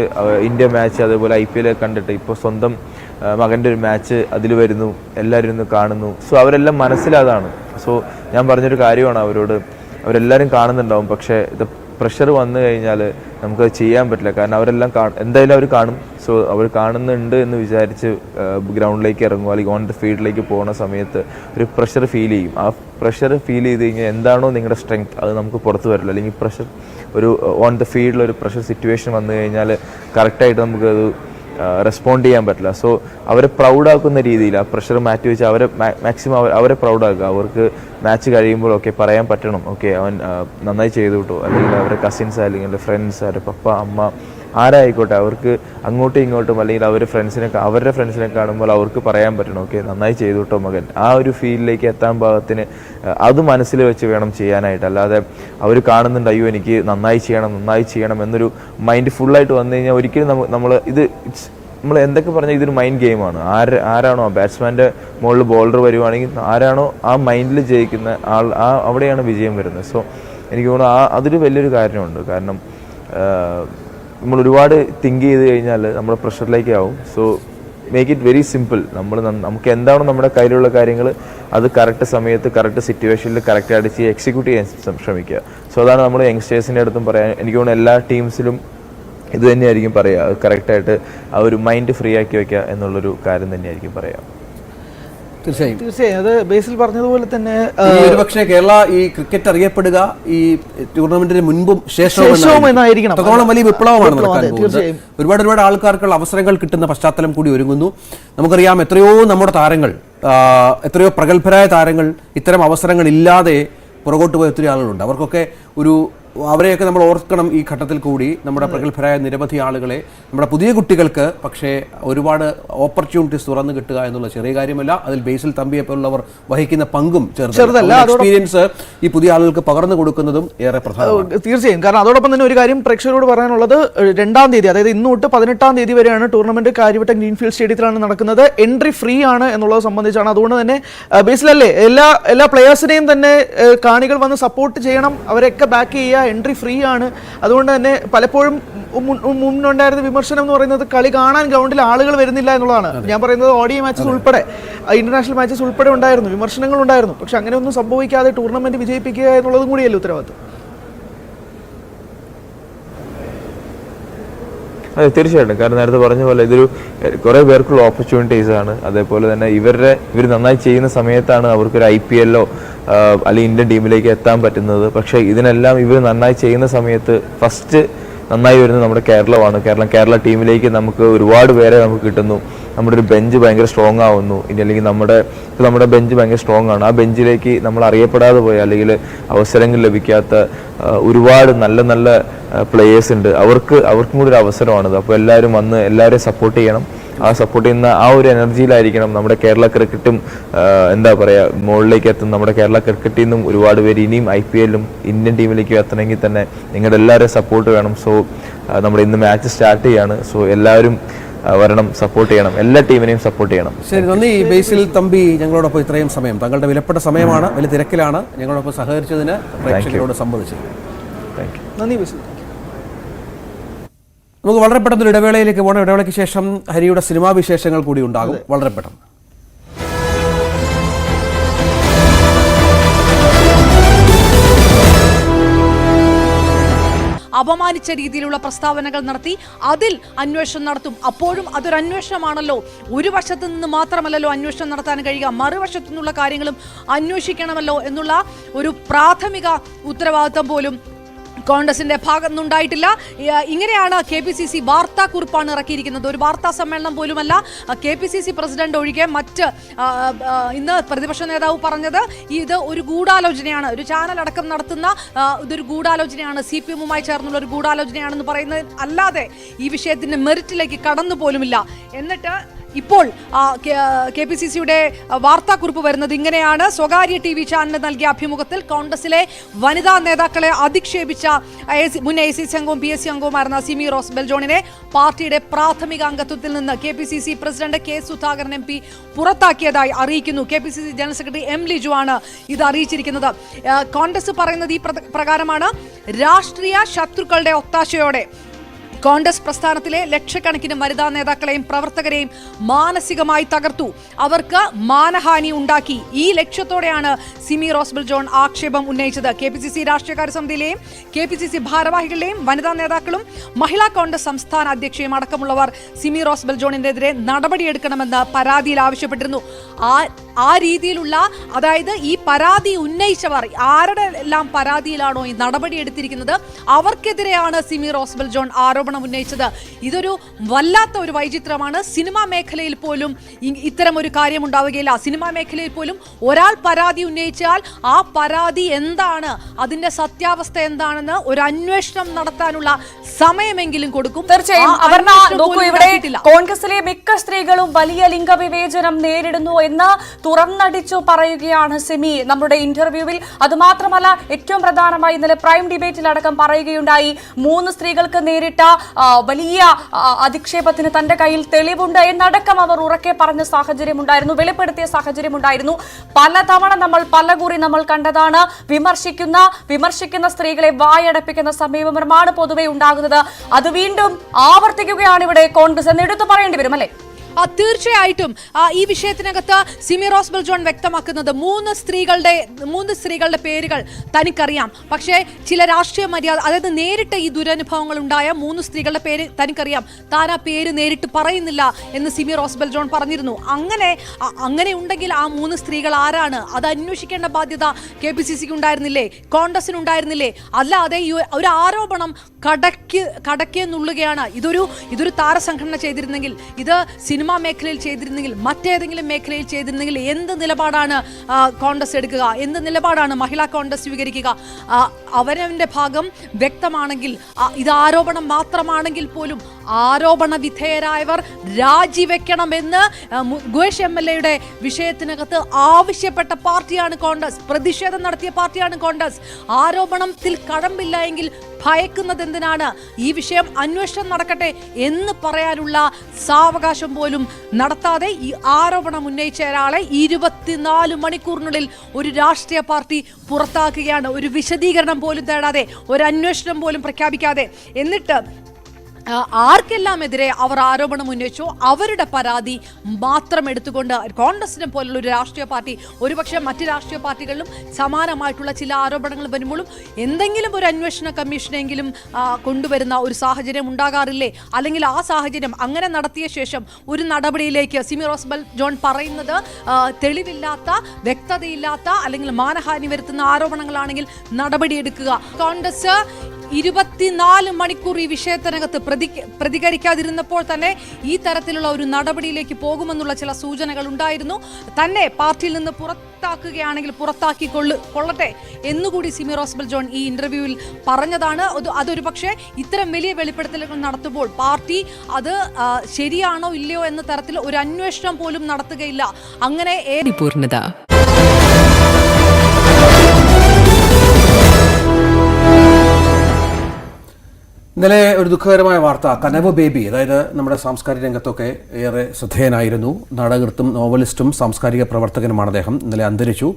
ഇന്ത്യ മാച്ച് അതേപോലെ IPL കണ്ടിട്ട് ഇപ്പോൾ സ്വന്തം മകൻ്റെ ഒരു മാച്ച് അതിൽ വരുന്നു, എല്ലാവരും ഇന്ന് കാണുന്നു. സോ അവരെല്ലാം മനസ്സിലതാണ്. സോ ഞാൻ പറഞ്ഞൊരു കാര്യമാണ് അവരെല്ലാവരും കാണുന്നുണ്ടാവും. പക്ഷേ ഇത് പ്രഷർ വന്നു കഴിഞ്ഞാൽ നമുക്കത് ചെയ്യാൻ പറ്റില്ല. കാരണം അവരെല്ലാം എന്തായാലും അവർ കാണും. സോ അവർ കാണുന്നുണ്ട് എന്ന് വിചാരിച്ച് ഗ്രൗണ്ടിലേക്ക് ഇറങ്ങും അല്ലെങ്കിൽ ഓൺ ദ ഫീൽഡിലേക്ക് പോകുന്ന സമയത്ത് ഒരു പ്രഷർ ഫീൽ ചെയ്യും. ആ പ്രഷർ ഫീൽ ചെയ്ത് കഴിഞ്ഞാൽ എന്താണോ നിങ്ങളുടെ സ്ട്രെങ്ത് അത് നമുക്ക് പുറത്ത് വരില്ല. അല്ലെങ്കിൽ പ്രഷർ ഓൺ ദ ഫീൽഡിൽ ഒരു പ്രഷർ സിറ്റുവേഷൻ വന്നു കഴിഞ്ഞാൽ കറക്റ്റായിട്ട് നമുക്കത് റെസ്പോണ്ട് ചെയ്യാൻ പറ്റില്ല. സോ അവരെ പ്രൗഡാക്കുന്ന രീതിയിൽ ആ പ്രഷർ മാറ്റി വെച്ച് മാക്സിമം അവരെ പ്രൗഡാക്കുക. അവർക്ക് മാച്ച് കഴിയുമ്പോൾ പറയാൻ പറ്റണം, അവൻ നന്നായി ചെയ്തു കേട്ടോ, അല്ലെങ്കിൽ അവരുടെ കസിൻസ് അല്ലെങ്കിൽ ഫ്രണ്ട്സ്, അവരുടെ പപ്പ അമ്മ ആരായിക്കോട്ടെ, അവർക്ക് അങ്ങോട്ടും ഇങ്ങോട്ടും അല്ലെങ്കിൽ അവരുടെ ഫ്രണ്ട്സിനെ കാണുമ്പോൾ അവർക്ക് പറയാൻ പറ്റണം, നന്നായി ചെയ്തു കേട്ടോ മകൻ. ആ ഒരു ഫീലിലേക്ക് എത്താൻ പാകത്തിന് അത് മനസ്സിൽ വെച്ച് വേണം ചെയ്യാനായിട്ട്. അല്ലാതെ അവർ കാണുന്നുണ്ട്, അയ്യോ എനിക്ക് നന്നായി ചെയ്യണം എന്നൊരു മൈൻഡ് ഫുള്ളായിട്ട് വന്നു കഴിഞ്ഞാൽ ഒരിക്കലും നമ്മൾ എന്തൊക്കെ പറഞ്ഞാൽ ഇതൊരു മൈൻഡ് ഗെയിമാണ്. ആരാണോ ആ ബാറ്റ്സ്മാൻ്റെ മുകളിൽ ബോളർ വരുവാണെങ്കിൽ ആരാണോ ആ മൈൻഡിൽ ജയിക്കുന്ന ആൾ അവിടെയാണ് വിജയം വരുന്നത്. സോ എനിക്ക് തോന്നുന്നു അതൊരു വലിയൊരു കാര്യമുണ്ട്. കാരണം നമ്മൾ ഒരുപാട് തിങ്ക് ചെയ്ത് കഴിഞ്ഞാൽ നമ്മൾ പ്രഷറിലേക്ക് ആവും. So make it very simple. നമുക്ക് എന്താണോ നമ്മുടെ കയ്യിലുള്ള കാര്യങ്ങൾ അത് കറക്റ്റ് സമയത്ത് കറക്റ്റ് സിറ്റുവേഷനിൽ കറക്റ്റായിട്ട് ചെയ്യുക, എക്സിക്യൂട്ട് ചെയ്യാൻ ശ്രമിക്കുക. സോ അതാണ് നമ്മൾ യങ്സ്റ്റേഴ്സിൻ്റെ അടുത്തും പറയാൻ. എനിക്ക് തോന്നുന്നു എല്ലാ ടീംസിലും ഇത് തന്നെയായിരിക്കും പറയുക, കറക്റ്റായിട്ട് ആ ഒരു മൈൻഡ് ഫ്രീ ആക്കി വയ്ക്കുക എന്നുള്ളൊരു കാര്യം തന്നെയായിരിക്കും പറയുക. തീർച്ചയായും അത് ബേസിൽ പറഞ്ഞതുപോലെ തന്നെ ഒരുപക്ഷെ കേരള ഈ ക്രിക്കറ്റ് അറിയപ്പെടുക ഈ ടൂർണമെന്റിന് മുൻപും ശേഷവും എന്നായിരിക്കണം. വലിയ വിപ്ലവമാണ് നടക്കാൻ പോകുന്നത്. ഒരുപാട് ആൾക്കാർക്കുള്ള അവസരങ്ങൾ കിട്ടുന്ന പശ്ചാത്തലം കൂടി ഒരുങ്ങുന്നു. നമുക്കറിയാം എത്രയോ നമ്മുടെ താരങ്ങൾ, എത്രയോ പ്രഗത്ഭരായ താരങ്ങൾ ഇത്തരം അവസരങ്ങൾ ഇല്ലാതെ പുറകോട്ട് പോയ ഒത്തിരി ആളുകളുണ്ട്. അവർക്കൊക്കെ ഒരു അവരെയൊക്കെ നമ്മൾ ഓർക്കണം ഈ ഘട്ടത്തിൽ കൂടി. നമ്മുടെ പ്രഗത്ഭരായ നിരവധി ആളുകളെ, നമ്മുടെ പുതിയ കുട്ടികൾക്ക് പക്ഷേ ഒരുപാട് ഓപ്പർച്യൂണിറ്റീസ് തുറന്നു കിട്ടുക എന്നുള്ള ചെറിയ കാര്യമല്ല. അതിൽ ബേസിൽ തമ്പിയെ പോലുള്ളവർ വഹിക്കുന്ന പങ്കും ചെറുതല്ല. എക്സ്പീരിയൻസ് ഈ പുതിയ ആളുകൾക്ക് പകർന്നു കൊടുക്കുന്നതും ഏറെ പ്രധാനമാണ്. തീർച്ചയായും. കാരണം അതോടൊപ്പം തന്നെ ഒരു കാര്യം പ്രേക്ഷകരോട് പറയാനുള്ളത്, 2-ാം തീയതി, അതായത് ഇന്ന് തൊട്ട് 18-ാം തീയതി വരെയാണ് ടൂർണമെന്റ് കാര്യവട്ടം ഗ്രീൻഫീൽഡ് സ്റ്റേഡിയത്തിലാണ് നടക്കുന്നത്. എൻട്രി ഫ്രീ ആണ് എന്നുള്ളത് സംബന്ധിച്ചാണ്. അതുകൊണ്ട് തന്നെ ബേസിലല്ലേ എല്ലാ പ്ലെയേഴ്സിനെയും തന്നെ കാണികൾ വന്ന് സപ്പോർട്ട് ചെയ്യണം, അവരെയൊക്കെ ബാക്ക് ചെയ്യുക. എൻട്രി ഫ്രീ ആണ്. അതുകൊണ്ട് തന്നെ പലപ്പോഴും മുന്നുണ്ടായിരുന്ന വിമർശനം എന്ന് പറയുന്നത് കളി കാണാൻ ഗ്രൗണ്ടിൽ ആളുകൾ വരുന്നില്ല എന്നുള്ളതാണ്. ഞാൻ പറയുന്നത് ഓഡിയോ മാച്ചസ് ഉൾപ്പെടെ, ഇന്റർനാഷണൽ മാച്ചസ് ഉൾപ്പെടെ ഉണ്ടായിരുന്നു, വിമർശനങ്ങൾ ഉണ്ടായിരുന്നു. പക്ഷെ അങ്ങനെയൊന്നും സംഭവിക്കാതെ ടൂർണമെന്റ് വിജയിപ്പിക്കുക എന്നുള്ളതും കൂടിയല്ലേ ഉത്തരവാദിത്വം. അതെ, തീർച്ചയായിട്ടും. കാരണം നേരത്തെ പറഞ്ഞ പോലെ ഇതൊരു കുറേ പേർക്കുള്ള ഓപ്പർച്യൂണിറ്റീസ് ആണ്. അതേപോലെ തന്നെ ഇവർ നന്നായി ചെയ്യുന്ന സമയത്താണ് അവർക്കൊരു IPL അല്ലെങ്കിൽ ഇന്ത്യൻ ടീമിലേക്ക് എത്താൻ പറ്റുന്നത്. പക്ഷേ ഇതിനെല്ലാം ഇവർ നന്നായി ചെയ്യുന്ന സമയത്ത് ഫസ്റ്റ് നന്നായി വരുന്നത് നമ്മുടെ കേരളമാണ്. കേരള ടീമിലേക്ക് നമുക്ക് ഒരുപാട് പേരെ നമുക്ക് കിട്ടുന്നു. നമ്മുടെ ഒരു ബെഞ്ച് ഭയങ്കര സ്ട്രോങ് ആവുന്നു. ഇനി അല്ലെങ്കിൽ നമ്മുടെ ബെഞ്ച് ഭയങ്കര സ്ട്രോങ് ആണ്. ആ ബെഞ്ചിലേക്ക് നമ്മൾ അറിയപ്പെടാതെ പോയ അല്ലെങ്കിൽ അവസരങ്ങൾ ലഭിക്കാത്ത ഒരുപാട് നല്ല പ്ലേയേഴ്സ് ഉണ്ട്. അവർക്കും കൂടി ഒരു അവസരമാണിത്. അപ്പോൾ എല്ലാവരും വന്ന് എല്ലാവരെയും സപ്പോർട്ട് ചെയ്യണം. ആ സപ്പോർട്ട് ചെയ്യുന്ന ആ ഒരു എനർജിയിലായിരിക്കണം നമ്മുടെ കേരള ക്രിക്കറ്റും എന്താ പറയുക മുകളിലേക്ക് എത്തും. നമ്മുടെ കേരള ക്രിക്കറ്റിൽ നിന്നും ഒരുപാട് പേര് ഇനിയും IPL-ലും ഇന്ത്യൻ ടീമിലേക്കും എത്തണമെങ്കിൽ തന്നെ നിങ്ങളുടെ എല്ലാവരെയും സപ്പോർട്ട് വേണം. സോ നമ്മുടെ ഇന്ന് മാച്ച് സ്റ്റാർട്ട് ചെയ്യാണ്. സോ എല്ലാവരും വരണം, സപ്പോർട്ട് ചെയ്യണം, എല്ലാ ടീമിനെയും സപ്പോർട്ട് ചെയ്യണം. ശരി, നന്ദി ബേസിൽ തമ്പി. ഞങ്ങളോടൊപ്പം ഇത്രയും സമയം, താങ്കളുടെ വിലപ്പെട്ട സമയമാണ്, വലിയ തിരക്കിലാണ്, ഞങ്ങളോടൊപ്പം സഹകരിച്ചതിന് പ്രേക്ഷകരോട് സംബന്ധിച്ചത് നന്ദി ബേസിൽ. നമുക്ക് വളരെ പെട്ടെന്ന് ഇടവേളയിലേക്ക് പോകണം. ഇടവേളയ്ക്ക് ശേഷം ഹരിയുടെ സിനിമാ വിശേഷങ്ങൾ കൂടി ഉണ്ടാകും. വളരെ പെട്ടെന്ന്. അപമാനിച്ച രീതിയിലുള്ള പ്രസ്താവനകൾ നടത്തി അതിൽ അന്വേഷണം നടത്തും. അപ്പോഴും അതൊരു അന്വേഷണമാണല്ലോ. ഒരു വശത്തു നിന്ന് മാത്രമല്ലല്ലോ അന്വേഷണം നടത്താൻ കഴിയുക, മറുവശത്തു നിന്നുള്ള കാര്യങ്ങളും അന്വേഷിക്കണമല്ലോ എന്നുള്ള ഒരു പ്രാഥമിക ഉത്തരവാദിത്തം പോലും കോൺഗ്രസിന്റെ ഭാഗത്തുനിന്നുണ്ടായിട്ടില്ല. ഇങ്ങനെയാണ് KPCC വാർത്താക്കുറിപ്പാണ് ഇറക്കിയിരിക്കുന്നത്. ഒരു വാർത്താ സമ്മേളനം പോലുമല്ല. KPCC പ്രസിഡന്റ് ഒഴികെ മറ്റ് ഇന്ന് പ്രതിപക്ഷ നേതാവ് പറഞ്ഞത് ഇത് ഒരു ഗൂഢാലോചനയാണ്, ഒരു ചാനൽ അടക്കം നടത്തുന്ന ഇതൊരു ഗൂഢാലോചനയാണ്, CPM-മായി ചേർന്നുള്ള ഒരു ഗൂഢാലോചനയാണെന്ന് പറയുന്നത് അല്ലാതെ ഈ വിഷയത്തിന്റെ മെറിറ്റിലേക്ക് കടന്നു പോലുമില്ല. എന്നിട്ട് ഇപ്പോൾ KPCCയുടെ വാർത്താക്കുറിപ്പ് വരുന്നത് ഇങ്ങനെയാണ്. സ്വകാര്യ TV ചാനലിന് നൽകിയ അഭിമുഖത്തിൽ കോൺഗ്രസിലെ വനിതാ നേതാക്കളെ അധിക്ഷേപിച്ച മുൻ ACC അംഗവും PSC അംഗവുമായിരുന്ന സിമി റോസ് ബെൽജോണിനെ പാർട്ടിയുടെ പ്രാഥമിക അംഗത്വത്തിൽ നിന്ന് KPCC president K Sudhakaran MP പുറത്താക്കിയതായി അറിയിക്കുന്നു. KPCC general secretary M Liju ആണ് ഇത് അറിയിച്ചിരിക്കുന്നത്. കോൺഗ്രസ് പറയുന്നത് ഈ പ്രകാരമാണ്. രാഷ്ട്രീയ ശത്രുക്കളുടെ ഒത്താശയോടെ കോൺഗ്രസ് പ്രസ്ഥാനത്തിലെ ലക്ഷക്കണക്കിന് വനിതാ നേതാക്കളെയും പ്രവർത്തകരെയും മാനസികമായി തകർത്തു, അവർക്ക് മാനഹാനി ഉണ്ടാക്കി. ഈ ലക്ഷ്യത്തോടെയാണ് സിമി റോസ് ബെൽജോൺ ആക്ഷേപം ഉന്നയിച്ചത്. KPCC രാഷ്ട്രീയകാര്യ സമിതിയിലെയും KPCC ഭാരവാഹികളുടെയും വനിതാ നേതാക്കളും മഹിളാ കോൺഗ്രസ് സംസ്ഥാന അധ്യക്ഷയും അടക്കമുള്ളവർ സിമി റോസ് ബെൽജോണിനെതിരെ നടപടിയെടുക്കണമെന്ന് പരാതിയിൽ ആവശ്യപ്പെട്ടിരുന്നു. ആ രീതിയിലുള്ള, അതായത് ഈ പരാതി ഉന്നയിച്ചവർ ആരുടെ എല്ലാം പരാതിയിലാണോ ഈ നടപടി എടുത്തിരിക്കുന്നത് അവർക്കെതിരെയാണ് സിമി റോസ് ബെൽജോൺ ആരോപണം ഉന്നയിച്ചത്. ഇതൊരു വല്ലാത്ത ഒരു വൈചിത്രമാണ്. സിനിമാ മേഖലയിൽ പോലും ഇത്തരം ഒരു കാര്യം ഉണ്ടാവുകയില്ല. സിനിമാ മേഖലയിൽ പോലും ഒരാൾ പരാതി ഉന്നയിച്ചാൽ ആ പരാതി എന്താണ്, അതിന്റെ സത്യാവസ്ഥ എന്താണെന്ന് ഒരു അന്വേഷണം നടത്താനുള്ള സമയമെങ്കിലും കൊടുക്കും. തീർച്ചയായും ഇവിടെ കോൺഗ്രസിലെ മിക്ക സ്ത്രീകളും വലിയ ലിംഗവിവേചനം നേരിടുന്നു എന്ന് തുറന്നടിച്ചു പറയുകയാണ് സിമി നമ്മുടെ ഇന്റർവ്യൂവിൽ. അതുമാത്രമല്ല, ഏറ്റവും പ്രധാനമായി ഇന്നലെ പ്രൈം ഡിബേറ്റിൽ അടക്കം പറയുകയുണ്ടായി, 3 സ്ത്രീകൾക്ക് നേരിട്ട വലിയ അധിക്ഷേപത്തിന് തന്റെ കയ്യിൽ തെളിവുണ്ട് എന്നടക്കം അവർ ഉറക്കെ പറഞ്ഞ സാഹചര്യമുണ്ടായിരുന്നു, വെളിപ്പെടുത്തിയ സാഹചര്യമുണ്ടായിരുന്നു. പലതവണ പലകുറി നമ്മൾ കണ്ടതാണ്. വിമർശിക്കുന്ന സ്ത്രീകളെ വായടപ്പിക്കുന്ന സമീപനമാണ് പൊതുവെ ഉണ്ടാകുന്നത്. അത് വീണ്ടും ആവർത്തിക്കുകയാണ് ഇവിടെ കോൺഗ്രസ് എന്ന് എടുത്തു പറയേണ്ടി വരും, അല്ലേ? തീർച്ചയായിട്ടും ഈ വിഷയത്തിനകത്ത് സിമി റോസ് ബെൽജോൺ വ്യക്തമാക്കുന്നത് 3 സ്ത്രീകളുടെ പേരുകൾ തനിക്കറിയാം, പക്ഷേ ചില രാഷ്ട്രീയ മര്യാദ, അതായത് നേരിട്ട് ഈ ദുരനുഭവങ്ങൾ ഉണ്ടായ 3 സ്ത്രീകളുടെ പേര് തനിക്കറിയാം, താൻ ആ പേര് നേരിട്ട് പറയുന്നില്ല എന്ന് സിമി റോസ് ബെൽജോൺ പറഞ്ഞിരുന്നു. അങ്ങനെ ഉണ്ടെങ്കിൽ ആ 3 സ്ത്രീകൾ ആരാണ്, അത് അന്വേഷിക്കേണ്ട ബാധ്യത KPCCക്ക് ഉണ്ടായിരുന്നില്ലേ, കോൺഗ്രസിനുണ്ടായിരുന്നില്ലേ? അല്ലാതെ ഈ ഒരു ആരോപണം കടക്കെന്നുള്ളുകയാണ്. ഇതൊരു താരസംഘടന ചെയ്തിരുന്നെങ്കിൽ, ഇത് സിനിമാ മേഖലയിൽ ചെയ്തിരുന്നെങ്കിൽ മറ്റേതെങ്കിലും മേഖലയിൽ ചെയ്തിരുന്നെങ്കിൽ എന്ത് നിലപാടാണ് കോൺഗ്രസ് എടുക്കുക, എന്ത് നിലപാടാണ് മഹിളാ കോൺഗ്രസ് സ്വീകരിക്കുക? അവരവന്റെ ഭാഗം വ്യക്തമാണെങ്കിൽ, ഇത് ആരോപണം മാത്രമാണെങ്കിൽ പോലും ആരോപണ വിധേയരായവർ രാജിവെക്കണമെന്ന് ഗുഹേഷ് MLA വിഷയത്തിനകത്ത് ആവശ്യപ്പെട്ട പാർട്ടിയാണ് കോൺഗ്രസ്, പ്രതിഷേധം നടത്തിയ പാർട്ടിയാണ് കോൺഗ്രസ്. ആരോപണത്തിൽ കഴമ്പില്ല എങ്കിൽ ഭയക്കുന്നത് എന്തിനാണ്? ഈ വിഷയം അന്വേഷണം നടക്കട്ടെ എന്ന് പറയാനുള്ള സാവകാശം പോലും നടത്താതെ ഈ ആരോപണം ഉന്നയിച്ച ഒരാളെ 24 മണിക്കൂറിനുള്ളിൽ ഒരു രാഷ്ട്രീയ പാർട്ടി പുറത്താക്കുകയാണ്, ഒരു വിശദീകരണം പോലും തേടാതെ, ഒരു അന്വേഷണം പോലും പ്രഖ്യാപിക്കാതെ. എന്നിട്ട് ആർക്കെല്ലാമെതിരെ അവർ ആരോപണം ഉന്നയിച്ചോ അവരുടെ പരാതി മാത്രം എടുത്തുകൊണ്ട് കോൺഗ്രസിനെ പോലുള്ള ഒരു രാഷ്ട്രീയ പാർട്ടി, ഒരുപക്ഷെ മറ്റ് രാഷ്ട്രീയ പാർട്ടികളിലും സമാനമായിട്ടുള്ള ചില ആരോപണങ്ങൾ വരുമ്പോഴും എന്തെങ്കിലും ഒരു അന്വേഷണ കമ്മീഷനെങ്കിലും കൊണ്ടുവരുന്ന ഒരു സാഹചര്യം ഉണ്ടാകാറില്ലേ? അല്ലെങ്കിൽ ആ സാഹചര്യം അങ്ങനെ നടത്തിയ ശേഷം ഒരു നടപടിയിലേക്ക് സിമി റോസ്ബൽ ജോൺ പറയുന്നത് തെളിവില്ലാത്ത, വ്യക്തതയില്ലാത്ത അല്ലെങ്കിൽ മാനഹാനി വരുത്തുന്ന ആരോപണങ്ങളാണെങ്കിൽ നടപടിയെടുക്കുക. കോൺഗ്രസ് 24 മണിക്കൂർ ഈ വിഷയത്തിനകത്ത് പ്രതികരിക്കാതിരുന്നപ്പോൾ തന്നെ ഈ തരത്തിലുള്ള ഒരു നടപടിയിലേക്ക് പോകുമെന്നുള്ള ചില സൂചനകൾ ഉണ്ടായിരുന്നു. തന്നെ പാർട്ടിയിൽ നിന്ന് പുറത്താക്കുകയാണെങ്കിൽ പുറത്താക്കിക്കൊള്ളട്ടെ എന്നുകൂടി സിമി റോസ്ബൽ ജോൺ ഈ ഇന്റർവ്യൂവിൽ പറഞ്ഞതാണ്. അതൊരു പക്ഷേ ഇത്തരം വലിയ വെളിപ്പെടുത്തലുകൾ നടത്തുമ്പോൾ പാർട്ടി അത് ശരിയാണോ ഇല്ലയോ എന്ന തരത്തിൽ ഒരു അന്വേഷണം പോലും നടത്തുകയില്ല. അങ്ങനെ പൂർണ്ണത. ഇന്നലെ ഒരു ദുഃഖകരമായ വാർത്ത, കനവ് ബേബി, അതായത് നമ്മുടെ സാംസ്കാരിക രംഗത്തൊക്കെ ഏറെ ശ്രദ്ധേയനായിരുന്നു, നാടകൃത്തും നോവലിസ്റ്റും സാംസ്കാരിക പ്രവർത്തകനുമാണ് അദ്ദേഹം. ഇന്നലെ അന്തരിച്ചു.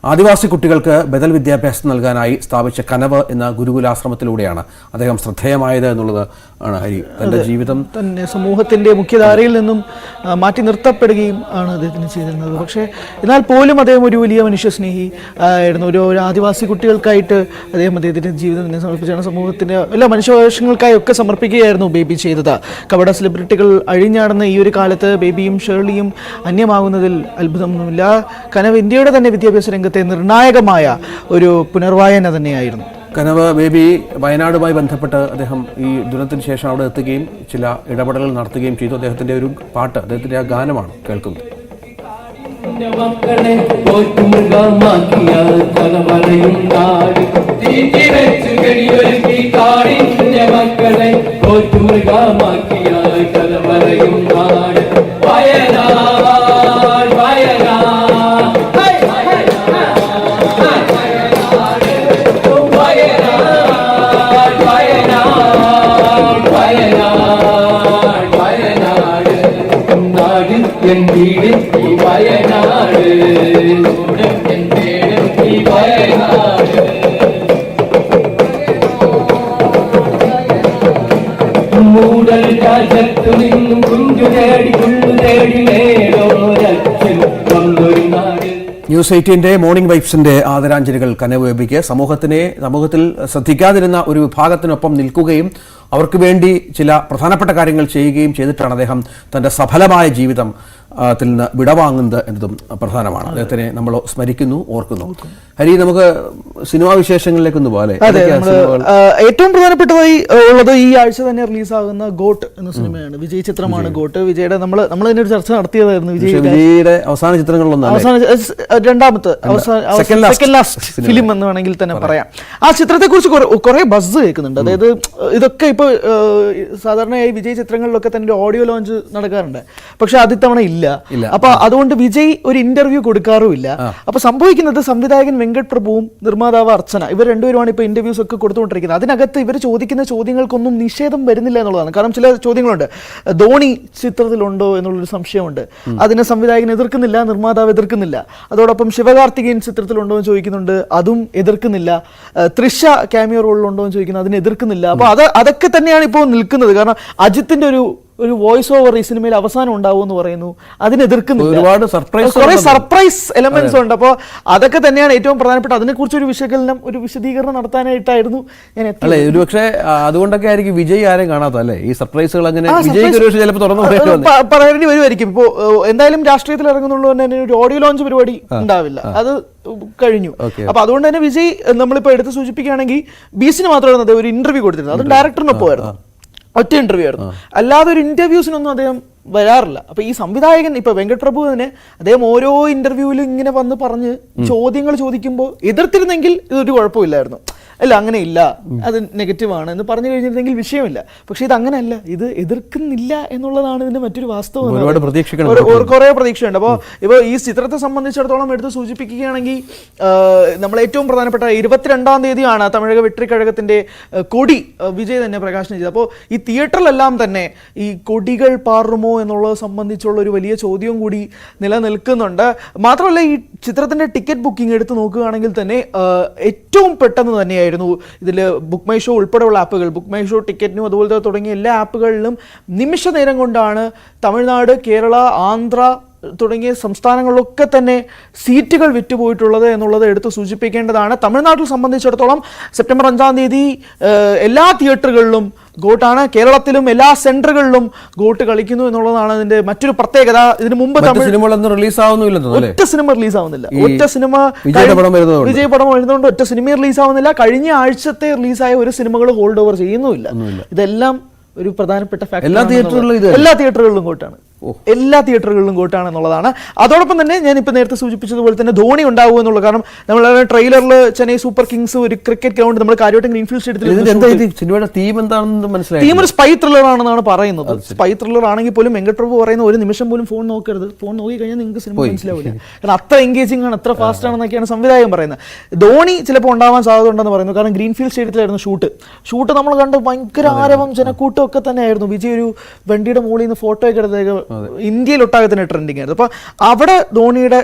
ആദിവാസി കുട്ടികൾക്ക് ബദൽ വിദ്യാഭ്യാസം നൽകാനായി സ്ഥാപിച്ച കനവ് എന്ന ഗുരുകുലാശ്രമത്തിലൂടെയാണ് അദ്ദേഹം ശ്രദ്ധേയമായത് എന്നുള്ളത് ആണ് ഹരി. തന്റെ ജീവിതം തന്നെ സമൂഹത്തിന്റെ മുഖ്യധാരയിൽ നിന്നും മാറ്റി നിർത്തപ്പെടുകയും ആണ് അദ്ദേഹത്തിന് ചെയ്തിരുന്നത്. പക്ഷേ എന്നാൽ പോലും അദ്ദേഹം ഒരു വലിയ മനുഷ്യസ്നേഹി ആയിരുന്നു. ഒരു ആദിവാസി കുട്ടികൾക്കായിട്ട് അദ്ദേഹത്തിന്റെ ജീവിതം തന്നെ സമർപ്പിച്ചാണ്, സമൂഹത്തിന്റെ എല്ലാ മനുഷ്യാവകാശങ്ങൾക്കായി ഒക്കെ സമർപ്പിക്കുകയായിരുന്നു ബേബി ചെയ്തത്. കപട സെലിബ്രിറ്റികൾ അഴിഞ്ഞാടുന്ന ഈ ഒരു കാലത്ത് ബേബിയും ഷേർലിയും അന്യമാകുന്നതിൽ അത്ഭുതമൊന്നുമില്ല. കനവ് ഇന്ത്യയുടെ തന്നെ വിദ്യാഭ്യാസ രംഗത്തെ നിർണായകമായ ഒരു പുനർവായന തന്നെയായിരുന്നു. കനവ് ബേബി വയനാടുമായി ബന്ധപ്പെട്ട് അദ്ദേഹം ഈ ദുരന്തത്തിന് ശേഷം അവിടെ എത്തുകയും ചില ഇടപെടലുകൾ നടത്തുകയും ചെയ്തു. അദ്ദേഹത്തിന്റെ ഒരു പാട്ട്, അദ്ദേഹത്തിന്റെ ആ ഗാനമാണ് കേൾക്കുന്നത്. ന്യൂസ് 18 മോർണിംഗ് വൈബ്സിന്റെ ആദരാഞ്ജലികൾ കനവ് ബേബിക്ക്. സമൂഹത്തിൽ ശ്രദ്ധിക്കാതിരുന്ന ഒരു വിഭാഗത്തിനൊപ്പം നിൽക്കുകയും അവർക്ക് വേണ്ടി ചില പ്രധാനപ്പെട്ട കാര്യങ്ങൾ ചെയ്യുകയും ചെയ്തിട്ടാണ് അദ്ദേഹം തന്റെ സഫലമായ ജീവിതം ത്തിൽ നിന്ന് വിടവാങ്ങുന്നത് എന്നതും പ്രധാനമാണ്. അദ്ദേഹത്തിനെ നമ്മൾ സ്മരിക്കുന്നു, ഓർക്കുന്നു. ഹരി, നമുക്ക് സിനിമാ വിശേഷങ്ങളിലേക്കൊന്ന് പോലെ ഏറ്റവും പ്രധാനപ്പെട്ടതായി ഉള്ളത് ഈ ആഴ്ച തന്നെ റിലീസാകുന്ന ഗോട്ട് എന്ന സിനിമയാണ്. വിജയ് ചിത്രമാണ് ഗോട്ട്. വിജയുടെ നമ്മൾ ഇതിനൊരു ചർച്ച നടത്തിയതായിരുന്നു. വിജയുടെ അവസാന ചിത്രങ്ങളിലൊന്നും, രണ്ടാമത്തെ സെക്കൻഡ് ലാസ്റ്റ് ഫിലിം എന്ന് വേണമെങ്കിൽ തന്നെ പറയാം. ആ ചിത്രത്തെ കുറിച്ച് കുറെ ബസ് കേൾക്കുന്നുണ്ട്. അതായത് ഇതൊക്കെ ഇപ്പൊ സാധാരണയായി വിജയ് ചിത്രങ്ങളിലൊക്കെ തന്നെ ഓഡിയോ ലോഞ്ച് നടക്കാറുണ്ട്, പക്ഷെ അതിത്തവണ ഇല്ല. അപ്പൊ അതുകൊണ്ട് വിജയ് ഒരു ഇന്റർവ്യൂ കൊടുക്കാറുമില്ല. അപ്പൊ സംഭവിക്കുന്നത് സംവിധായകൻ വെങ്കട് പ്രഭുവും നിർമ്മാതാവ് അർച്ചന, ഇവർ രണ്ടുപേരുമാണ് ഇപ്പൊ ഇന്റർവ്യൂസ് ഒക്കെ കൊടുത്തുകൊണ്ടിരിക്കുന്നത്. അതിനകത്ത് ഇവർ ചോദിക്കുന്ന ചോദ്യങ്ങൾക്കൊന്നും നിഷേധം വരുന്നില്ല എന്നുള്ളതാണ്. കാരണം ചില ചോദ്യങ്ങളുണ്ട്, ധോണി ചിത്രത്തിലുണ്ടോ എന്നുള്ളൊരു സംശയമുണ്ട്, അതിനെ സംവിധായകൻ എതിർക്കുന്നില്ല, നിർമ്മാതാവ് എതിർക്കുന്നില്ല. അതോടൊപ്പം ശിവകാർത്തികേയൻ ചിത്രത്തിലുണ്ടോ എന്ന് ചോദിക്കുന്നുണ്ട്, അതും എതിർക്കുന്നില്ല. തൃഷ ക്യാമിയോ റോളിലുണ്ടോ എന്ന് ചോദിക്കുന്നു, അതിന് എതിർക്കുന്നില്ല. അപ്പൊ അതൊക്കെ തന്നെയാണ് ഇപ്പോൾ നിൽക്കുന്നത്. കാരണം അജിത്തിന്റെ ഒരു വോയിസ് ഓവർ ഈ സിനിമയിൽ അവസാനം ഉണ്ടാവും എന്ന് പറയുന്നു, അതിനെതിർക്കുന്നില്ല. ഒരുപാട് സർപ്രൈസ് എലമെന്റ്സ് ഉണ്ട്. അപ്പോൾ അതൊക്കെ തന്നെയാണ് ഏറ്റവും പ്രധാനപ്പെട്ട. അതിനെക്കുറിച്ച് ഒരു വിശദീകരണം നടത്താനായിട്ടായിരുന്നു ഞാൻ എത്തിയത്. ഒരുപക്ഷെ അതുകൊണ്ടൊക്കെ ആയിരിക്കും വിജയ് ആരും കാണാത്ത അല്ലേ ഈ സർപ്രൈസുകൾ. അങ്ങനെ പറയേണ്ടി വരുമായിരിക്കും. ഇപ്പോൾ എന്തായാലും രാഷ്ട്രീയത്തിൽ ഇറങ്ങുന്നുള്ളൂ തന്നെ ഒരു ഓഡിയോ ലോഞ്ച് പരിപാടി ഉണ്ടാവില്ല, അത് കഴിഞ്ഞു. അപ്പൊ അതുകൊണ്ട് തന്നെ വിജയ് നമ്മളിപ്പോ എടുത്ത് സൂചിപ്പിക്കുകയാണെങ്കിൽ ബീസിന് മാത്രമാണ് ഒരു ഇന്റർവ്യൂ കൊടുത്തിരുന്നത്, അത് ഡയറക്ടറിനൊപ്പമായിരുന്നു. ഒറ്റ ഇന്റർവ്യൂ ആയിരുന്നു. അല്ലാതെ ഒരു ഇന്റർവ്യൂസിനൊന്നും അദ്ദേഹം വരാറില്ല. അപ്പൊ ഈ സംവിധായകൻ ഇപ്പൊ വെങ്കട് പ്രഭു തന്നെ അദ്ദേഹം ഓരോ ഇന്റർവ്യൂവിലും ഇങ്ങനെ വന്ന് പറഞ്ഞ് ചോദ്യങ്ങൾ ചോദിക്കുമ്പോൾ എതിർത്തിരുന്നെങ്കിൽ ഇതൊരു കുഴപ്പമില്ലായിരുന്നു. അല്ല, അങ്ങനെയില്ല, അത് നെഗറ്റീവാണ് എന്ന് പറഞ്ഞു കഴിഞ്ഞിരുന്നെങ്കിൽ വിഷയമില്ല. പക്ഷെ ഇത് അങ്ങനെയല്ല, ഇത് എതിർക്കുന്നില്ല എന്നുള്ളതാണ് ഇതിന്റെ മറ്റൊരു വാസ്തവം. കുറെ പ്രതീക്ഷയുണ്ട്. അപ്പോൾ ഇപ്പോൾ ഈ ചിത്രത്തെ സംബന്ധിച്ചിടത്തോളം എടുത്ത് സൂചിപ്പിക്കുകയാണെങ്കിൽ നമ്മൾ ഏറ്റവും പ്രധാനപ്പെട്ട 22-ാം തീയതിയാണ് തമിഴക വെട്രിക്കഴകത്തിന്റെ കൊടി വിജയ് തന്നെ പ്രകാശനം ചെയ്തത്. അപ്പോൾ ഈ തിയേറ്ററിലെല്ലാം തന്നെ ഈ കൊടികൾ പാറുമോ എന്നുള്ളത് സംബന്ധിച്ചുള്ള ഒരു വലിയ ചോദ്യവും കൂടി നിലനിൽക്കുന്നുണ്ട്. മാത്രമല്ല, ഈ ചിത്രത്തിന്റെ ടിക്കറ്റ് ബുക്കിംഗ് എടുത്ത് നോക്കുകയാണെങ്കിൽ തന്നെ ഏറ്റവും പെട്ടെന്ന് തന്നെയായിരുന്നു ഇതിൽ ബുക്ക് മൈ ഷോ ഉൾപ്പെടെയുള്ള ആപ്പുകൾ, ബുക്ക് മൈ ഷോ ടിക്കറ്റിനും അതുപോലെ തുടങ്ങിയ എല്ലാ ആപ്പുകളിലും നിമിഷ നേരം കൊണ്ടാണ് തമിഴ്നാട്, കേരള, ആന്ധ്ര തുടങ്ങിയ സംസ്ഥാനങ്ങളിലൊക്കെ തന്നെ സീറ്റുകൾ വിറ്റുപോയിട്ടുള്ളത് എന്നുള്ളത് എടുത്ത് സൂചിപ്പിക്കേണ്ടതാണ്. തമിഴ്നാട്ടിൽ സംബന്ധിച്ചിടത്തോളം സെപ്റ്റംബർ 5-ാം തീയതി എല്ലാ തിയേറ്ററുകളിലും ഗോട്ടാണ്. കേരളത്തിലും എല്ലാ സെന്ററുകളിലും ഗോട്ട് കളിക്കുന്നു എന്നുള്ളതാണ് അതിന്റെ മറ്റൊരു പ്രത്യേകത. ഇതിനു മുമ്പ് ഒറ്റ സിനിമ റിലീസ് ആവുന്നില്ല. ഒറ്റ സിനിമ വിജയ് പടം വരുന്നതുകൊണ്ട് ഒറ്റ സിനിമ റിലീസ് ആവുന്നില്ല. കഴിഞ്ഞ ആഴ്ചത്തെ റിലീസായ ഒരു സിനിമകൾ ഹോൾഡ് ഓവർ ചെയ്യുന്നുമില്ല. ഇതെല്ലാം ഒരു പ്രധാനപ്പെട്ട ഫാക്ടർ. എല്ലാ തിയേറ്ററുകളിലും കോട്ടാണ്. എല്ലാ തിയേറ്ററുകളിലും കോട്ടാണ് എന്നുള്ളതാണ്. അതോടൊപ്പം തന്നെ ഞാൻ ഇപ്പൊ നേരത്തെ സൂചിപ്പിച്ചതുപോലെ തന്നെ ധോണി ഉണ്ടാവും എന്നുള്ള, കാരണം നമ്മൾ ട്രെയിലറിൽ ചെന്നൈ സൂപ്പർ കിങ്സ് ഒരു ക്രിക്കറ്റ് ഗ്രൗണ്ട് നമ്മൾ കാര്യമായിട്ട് ഗ്രീൻഫീൽഡ് സ്റ്റേഡിയത്തിൽ തീം ഒരു സ്പൈ ത്രില്ലർ ആണെന്നാണ് പറയുന്നത്. സ്പൈ ത്രില്ലർ ആണെങ്കിൽ പോലും വെങ്കട് പ്രഭു പറയുന്ന ഒരു നിമിഷം പോലും ഫോൺ നോക്കരുത്, ഫോൺ നോക്കി കഴിഞ്ഞാൽ നിങ്ങൾക്ക് സിനിമ മനസ്സിലാവില്ല, കാരണം അത്ര എൻഗേജിംഗ് ആണ്, അത്ര ഫാസ്റ്റ് ആണെന്നൊക്കെയാണ് സംവിധായകൻ പറയുന്നത്. ധോണി ചിലപ്പോൾ ഉണ്ടാവാൻ സാധ്യത ഉണ്ടെന്ന് പറയുന്നു. കാരണം ഗ്രീൻഫീൽഡ് സ്റ്റേഡിയത്തിലായിരുന്നു ഷൂട്ട് നമ്മൾ കണ്ട് ഭയങ്കര ആരവം ജനക്കൂട്ടം ഒക്കെ തന്നെയായിരുന്നു. വിജയ് ഒരു വണ്ടിയുടെ മുകളിൽ നിന്ന് ഫോട്ടോ ഒക്കെ എടുത്തേക്ക് ഇന്ത്യയിലൊട്ടാകെ തന്നെ ട്രെൻഡിങ് ആയിരുന്നു. അപ്പോൾ അവിടെ ധോണിയുടെ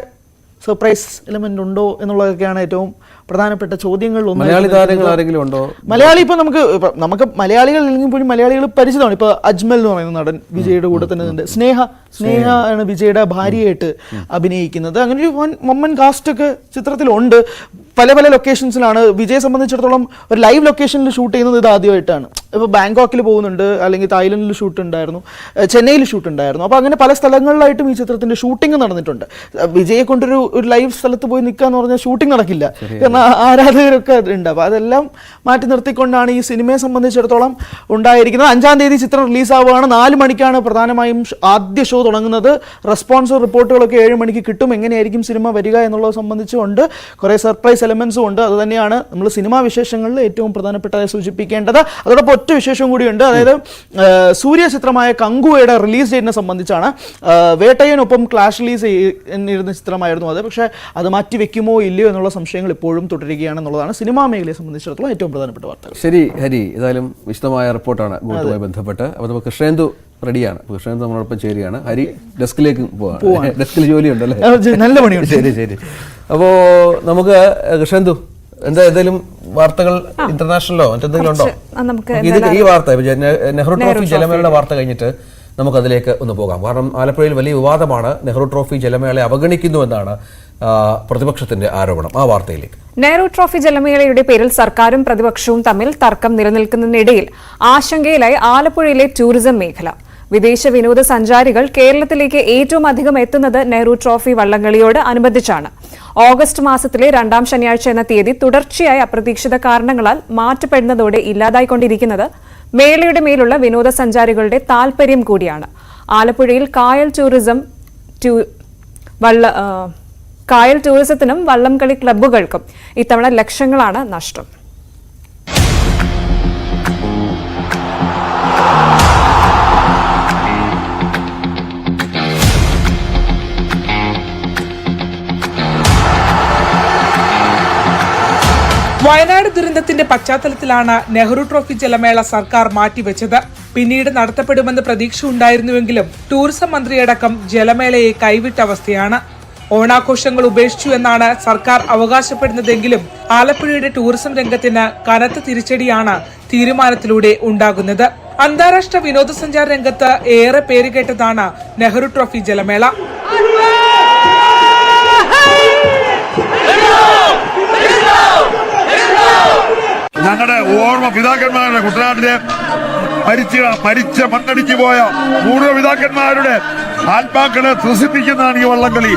സർപ്രൈസ് എലമെന്റ് ഉണ്ടോ എന്നുള്ളതൊക്കെയാണ് ഏറ്റവും പ്രധാനപ്പെട്ട ചോദ്യങ്ങളിൽ ഒന്ന്. മലയാളി താരങ്ങൾ ആരെങ്കിലും ഉണ്ടോ? മലയാളി ഇപ്പൊ നമുക്ക് മലയാളികൾ അല്ലെങ്കിൽ പോലും മലയാളികൾ പരിചിതമാണ്. ഇപ്പൊ അജ്മൽ എന്ന് പറയുന്ന നടൻ വിജയുടെ കൂടെ തന്നെ ഉണ്ട്. സ്നേഹ ആണ് വിജയുടെ ഭാര്യയായിട്ട് അഭിനയിക്കുന്നത്. അങ്ങനെ ഒരു വമ്മൻ കാസ്റ്റ് ഒക്കെ ചിത്രത്തിലുണ്ട്. പല ലൊക്കേഷൻസിലാണ്. വിജയെ സംബന്ധിച്ചിടത്തോളം ഒരു ലൈവ് ലൊക്കേഷനിൽ ഷൂട്ട് ചെയ്യുന്നത് ഇത് ആദ്യമായിട്ടാണ്. ഇപ്പോൾ ബാങ്കോക്കിൽ പോകുന്നുണ്ട്, അല്ലെങ്കിൽ തായ്ലൻഡിൽ ഷൂട്ട് ഉണ്ടായിരുന്നു, ചെന്നൈയിൽ ഷൂട്ട് ഉണ്ടായിരുന്നു. അപ്പോൾ അങ്ങനെ പല സ്ഥലങ്ങളിലായിട്ടും ഈ ചിത്രത്തിന്റെ ഷൂട്ടിംഗ് നടന്നിട്ടുണ്ട്. വിജയെ കൊണ്ടൊരു ലൈവ് സ്ഥലത്ത് പോയി നിൽക്കുക എന്ന് പറഞ്ഞാൽ ഷൂട്ടിംഗ് നടക്കില്ല, കാരണം ആരാധകരൊക്കെ ഉണ്ട്. അപ്പോൾ അതെല്ലാം മാറ്റി നിർത്തിക്കൊണ്ടാണ് ഈ സിനിമയെ സംബന്ധിച്ചിടത്തോളം ഉണ്ടായിരിക്കുന്നത്. 5-ാം തീയതി ചിത്രം റിലീസാവുകയാണ്. 4 മണിക്കാണ് പ്രധാനമായും ആദ്യ ഷോ തുടങ്ങുന്നത്. റെസ്പോൺസ് റിപ്പോർട്ടുകളൊക്കെ 7 മണിക്ക് കിട്ടും. എങ്ങനെയായിരിക്കും സിനിമ വരിക എന്നുള്ളത് സംബന്ധിച്ചുകൊണ്ട് കുറേ സർപ്രൈസ് എലമെന്റ്സും ഉണ്ട്. അത് തന്നെയാണ് നമ്മൾ സിനിമാ വിശേഷങ്ങളിൽ ഏറ്റവും പ്രധാനപ്പെട്ടതായി സൂചിപ്പിക്കേണ്ടത്. അതോടൊപ്പം ഒറ്റ വിശേഷം കൂടിയുണ്ട്. അതായത് സൂര്യ ചിത്രമായ കങ്കുവയുടെ റിലീസ് ഡേറ്റിനെ സംബന്ധിച്ചാണ്. വേട്ടയ്യനൊപ്പം ക്ലാഷ് റിലീസ് ചെയ്യുന്ന ചിത്രമായിരുന്നു അത്. പക്ഷേ അത് മാറ്റി വെക്കുമോ ഇല്ലയോ എന്നുള്ള സംശയങ്ങൾ ഇപ്പോഴും തുടരുകയാണെന്നുള്ളതാണ് സിനിമാ മേഖലയെ സംബന്ധിച്ചിടത്തോളം ഏറ്റവും പ്രധാനപ്പെട്ട വാർത്തകൾ. ശരി ഹരി, ഏതായാലും വിശദമായ റിപ്പോർട്ടാണ് ഗോട്ടുമായി ബന്ധപ്പെട്ട്. അപ്പോൾ നമുക്ക് കൃഷ്ണേന്ദു റെഡിയാണ്. കൃഷ്ണേന്ദു നമ്മളോടൊപ്പം ചേരുകയാണ്. ഹരി ഡെസ്കിലേക്ക് പോവാം. ഡെസ്കിൽ ജോലിയുണ്ടല്ലേ? നല്ല പണിയുണ്ട്. ശരി. അപ്പോൾ നമുക്ക് കൃഷ്ണേന്ദു, എന്തെങ്കിലും വാർത്തകൾ ഇന്റർനാഷണലോ മറ്റെന്തെങ്കിലും ഉണ്ടോ? ഈ വാർത്ത നെഹ്റു ട്രോഫി ജലമേളയുടെ വാർത്ത കഴിഞ്ഞിട്ട് നമുക്ക് അതിലേക്ക് ഒന്ന് പോകാം. കാരണം ആലപ്പുഴയിൽ വലിയ വിവാദമാണ്. നെഹ്റു ട്രോഫി ജലമേളയെ അവഗണിക്കുന്നുവെന്നാണ് പ്രതിപക്ഷത്തിന്റെ ആരോപണം. ആ വാർത്തയിലേക്ക്. നെഹ്റു ട്രോഫി ജലമേളയുടെ പേരിൽ സർക്കാരും പ്രതിപക്ഷവും തമ്മിൽ തർക്കം നിലനിൽക്കുന്നതിനിടയിൽ ആശങ്കയിലായി ആലപ്പുഴയിലെ ടൂറിസം മേഖല. വിദേശ വിനോദസഞ്ചാരികൾ കേരളത്തിലേക്ക് ഏറ്റവും അധികം എത്തുന്നത് നെഹ്റു ട്രോഫി വള്ളംകളിയോട് അനുബന്ധിച്ചാണ്. ഓഗസ്റ്റ് മാസത്തിലെ 2-ാം ശനിയാഴ്ച എന്ന തീയതി തുടർച്ചയായ അപ്രതീക്ഷിത കാരണങ്ങളാൽ മാറ്റപ്പെടുന്നതോടെ ഇല്ലാതായിക്കൊണ്ടിരിക്കുന്നത് മേളയുടെ മേലുള്ള വിനോദസഞ്ചാരികളുടെ താൽപര്യം കൂടിയാണ്. ആലപ്പുഴയിൽ കായൽ ടൂറിസത്തിനും വള്ളംകളി ക്ലബ്ബുകൾക്കും ഇത്തവണ ലക്ഷങ്ങളാണ് നഷ്ടം. വയനാട് ദുരന്തത്തിന്റെ പശ്ചാത്തലത്തിലാണ് നെഹ്റു ട്രോഫി ജലമേള സർക്കാർ മാറ്റിവെച്ചത്. പിന്നീട് നടത്തപ്പെടുമെന്ന് പ്രതീക്ഷ ഉണ്ടായിരുന്നുവെങ്കിലും ടൂറിസം മന്ത്രിയടക്കം ജലമേളയെ കൈവിട്ട അവസ്ഥയാണ്. ഓണാഘോഷങ്ങൾ ഉപേക്ഷിച്ചു എന്നാണ് സർക്കാർ അവകാശപ്പെടുന്നതെങ്കിലും ആലപ്പുഴയുടെ ടൂറിസം രംഗത്തിന് കനത്ത തിരിച്ചടിയാണ് തീരുമാനത്തിലൂടെ ഉണ്ടാകുന്നത്. അന്താരാഷ്ട്ര വിനോദസഞ്ചാര രംഗത്ത് ഏറെ പേരുകേട്ടതാണ് നെഹ്റു ട്രോഫി ജലമേള. ഞങ്ങളുടെ ഓർമ്മ പിതാക്കന്മാരുടെ കുട്ടനാട്ടിലെ മരിച്ച മണ്ണടിച്ചു പോയ പൂർവ്വപിതാക്കന്മാരുടെ ആത്മാക്കളെ ത്രസിപ്പിക്കുന്നതാണ് ഈ വള്ളംകളി.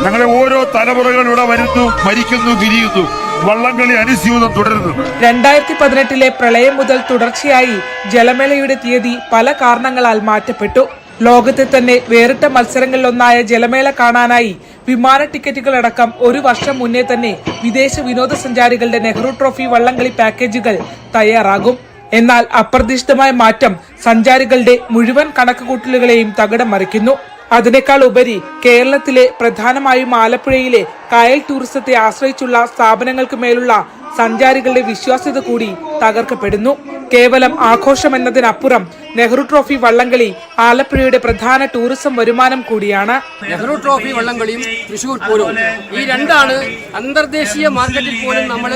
ഞങ്ങളുടെ ഓരോ തലമുറകൾ ഇവിടെ വരുന്നു, മരിക്കുന്നു, പിരിയുന്നു. വള്ളംകളി അനുസ്യൂതം തുടരുന്നു. 2018 പ്രളയം മുതൽ തുടർച്ചയായി ജലമേളയുടെ തീയതി പല കാരണങ്ങളാൽ മാറ്റപ്പെട്ടു. ലോകത്തെ തന്നെ വേറിട്ട മത്സരങ്ങളിലൊന്നായ ജലമേള കാണാനായി വിമാന ടിക്കറ്റുകളടക്കം ഒരു വർഷം മുന്നേ തന്നെ വിദേശ വിനോദസഞ്ചാരികളുടെ നെഹ്റു ട്രോഫി വള്ളംകളി പാക്കേജുകൾ തയ്യാറാകും. എന്നാൽ അപ്രതീക്ഷിതമായ മാറ്റം സഞ്ചാരികളുടെ മുഴുവൻ കണക്കുകൂട്ടലുകളെയും തകിടം മറിക്കുന്നു. അതിനേക്കാൾ ഉപരി കേരളത്തിലെ പ്രധാനമായും ആലപ്പുഴയിലെ കായൽ ടൂറിസത്തെ ആശ്രയിച്ചുള്ള സ്ഥാപനങ്ങൾക്ക് മേലുള്ള സഞ്ചാരികളുടെ വിശ്വാസ്യത കൂടി തകർക്കപ്പെടുന്നു. കേവലം ആഘോഷമെന്നതിനപ്പുറം നെഹ്റു ട്രോഫി വള്ളംകളി ആലപ്പുഴയുടെ പ്രധാന ടൂറിസം വരുമാനം കൂടിയാണ്. നെഹ്റു ട്രോഫി വള്ളംകളിയും തൃശ്ശൂർ പൂരവും ഈ രണ്ടാണ് അന്തർദേശീയ മാർക്കറ്റിൽ പോലും നമ്മൾ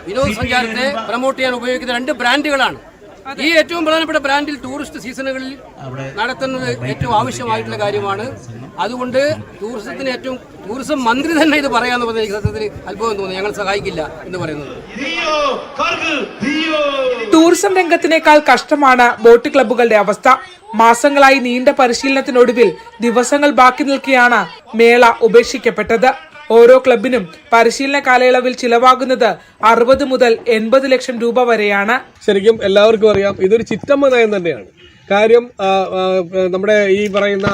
വിനോദസഞ്ചാരത്തെ പ്രൊമോട്ട് ചെയ്യാൻ ഉപയോഗിക്കുന്ന രണ്ട് ബ്രാൻഡുകളാണ്. ഈ ഏറ്റവും പ്രധാനപ്പെട്ട ബ്രാൻഡിൽ ടൂറിസ്റ്റ് സീസണുകളിൽ നടത്തുന്നത് ഏറ്റവും ആവശ്യമായിട്ടുള്ള കാര്യമാണ്. അതുകൊണ്ട് ടൂറിസം മന്ത്രി തന്നെ ഇത് പറയാന്ന് പറഞ്ഞാൽ എനിക്ക് സത്യത്തിൽ അത്ഭുതം തോന്നുന്നു. ഞങ്ങൾ സഹായിക്കില്ല എന്ന് പറയുന്നത്. ടൂറിസം രംഗത്തിനേക്കാൾ കഷ്ടമാണ് ബോട്ട് ക്ലബ്ബുകളുടെ അവസ്ഥ. മാസങ്ങളായി നീണ്ട പരിശീലനത്തിനൊടുവിൽ ദിവസങ്ങൾ ബാക്കി നിൽക്കെയാണ് മേള ഉപേക്ഷിക്കപ്പെട്ടത്. ഓരോ ക്ലബിനും പരിശീലന കാലയളവിൽ ചിലവാകുന്നത് 60 മുതൽ 80 ലക്ഷം രൂപ വരെയാണ്. ശരിക്കും എല്ലാവർക്കും അറിയാം, ഇതൊരു ചിറ്റമ്മ നയം തന്നെയാണ്. കാര്യം നമ്മുടെ ഈ പറയുന്ന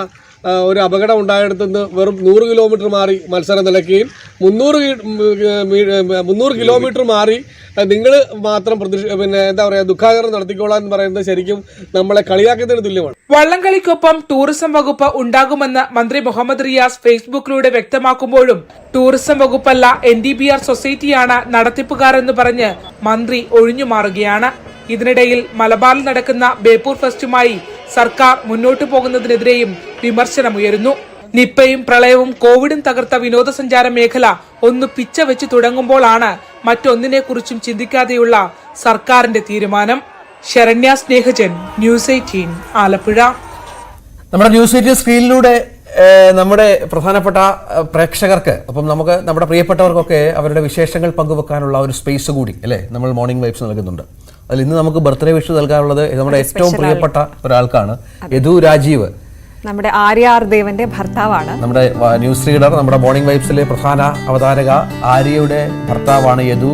ഒരു അപകടം ഉണ്ടായിടത്തുനിന്ന് വെറും 100 കിലോമീറ്റർ മാറി മത്സരം നടക്കുകയും 300 കിലോമീറ്റർ മാറി നിങ്ങൾ മാത്രം എന്താ പറയാ ദുഃഖാകരണം നടത്തിക്കോളാൻ എന്ന് പറയുന്നത് ശരിക്കും നമ്മളെ കളിയാക്കുന്നതിന് തുല്യമാണ്. വള്ളംകളിക്കൊപ്പം ടൂറിസം വകുപ്പ് ഉണ്ടാകുമെന്ന് മന്ത്രി മുഹമ്മദ് റിയാസ് ഫേസ്ബുക്കിലൂടെ വ്യക്തമാക്കുമ്പോഴും ടൂറിസം വകുപ്പല്ല NDBR സൊസൈറ്റിയാണ് നടത്തിപ്പുകാർ എന്ന് പറഞ്ഞ് മന്ത്രി ഒഴിഞ്ഞുമാറുകയാണ്. ഇതിനിടയിൽ മലബാറിൽ നടക്കുന്ന ബേപ്പൂർ ഫെസ്റ്റുമായി സർക്കാർ മുന്നോട്ടു പോകുന്നതിനെതിരെയും വിമർശനമുയരുന്നു. നിപ്പയും പ്രളയവും കോവിഡും തകർത്ത വിനോദസഞ്ചാര മേഖല ഒന്ന് പിച്ച വെച്ച് തുടങ്ങുമ്പോഴാണ് മറ്റൊന്നിനെ കുറിച്ചും ചിന്തിക്കാതെയുള്ള സർക്കാരിന്റെ തീരുമാനം. ശരണ്യ സ്നേഹജൻ, ന്യൂസ് 18 ആലപ്പുഴ. നമ്മുടെ ന്യൂസ് 18 സ്ക്രീനിലൂടെ നമ്മുടെ പ്രധാനപ്പെട്ട പ്രേക്ഷകർക്ക് അപ്പം നമുക്ക് നമ്മുടെ പ്രിയപ്പെട്ടവർക്കൊക്കെ അവരുടെ വിശേഷങ്ങൾ പങ്കുവെക്കാനുള്ള ഒരു സ്പേസ് കൂടി അല്ലേ നമ്മൾ മോർണിംഗ് വൈബ്സ് നൽകുന്നുണ്ട്. അതിൽ ഇന്ന് നമുക്ക് ബർത്ത്ഡേ വിഷ് നൽകാനുള്ളത് നമ്മുടെ ഏറ്റവും പ്രിയപ്പെട്ട ഒരാൾക്കാണ്. യദു രാജീവ്, നമ്മുടെ ആര്യ ദേവന്റെ ഭർത്താവാണ്. നമ്മുടെ ന്യൂസ് റീഡർ, നമ്മുടെ മോർണിംഗ് വൈബ്സിലെ പ്രധാന അവതാരക ആര്യയുടെ ഭർത്താവാണ് Yadu.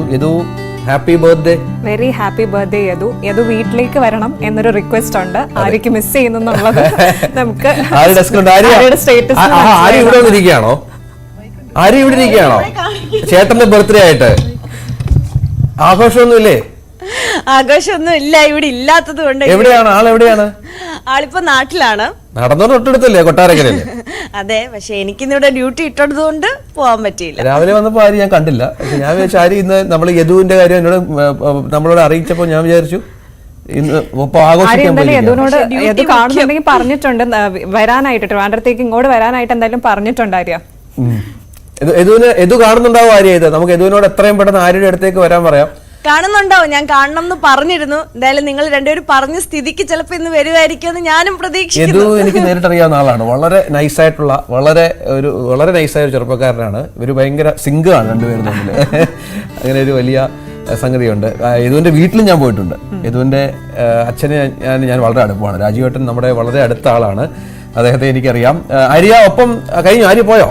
Happy birthday. Very happy birthday Yadu. Yadu വീട്ടിലേക്ക് വരണം എന്നൊരു റിക്വസ്റ്റ് ഉണ്ട്. ആര്യക്ക് മിസ് ചെയ്യുന്നുള്ളത് നമുക്ക് ആര്യ ഇവിടെ ഇരിക്കുകയാണോ? ആര്യ ഇവിടെ ഇരിക്കുകയാണോ? ചേട്ടന്റെ ബർത്ത്ഡേ ആയിട്ട് ആഘോഷമൊന്നുമില്ലേ? ആഘോഷമൊന്നും ഇല്ല, ഇവിടെ ഇല്ലാത്തത് കൊണ്ട്. എവിടെയാണ് ആൾ? എവിടെയാണ് ആളിപ്പോ നാട്ടിലാണ്. നടന്നോ തൊട്ടടുത്തല്ലേ കൊട്ടാരക്കരല്ലേ? അതെ, പക്ഷെ എനിക്കിന്നിവിടെ ഡ്യൂട്ടി ഇട്ടത് കൊണ്ട് പോവാൻ പറ്റിയില്ല. രാവിലെ വന്നപ്പോ ആര് ഞാൻ കണ്ടില്ല. ഞാൻ വിചാരിച്ചു ആര് ഇന്ന് നമ്മൾ യദുവിന്റെ കാര്യം എന്നോട് നമ്മളോട് അറിയിച്ചപ്പോ ഞാൻ വിചാരിച്ചു ഇന്ന് യദുവിനോട് യദു കാണുന്നുണ്ടെങ്കിൽ പറഞ്ഞിട്ടുണ്ട് വരാനായിട്ട്, ട്രിവാൻഡ്രത്തേക്ക് ഇങ്ങോട്ട് വരാനായിട്ട് എന്തായാലും പറഞ്ഞിട്ടുണ്ട് ആര്യ. യദു കാണുന്നുണ്ടാവും ആര്യ. ഇത് നമുക്ക് യദുവിനോട് എത്രയും പെട്ടെന്ന് ആര്യയുടെ അടുത്തേക്ക് വരാൻ പറയാം. കാണുന്നുണ്ടാവും, ഞാൻ കാണണം എന്ന് പറഞ്ഞിരുന്നു. എന്തായാലും നിങ്ങൾ രണ്ടുപേരും പറഞ്ഞ സ്ഥിതിക്ക് ചിലപ്പോ ഇന്ന് വരുമായിരിക്കും ഞാനും പ്രതീക്ഷിക്കുന്നു. യദു എനിക്ക് നേരിട്ടറിയാവുന്ന ആളാണ്. വളരെ നൈസായിട്ടുള്ള വളരെ നൈസായ ഒരു ചെറുപ്പക്കാരനാണ്. ഇവര് ഭയങ്കര സിംഗാണ് രണ്ടുപേരും തമ്മിൽ. അങ്ങനെ ഒരു വലിയ സംഗതിയുണ്ട്. യദുവിന്റെ വീട്ടിലും ഞാൻ പോയിട്ടുണ്ട്. യദുവിന്റെ അച്ഛനെ ഞാൻ വളരെ അടുപ്പമാണ്. രാജീവേട്ടൻ നമ്മുടെ വളരെ അടുത്ത ആളാണ്. അദ്ദേഹത്തെ എനിക്കറിയാം. ആര്യ ഒപ്പം കഴിഞ്ഞു? ആര്യ പോയോ?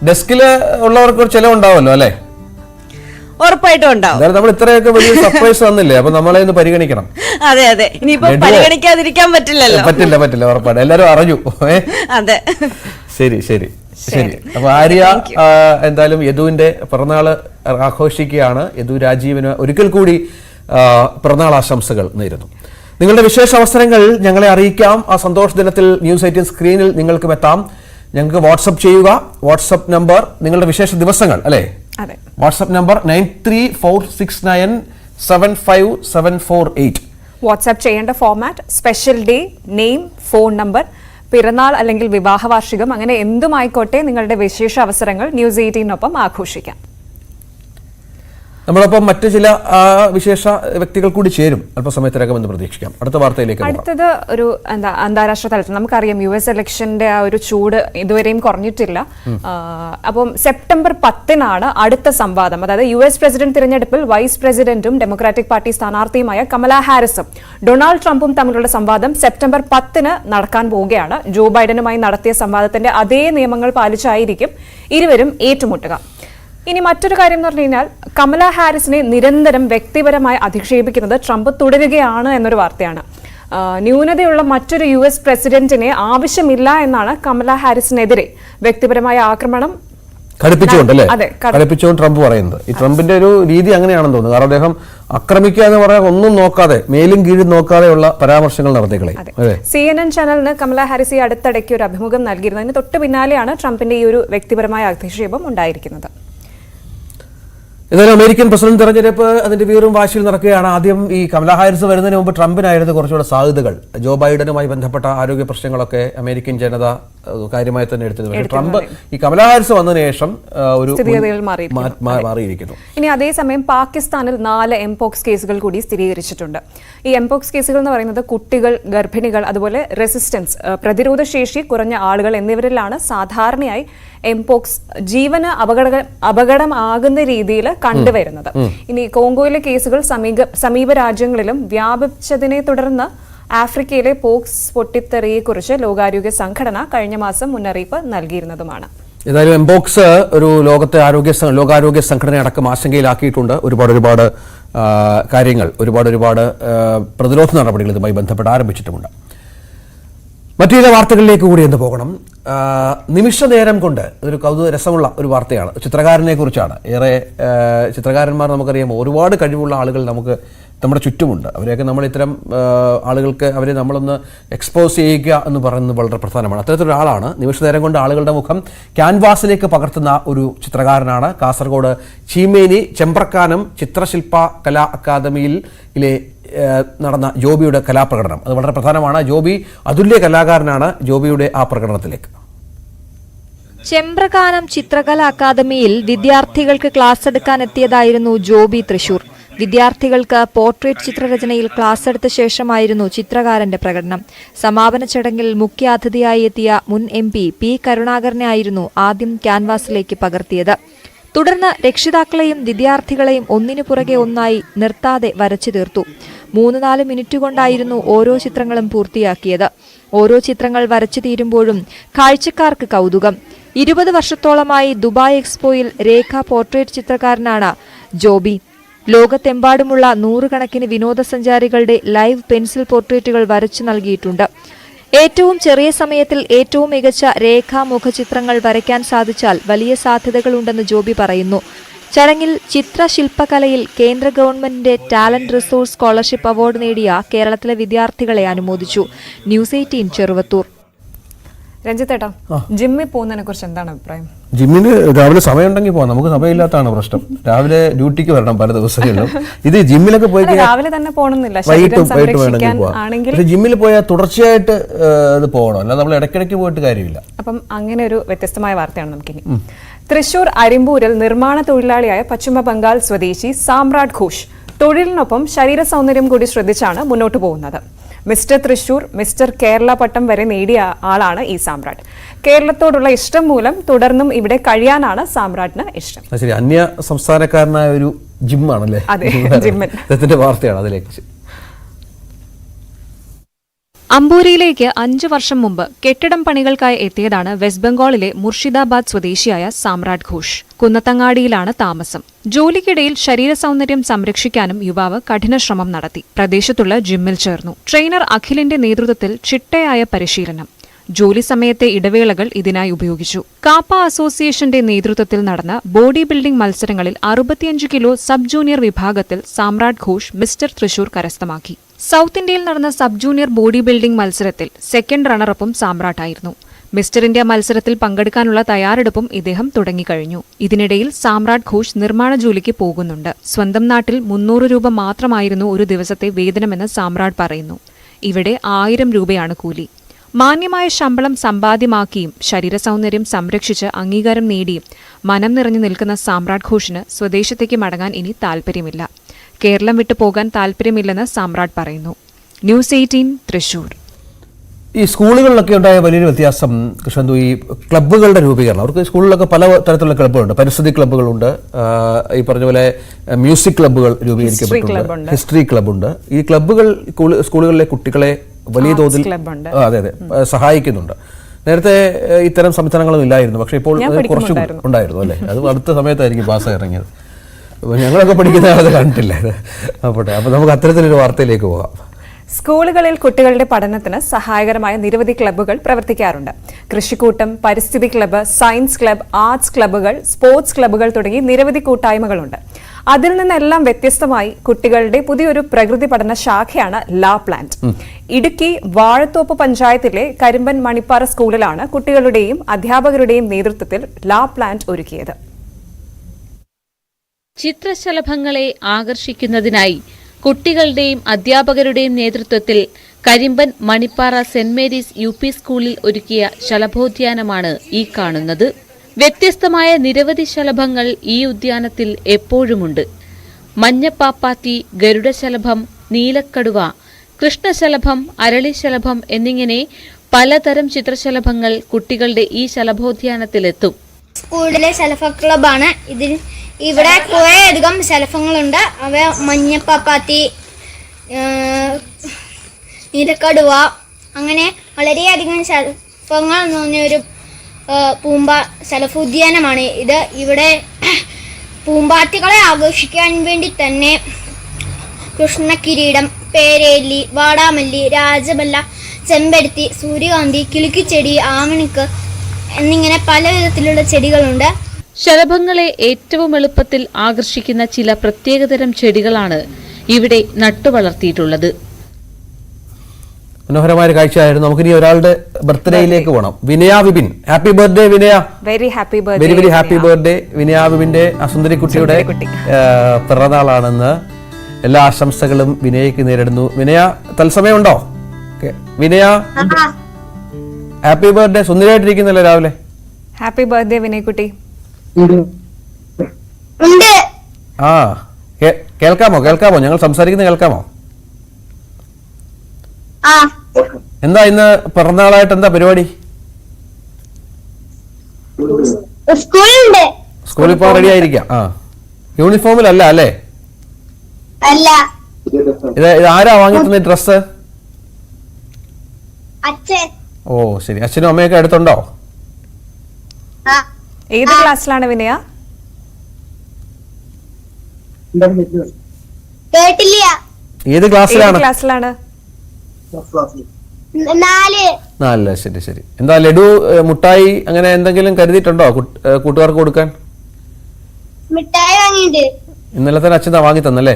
ഡെസ്കില് ഉള്ളവർക്ക് ഒരു ചിലവുണ്ടാവുമല്ലോ അല്ലെ? ഉറപ്പായിട്ടും ഉണ്ടാവും. നമ്മൾ ഇത്രയൊക്കെ വലിയ സർപ്രൈസ് വന്നില്ലേ, അപ്പൊ നമ്മളെ ഒന്ന് പരിഗണിക്കണം. അതെ അതെ, ഇനിയിപ്പോ പരിഗണിക്കാതിരിക്കാൻ പറ്റില്ലല്ലോ. പറ്റില്ല ഉറപ്പായിട്ട്. എല്ലാരും അറിഞ്ഞു. അതെ, ശരി. അപ്പൊ ആര്യ എന്തായാലും യദുവിന്റെ പിറന്നാള് ആഘോഷിക്കുകയാണ്. യദു രാജീവിന് ഒരിക്കൽ കൂടി പിറന്നാൾ ആശംസകൾ നേരുന്നു. നിങ്ങളുടെ വിശേഷ അവസരങ്ങൾ ഞങ്ങളെ അറിയിക്കാം. ആ സന്തോഷ ദിനത്തിൽ ന്യൂസ് 18 സ്ക്രീനിൽ നിങ്ങൾക്കും എത്താം. ഞങ്ങൾക്ക് വാട്സപ്പ് ചെയ്യുക. വാട്സപ്പ് നമ്പർ നിങ്ങളുടെ വിശേഷ ദിവസങ്ങൾ അല്ലേ? WhatsApp number 9346975748. വാട്സ്ആപ്പ് ചെയ്യേണ്ട format special day, name, phone number, പിറന്നാൾ അല്ലെങ്കിൽ വിവാഹ വാർഷികം, അങ്ങനെ എന്തുമായിക്കോട്ടെ നിങ്ങളുടെ വിശേഷ അവസരങ്ങൾ ന്യൂസ് 18-നൊപ്പം ആഘോഷിക്കാം. നമ്മളൊപ്പം മറ്റു ചില വിശേഷ വ്യക്തികൾ കൂടി ചേരും അല്പസമയത്തിനകമെന്ന് പ്രതീക്ഷിക്കാം. അടുത്ത വാർത്തയിലേക്ക്. അടുത്തത് ഒരു അന്താരാഷ്ട്ര തലത്തിൽ നമുക്കറിയാം US ഇലക്ഷന്റെ ആ ഒരു ചൂട് ഇതുവരെയും കുറഞ്ഞിട്ടില്ല. അപ്പം സെപ്റ്റംബർ 10 അടുത്ത സംവാദം. അതായത് US പ്രസിഡന്റ് തിരഞ്ഞെടുപ്പിൽ വൈസ് പ്രസിഡന്റും ഡെമോക്രാറ്റിക് പാർട്ടി സ്ഥാനാർത്ഥിയുമായ കമല ഹാരിസും ഡൊണാൾഡ് ട്രംപും തമ്മിലുള്ള സംവാദം സെപ്റ്റംബർ 10 നടക്കാൻ പോവുകയാണ്. ജോ ബൈഡനുമായി നടത്തിയ സംവാദത്തിന്റെ അതേ നിയമങ്ങൾ പാലിച്ചായിരിക്കും ഇരുവരും ഏറ്റുമുട്ടുക. ഇനി മറ്റൊരു കാര്യം എന്ന് പറഞ്ഞു കഴിഞ്ഞാൽ കമല ഹാരിസിനെ നിരന്തരം വ്യക്തിപരമായി അധിക്ഷേപിക്കുന്നത് ട്രംപ് തുടരുകയാണ് എന്നൊരു വാർത്തയാണ്. ന്യൂനതയുള്ള മറ്റൊരു US പ്രസിഡന്റിനെ ആവശ്യമില്ല എന്നാണ് കമല ഹാരിസിനെതിരെ വ്യക്തിപരമായ ആക്രമണം കടുപ്പിച്ചുകൊണ്ട് ട്രംപ് പറയുന്നത്. ഈ ട്രംപിന്റെ ഒരു രീതി അങ്ങനെയാണെന്ന് തോന്നുന്നു. കാരണം അദ്ദേഹം ആക്രമിക്കുക എന്ന് പറയാൻ ഒന്നും നോക്കാതെ, മേലും കീഴും നോക്കാതെയുള്ള പരാമർശങ്ങൾ നടത്തിക്കളെ. CNN ചാനലിന് കമല ഹാരിസ് ഈ അടുത്തിടയ്ക്ക് ഒരു അഭിമുഖം നൽകിയിരുന്നതിന് തൊട്ട് പിന്നാലെയാണ് ട്രംപിന്റെ ഈ ഒരു വ്യക്തിപരമായ അധിക്ഷേപം ഉണ്ടായിരിക്കുന്നത്. ഏതായാലും അമേരിക്കൻ പ്രസിഡന്റ് തെരഞ്ഞെടുപ്പ് അതിന്റെ വീറും വാശിയിൽ നടക്കുകയാണ്. ആദ്യം ഈ കമല ഹാരിസ് വരുന്നതിന് മുമ്പ് ട്രംപിനായിരുന്നു കുറച്ചുകൂടെ സാധ്യതകൾ. ജോ ബൈഡനുമായി ബന്ധപ്പെട്ട ആരോഗ്യ പ്രശ്നങ്ങളൊക്കെ അമേരിക്കൻ ജനത കാര്യമായി തന്നെ എടുത്തത്. പക്ഷേ ട്രംപ് ഈ കമല ഹാരിസ് വന്നതിന് ശേഷം ഒരു മാറിയിരിക്കുന്നു. ഇനി അതേസമയം പാകിസ്ഥാനിൽ 4 എംപോക്സ് കേസുകൾ കൂടി സ്ഥിരീകരിച്ചിട്ടുണ്ട്. ഈ എംപോക്സ് കേസുകൾ എന്ന് പറയുന്നത് കുട്ടികൾ, ഗർഭിണികൾ, അതുപോലെ റെസിസ്റ്റൻസ് പ്രതിരോധ ശേഷി കുറഞ്ഞ ആളുകൾ എന്നിവരിലാണ് സാധാരണയായി എംപോക്സ് ജീവന് അപകടമാകുന്ന രീതിയിൽ കണ്ടുവരുന്നത്. ഇനി കോങ്കോയിലെ കേസുകൾ സമീപ രാജ്യങ്ങളിലും വ്യാപിച്ചതിനെ തുടർന്ന് ആഫ്രിക്കയിലെ പോക്സ് പൊട്ടിത്തെറിയെക്കുറിച്ച് ലോകാരോഗ്യ സംഘടന കഴിഞ്ഞ മാസം മുന്നറിയിപ്പ് നൽകിയിരുന്നതുമാണ്. ഏതായാലും എംപോക്സ് ഒരു ലോകാരോഗ്യ സംഘടന അടക്കം ആശങ്കയിലാക്കിയിട്ടുണ്ട്. ഒരുപാട് കാര്യങ്ങൾ, ഒരുപാട് പ്രതിരോധ നടപടികൾ ഇതുമായി ബന്ധപ്പെട്ട് ആരംഭിച്ചിട്ടുമുണ്ട്. മറ്റു ചില വാർത്തകളിലേക്ക് കൂടി എന്ന് പോകണം. നിമിഷ നേരം കൊണ്ട് ഒരു കൗതുക രസമുള്ള ഒരു വാർത്തയാണ്. ചിത്രകാരനെ കുറിച്ചാണ്. ഏറെ ചിത്രകാരന്മാർ നമുക്കറിയാം, ഒരുപാട് കഴിവുള്ള ആളുകൾ നമുക്ക് നമ്മുടെ ചുറ്റുമുണ്ട്. അവരെയൊക്കെ നമ്മൾ ഇത്തരം ആളുകൾക്ക് അവരെ നമ്മളൊന്ന് എക്സ്പോസ് ചെയ്യുക എന്ന് പറയുന്നത് വളരെ പ്രധാനമാണ്. അത്തരത്തിലൊരാളാണ് നിമിഷ നേരം കൊണ്ട് ആളുകളുടെ മുഖം ക്യാൻവാസിലേക്ക് പകർത്തുന്ന ഒരു ചിത്രകാരനാണ്. കാസർഗോഡ് ചീമേനി ചെമ്പ്രക്കാനം ചിത്രശില്പ കലാ അക്കാദമിയിലെ നടന്ന ജോബിയുടെ കലാപ്രകടനം അത് വളരെ പ്രധാനമാണ്. ജോബി അതുല്യ കലാകാരനാണ്. ജോബിയുടെ ആ പ്രകടനത്തിലേക്ക്. ചെമ്പ്രക്കാനം ചിത്രകലാ അക്കാദമിയിൽ വിദ്യാർത്ഥികൾക്ക് ക്ലാസ് എടുക്കാൻ എത്തിയതായിരുന്നു ജോബി തൃശൂർ. വിദ്യാർത്ഥികൾക്ക് പോർട്രേറ്റ് ചിത്രരചനയിൽ ക്ലാസ് എടുത്ത ശേഷമായിരുന്നു ചിത്രകാരന്റെ പ്രകടനം. സമാപന ചടങ്ങിൽ മുഖ്യാതിഥിയായി എത്തിയ മുൻ MP P കരുണാകരനെയായിരുന്നു ആദ്യം ക്യാൻവാസിലേക്ക് പകർത്തിയത്. തുടർന്ന് രക്ഷിതാക്കളെയും വിദ്യാർത്ഥികളെയും ഒന്നിനു പുറകെ ഒന്നായി നിർത്താതെ വരച്ചു തീർത്തു. 3-4 മിനിറ്റ് കൊണ്ടായിരുന്നു ഓരോ ചിത്രങ്ങളും പൂർത്തിയാക്കിയത്. ഓരോ ചിത്രങ്ങൾ വരച്ചു തീരുമ്പോഴും കാഴ്ചക്കാർക്ക് കൗതുകം. 20 വർഷത്തോളമായി ദുബായ് എക്സ്പോയിൽ രേഖ പോർട്രേറ്റ് ചിത്രകാരനാണ് ജോബി. ലോകത്തെമ്പാടുമുള്ള 100 കണക്കിന് വിനോദസഞ്ചാരികളുടെ ലൈവ് പെൻസിൽ പോർട്രേറ്റുകൾ വരച്ചു നൽകിയിട്ടുണ്ട്. ഏറ്റവും ചെറിയ സമയത്തിൽ ഏറ്റവും മികച്ച രേഖാമുഖചിത്രങ്ങൾ വരയ്ക്കാൻ സാധിച്ചാൽ വലിയ സാധ്യതകളുണ്ടെന്ന് ജോബി പറയുന്നു. ചടങ്ങിൽ ചിത്രശില്പകലയിൽ കേന്ദ്ര ഗവൺമെന്റിന്റെ ടാലന്റ് റിസോഴ്സ് സ്കോളർഷിപ്പ് അവാർഡ് നേടിയ കേരളത്തിലെ വിദ്യാർത്ഥികളെ അനുമോദിച്ചു. ന്യൂസ് 18 ചെറുവത്തൂർ. രഞ്ജിത്തേട്ടാ, ജിമ്മിൽ പോകുന്നതിനെ കുറിച്ച് എന്താണ് അഭിപ്രായം? ജിമ്മിന് രാവിലെ സമയം ഉണ്ടെങ്കിൽ പോകാം. നമുക്ക് സമയമില്ലാത്തതാണ് പ്രശ്നം. രാവിലെ ഡ്യൂട്ടിക്ക് വരണം പല ദിവസങ്ങളിലും. ഇത് ജിമ്മിലൊക്കെ പോയി രാവിലെ തന്നെ പോകണമെന്നില്ല, വൈകിട്ട് വേണമെങ്കിൽ പോകാം. ജിമ്മിൽ പോയാൽ തുടർച്ചയായിട്ട് ഇത് പോകണം, അല്ലാതെ നമ്മൾ ഇടയ്ക്കിടയ്ക്ക് പോയിട്ട് കാര്യമില്ല. അപ്പം അങ്ങനെ ഒരു വ്യത്യസ്തമായ വാർത്തയാണ് നമുക്കിനി. തൃശൂർ അരിമ്പൂരിൽ നിർമ്മാണ തൊഴിലാളിയായ പശ്ചിമ ബംഗാൾ സ്വദേശി സാമ്രാട്ട് ഘോഷ് തൊഴിലിനൊപ്പം ശരീര സൗന്ദര്യം കൂടി ശ്രദ്ധിച്ചാണ് മുന്നോട്ട് പോകുന്നത്. മിസ്റ്റർ തൃശൂർ, മിസ്റ്റർ കേരള പട്ടം വരെ നേടിയ ആളാണ് ഈ സാമ്രാട്ട്. കേരളത്തോടുള്ള ഇഷ്ടം മൂലം തുടർന്നും ഇവിടെ കഴിയാനാണ് സാമ്രാട്ടിന് ഇഷ്ടം. ശരി, അന്യ സംസ്ഥാനക്കാരനായ ഒരു ജിമ്മാണല്ലേ? അതെ, ജിമ്മൻ. വാർത്തയാണ് അതിലേക്ക്. അമ്പൂരിയിലേക്ക് 5 വർഷം മുമ്പ് കെട്ടിടം പണികൾക്കായി എത്തിയതാണ് വെസ്റ്റ് ബംഗാളിലെ മുർഷിദാബാദ് സ്വദേശിയായ സാമ്രാട്ട് ഘോഷ്. കുന്നത്തങ്ങാടിയിലാണ് താമസം. ജോലിക്കിടയിൽ ശരീര സൗന്ദര്യം സംരക്ഷിക്കാനും യുവാവ് കഠിന ശ്രമം നടത്തി. പ്രദേശത്തുള്ള ജിമ്മിൽ ചേർന്നു. ട്രെയിനർ അഖിലിന്റെ നേതൃത്വത്തിൽ ചിട്ടയായ പരിശീലനം. ജോലി സമയത്തെ ഇടവേളകൾ ഇതിനായി ഉപയോഗിച്ചു. കാപ്പ അസോസിയേഷന്റെ നേതൃത്വത്തിൽ നടന്ന ബോഡി ബിൽഡിംഗ് മത്സരങ്ങളിൽ 65 കിലോ സബ് ജൂനിയർ വിഭാഗത്തിൽ സാമ്രാട്ട് ഘോഷ് മിസ്റ്റർ തൃശൂർ കരസ്ഥമാക്കി. സൗത്ത് ഇന്ത്യയിൽ നടന്ന സബ് ജൂനിയർ ബോഡി ബിൽഡിംഗ് മത്സരത്തിൽ സെക്കൻഡ് റണ്ണറപ്പും സാമ്രാട്ടായിരുന്നു. മിസ്റ്റർ ഇന്ത്യ മത്സരത്തിൽ പങ്കെടുക്കാനുള്ള തയ്യാറെടുപ്പും ഇദ്ദേഹം തുടങ്ങിക്കഴിഞ്ഞു. ഇതിനിടയിൽ സാമ്രാട്ട് ഘോഷ് നിർമ്മാണ ജോലിക്ക് പോകുന്നുണ്ട്. സ്വന്തം നാട്ടിൽ 300 രൂപ മാത്രമായിരുന്നു ഒരു ദിവസത്തെ വേതനമെന്ന് സാമ്രാട്ട് പറയുന്നു. ഇവിടെ 1000 രൂപയാണ് കൂലി. മാന്യമായ ശമ്പളം സമ്പാദ്യമാക്കിയും ശരീര സൗന്ദര്യം സംരക്ഷിച്ച് അംഗീകാരം നേടിയും മനം നിറഞ്ഞു നിൽക്കുന്ന സാമ്രാട്ട് ഘോഷിന് സ്വദേശത്തേക്ക് മടങ്ങാൻ ഇനി താൽപ്പര്യമില്ല. കേരളം വിട്ടു പോകാൻ താൽപ്പര്യമില്ലെന്ന് സാമ്രാട്ട് പറയുന്നു. ന്യൂസ് 18 തൃശൂർ. ഈ സ്കൂളുകളിലൊക്കെ ഉണ്ടായ വലിയൊരു വ്യത്യാസം കൃഷ്ണന്തു, ഈ ക്ലബ്ബുകളുടെ രൂപീകരണം. അവർക്ക് സ്കൂളിലൊക്കെ പല തരത്തിലുള്ള ക്ലബ്ബുകളുണ്ട്. പരിസ്ഥിതി ക്ലബ്ബുകളുണ്ട്, ഈ പറഞ്ഞ പോലെ മ്യൂസിക് ക്ലബ്ബുകൾ രൂപീകരിക്കപ്പെട്ടിട്ടുണ്ട്, ഹിസ്റ്ററി ക്ലബ്ബുണ്ട്. ഈ ക്ലബ്ബുകൾ സ്കൂളുകളിലെ കുട്ടികളെ വലിയ തോതിൽ അതെ സഹായിക്കുന്നുണ്ട്. നേരത്തെ ഇത്തരം സംവിധാനങ്ങളും ഇല്ലായിരുന്നു, പക്ഷേ ഇപ്പോൾ കുറച്ച് ഉണ്ടായിരുന്നു അല്ലേ? അത് അടുത്ത സമയത്തായിരിക്കും പാസ് ഇറങ്ങിയത്. അപ്പോൾ ഞങ്ങളൊക്കെ പഠിക്കുന്ന കാലത്ത് കണ്ടിട്ടില്ല. അപ്പോൾ നമുക്ക് അത്തരത്തിലൊരു വാർത്തയിലേക്ക് പോകാം. സ്കൂളുകളിൽ കുട്ടികളുടെ പഠനത്തിന് സഹായകരമായ നിരവധി ക്ലബ്ബുകൾ പ്രവർത്തിക്കാറുണ്ട്. കൃഷിക്കൂട്ടം, പരിസ്ഥിതി ക്ലബ്ബ്, സയൻസ് ക്ലബ്ബ്, ആർട്സ് ക്ലബ്ബുകൾ, സ്പോർട്സ് ക്ലബ്ബുകൾ തുടങ്ങി നിരവധി കൂട്ടായ്മകളുണ്ട്. അതിൽ നിന്നെല്ലാം വ്യത്യസ്തമായി കുട്ടികളുടെ പുതിയൊരു പ്രകൃതി പഠന ശാഖയാണ് ലാ പ്ലാന്റ്. ഇടുക്കി വാഴത്തോപ്പ് പഞ്ചായത്തിലെ കരിമ്പൻ മണിപ്പാറ സ്കൂളിലാണ് കുട്ടികളുടെയും അധ്യാപകരുടെയും നേതൃത്വത്തിൽ ലാ പ്ലാന്റ് ഒരുക്കിയത്. ചിത്രശലഭങ്ങളെ ആകർഷിക്കുന്നതിനായി കുട്ടികളുടെയും അധ്യാപകരുടെയും നേതൃത്വത്തിൽ കരിമ്പൻ മണിപ്പാറ സെന്റ് മേരീസ് UP സ്കൂളിൽ ഒരുക്കിയ ശലഭോദ്യാനമാണ് ഈ കാണുന്നത്. വ്യത്യസ്തമായ നിരവധി ശലഭങ്ങൾ ഈ ഉദ്യാനത്തിൽ എപ്പോഴുമുണ്ട്. മഞ്ഞപ്പാപ്പാത്തി, ഗരുഡശലഭം, നീലക്കടുവ, കൃഷ്ണശലഭം, അരളിശലഭം എന്നിങ്ങനെ പലതരം ചിത്രശലഭങ്ങൾ കുട്ടികളുടെ ഈ ശലഭോദ്യാനത്തിലെത്തും. സ്കൂളിലെ ശലഭ ക്ലബാണ് ഇതിൽ. ഇവിടെ കുറേയധികം ശലഭങ്ങളുണ്ട്. അവ മഞ്ഞപ്പാപ്പാത്തി, നീലക്കടുവ, അങ്ങനെ വളരെയധികം ശലഭങ്ങൾ നിറഞ്ഞൊരു ശലഭോദ്യാനമാണ് ഇത്. ഇവിടെ പൂമ്പാത്തികളെ ആകർഷിക്കാൻ വേണ്ടി തന്നെ കൃഷ്ണകിരീടം, പേരേലി, വാടാമല്ലി, രാജമല്ല, ചെമ്പരത്തി, സൂര്യകാന്തി, കിളിക്കിച്ചെടി, ആവണിക്ക് എന്നിങ്ങനെ പല വിധത്തിലുള്ള ചെടികളുണ്ട്. ശലഭങ്ങളെ ഏറ്റവും എളുപ്പത്തിൽ ആകർഷിക്കുന്ന ചില പ്രത്യേകതരം ചെടികളാണ് ഇവിടെ നട്ടുവളർത്തിയിട്ടുള്ളത്. മനോഹരമായ കാഴ്ചയായിരുന്നു. നമുക്കിനി ഒരാളുടെ ബർത്ത്ഡേയിലേക്ക് പോകണം. വിനയ വിപിൻ, ഹാപ്പി ബർത്ത്ഡേ വിനയ. Very happy birthday. Very very happy birthday വിനയ വിപിന്റെ സുന്ദരി കുട്ടിയുടെ പിറന്നാളാണെന്ന്. എല്ലാ ആശംസകളും വിനയക്ക് നേരിടുന്നു. വിനയ തത്സമയമുണ്ടോ? വിനയ ഹാപ്പി ബർത്ത്ഡേ. സുന്ദരിയായിട്ടിരിക്കുന്നല്ലേ രാവിലെ? ഹാപ്പി ബർത്ത്ഡേ വിനയക്കുട്ടി. ആ കേൾക്കാമോ? ഞങ്ങൾ സംസാരിക്കുന്നത് കേൾക്കാമോ? എന്താ ഇന്ന് പിറന്നാളായിട്ട് എന്താ പരിപാടി? സ്കൂളിൽ പോകാൻ റെഡി ആയിരിക്കാം. യൂണിഫോമിലല്ല അല്ലേ? ഇത് ആരാ വാങ്ങി തന്നെ ഡ്രസ്? ഓ ശരി. അച്ഛനും അമ്മയൊക്കെ അടുത്തുണ്ടോ? ഏത് ക്ലാസ്സിലാണ് വിനയ? ഏത് ക്ലാസ്സിലാണ്? 4. ശരി. എന്താ ലഡു, മുട്ടായി അങ്ങനെ എന്തെങ്കിലും കരുതിയിട്ടുണ്ടോ കൂട്ടുകാർക്ക് കൊടുക്കാൻ? ഇന്നലെ തന്നെ അച്ഛൻ വാങ്ങി തന്നല്ലേ?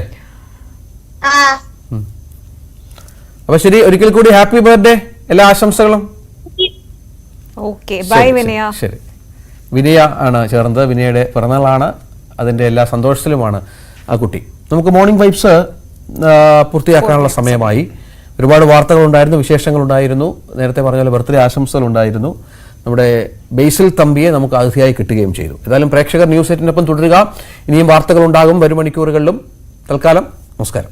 അപ്പൊ ശരി, ഒരിക്കൽ കൂടി ഹാപ്പി ബർത്ത്ഡേ, എല്ലാ ആശംസകളും. ബൈ വിനയ. ശരി, വിനയ ആണ് ചേർന്നത്. വിനയയുടെ പിറന്നാളാണ്, അതിന്റെ എല്ലാ സന്തോഷത്തിലുമാണ് ആ കുട്ടി. നമുക്ക് മോർണിംഗ് വൈബ്സ് പൂർത്തിയാക്കാനുള്ള സമയമായി. ഒരുപാട് വാർത്തകളുണ്ടായിരുന്നു, വിശേഷങ്ങളുണ്ടായിരുന്നു. നേരത്തെ പറഞ്ഞ പോലെ ബർത്ത്ഡേ ആശംസകളുണ്ടായിരുന്നു. നമ്മുടെ ബേസിൽ തമ്പിയെ നമുക്ക് അതിഥിയായി കിട്ടുകയും ചെയ്തു. ഏതായാലും പ്രേക്ഷകർ ന്യൂസ് 8-നൊപ്പം തുടരുക. ഇനിയും വാർത്തകളുണ്ടാകും വരും മണിക്കൂറുകളിലും. തൽക്കാലം നമസ്കാരം.